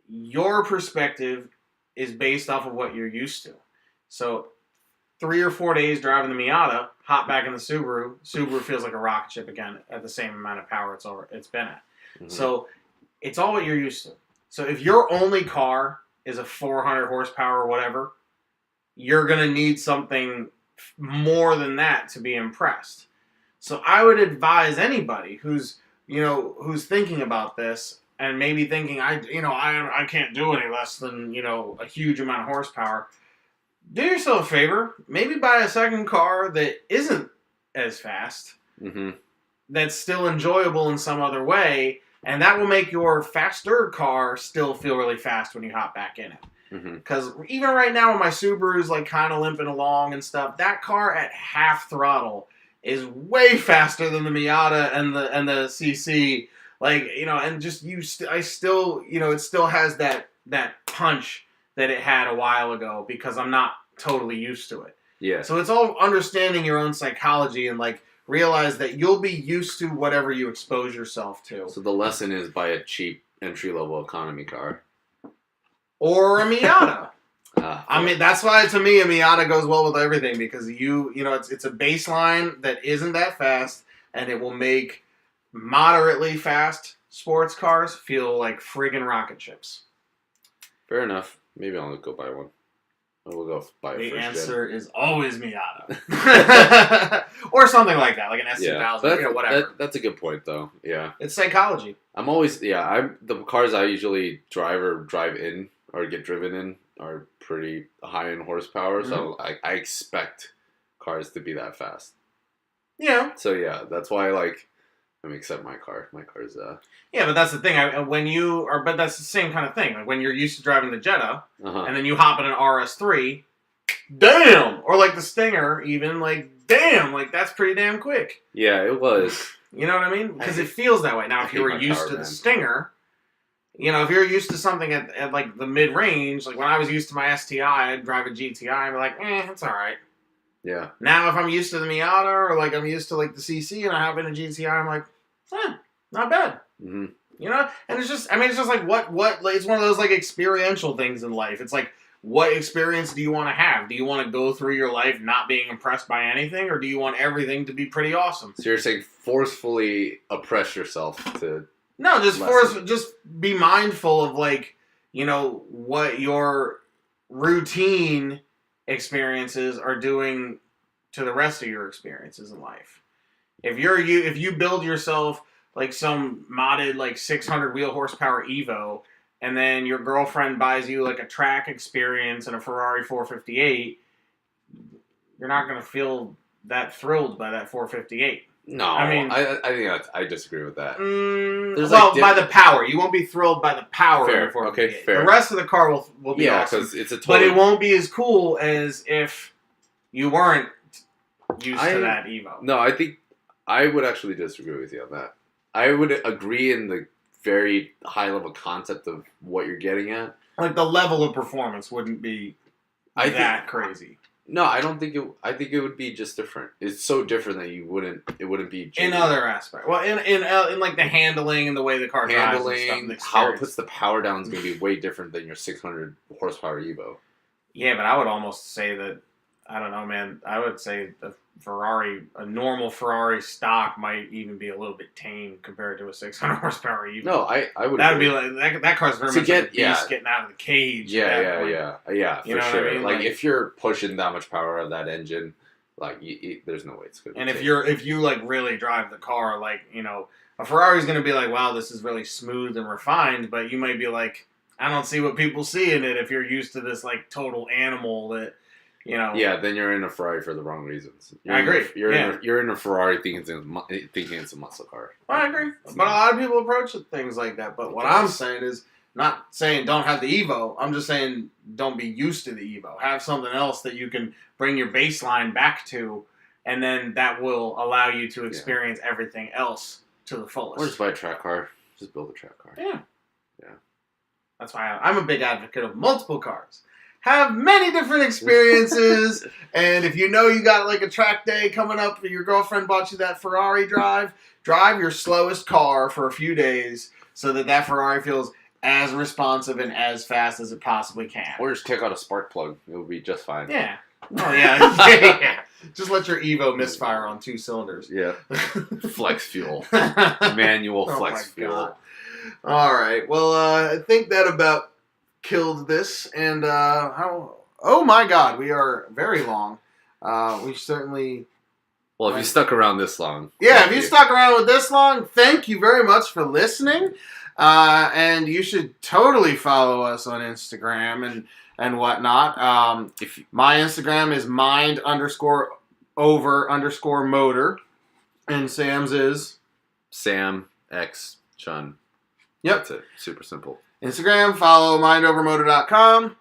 Your perspective is based off of what you're used to. So 3 or 4 days driving the Miata, hop back in the Subaru. Subaru feels like a rocket ship again at the same amount of power it's been at. Mm-hmm. So it's all what you're used to. So if your only car is a 400 horsepower or whatever, you're going to need something more than that to be impressed. So I would advise anybody who's thinking about this and maybe thinking, I can't do any less than, a huge amount of horsepower. Do yourself a favor. Maybe buy a second car that isn't as fast, that's still enjoyable in some other way, and that will make your faster car still feel really fast when you hop back in it. Because even right now when my Subaru's like kind of limping along and stuff, that car at half throttle is way faster than the Miata and the CC. And just it still has that punch that it had a while ago because I'm not totally used to it. Yeah. So it's all understanding your own psychology and like realize that you'll be used to whatever you expose yourself to. So the lesson is buy a cheap entry-level economy car. Or a Miata. I mean, that's why to me a Miata goes well with everything because it's a baseline that isn't that fast and it will make moderately fast sports cars feel like friggin' rocket ships. Fair enough. Maybe I'll go buy one. We'll go buy a The first answer is always Miata. Or something like that, like an S2000, whatever. That's a good point, though. Yeah. It's psychology. The cars I usually drive or drive in or get driven in are pretty high in horsepower, so I expect cars to be that fast. Yeah. So, yeah, that's why except my car. My car's Yeah, but that's the thing. But that's the same kind of thing. Like when you're used to driving the Jetta, and then you hop in an RS3, damn! Or like the Stinger, even, like, damn! Like, that's pretty damn quick. Yeah, it was. You know what I mean? Because it feels that way. Now, if you were used to the Stinger, if you're used to something at like the mid-range, like when I was used to my STI, I'd drive a GTI, I'd be like, it's all right. Yeah. Now, if I'm used to the Miata or like I'm used to like the CC and I have in a GTI, I'm like, not bad. Mm-hmm. And it's just like what like, it's one of those like experiential things in life. It's like, what experience do you want to have? Do you want to go through your life not being impressed by anything, or do you want everything to be pretty awesome? So you're saying forcefully oppress yourself to... No, just be mindful of like, what your routine experiences are doing to the rest of your experiences in life. If you build yourself like some modded like 600 wheel horsepower Evo, and then your girlfriend buys you like a track experience and a Ferrari 458, you're not going to feel that thrilled by that 458. No, I think I disagree with that. By the power. You won't be thrilled by the power fair. of the 458. Okay, fair. The rest of the car will be awesome. because it's a But it won't be as cool as if you weren't used to that Evo. No, I think I would actually disagree with you on that. I would agree in the very high level concept of what you're getting at. Like the level of performance wouldn't be crazy. No, I don't think it. I think it would be just different. It's so different that it wouldn't be in other aspects. Well, in like the handling and the way the car drives and stuff, how it puts the power down is going to be way different than your 600 horsepower Evo. Yeah, but I would almost say that, I don't know, man. I would say a normal Ferrari stock might even be a little bit tame compared to a 600 horsepower Evo. No, I would. That would be like that car's very much like a beast getting out of the cage. Yeah, for sure. What I mean? Like if you're pushing that much power out of that engine, like there's no way it's good. And if you like really drive the car, like a Ferrari's going to be like, wow, this is really smooth and refined, but you might be like, I don't see what people see in it if you're used to this like total animal that. Yeah, then you're in a Ferrari for the wrong reasons. I agree. You're in a Ferrari thinking it's a muscle car. Well, I agree. But a lot of people approach things like that. But what I'm saying is, not saying don't have the Evo. I'm just saying don't be used to the Evo. Have something else that you can bring your baseline back to, and then that will allow you to experience everything else to the fullest. Or just buy a track car. Just build a track car. Yeah. That's why I'm a big advocate of multiple cars. Have many different experiences, and if you got like a track day coming up, your girlfriend bought you that Ferrari drive your slowest car for a few days so that Ferrari feels as responsive and as fast as it possibly can. Or just take out a spark plug. It will be just fine. Yeah. Oh, yeah. Just let your Evo misfire on 2 cylinders. Yeah. Flex fuel. Manual flex fuel. God. All right. Well, I think that about killed this, and oh my god, we are very long. We certainly... Well, if you stuck around this long... Yeah, if you stuck around with this long, thank you very much for listening. And you should totally follow us on Instagram and whatnot. My Instagram is mind_over_motor, and Sam's is... Sam X Chun. Yep. That's it. Super simple. Instagram, follow mindovermotor.com.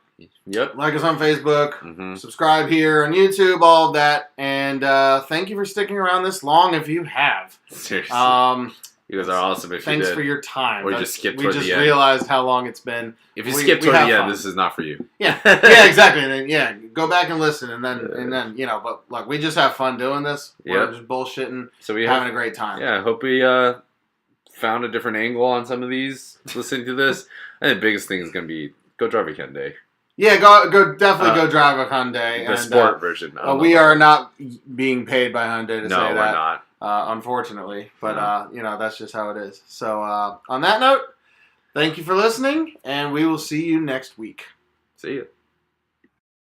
Yep. Like us on Facebook. Mm-hmm. Subscribe here on YouTube, all of that. And thank you for sticking around this long if you have. Seriously. You guys are awesome if you did. Thanks for your time. Or you just skipped toward the end. We just realized how long it's been. If you skip toward the end, this is not for you. Yeah. Yeah, exactly. And then, go back and listen. And then but like we just have fun doing this. We're just bullshitting. So we're having a great time. Yeah, I hope we found a different angle on some of these listening to this. I think the biggest thing is going to be go drive a Hyundai. Yeah, definitely go drive a Hyundai. The sport version. We are not being paid by Hyundai to say that. No, we're not. Unfortunately. But, that's just how it is. So, on that note, thank you for listening, and we will see you next week. See you.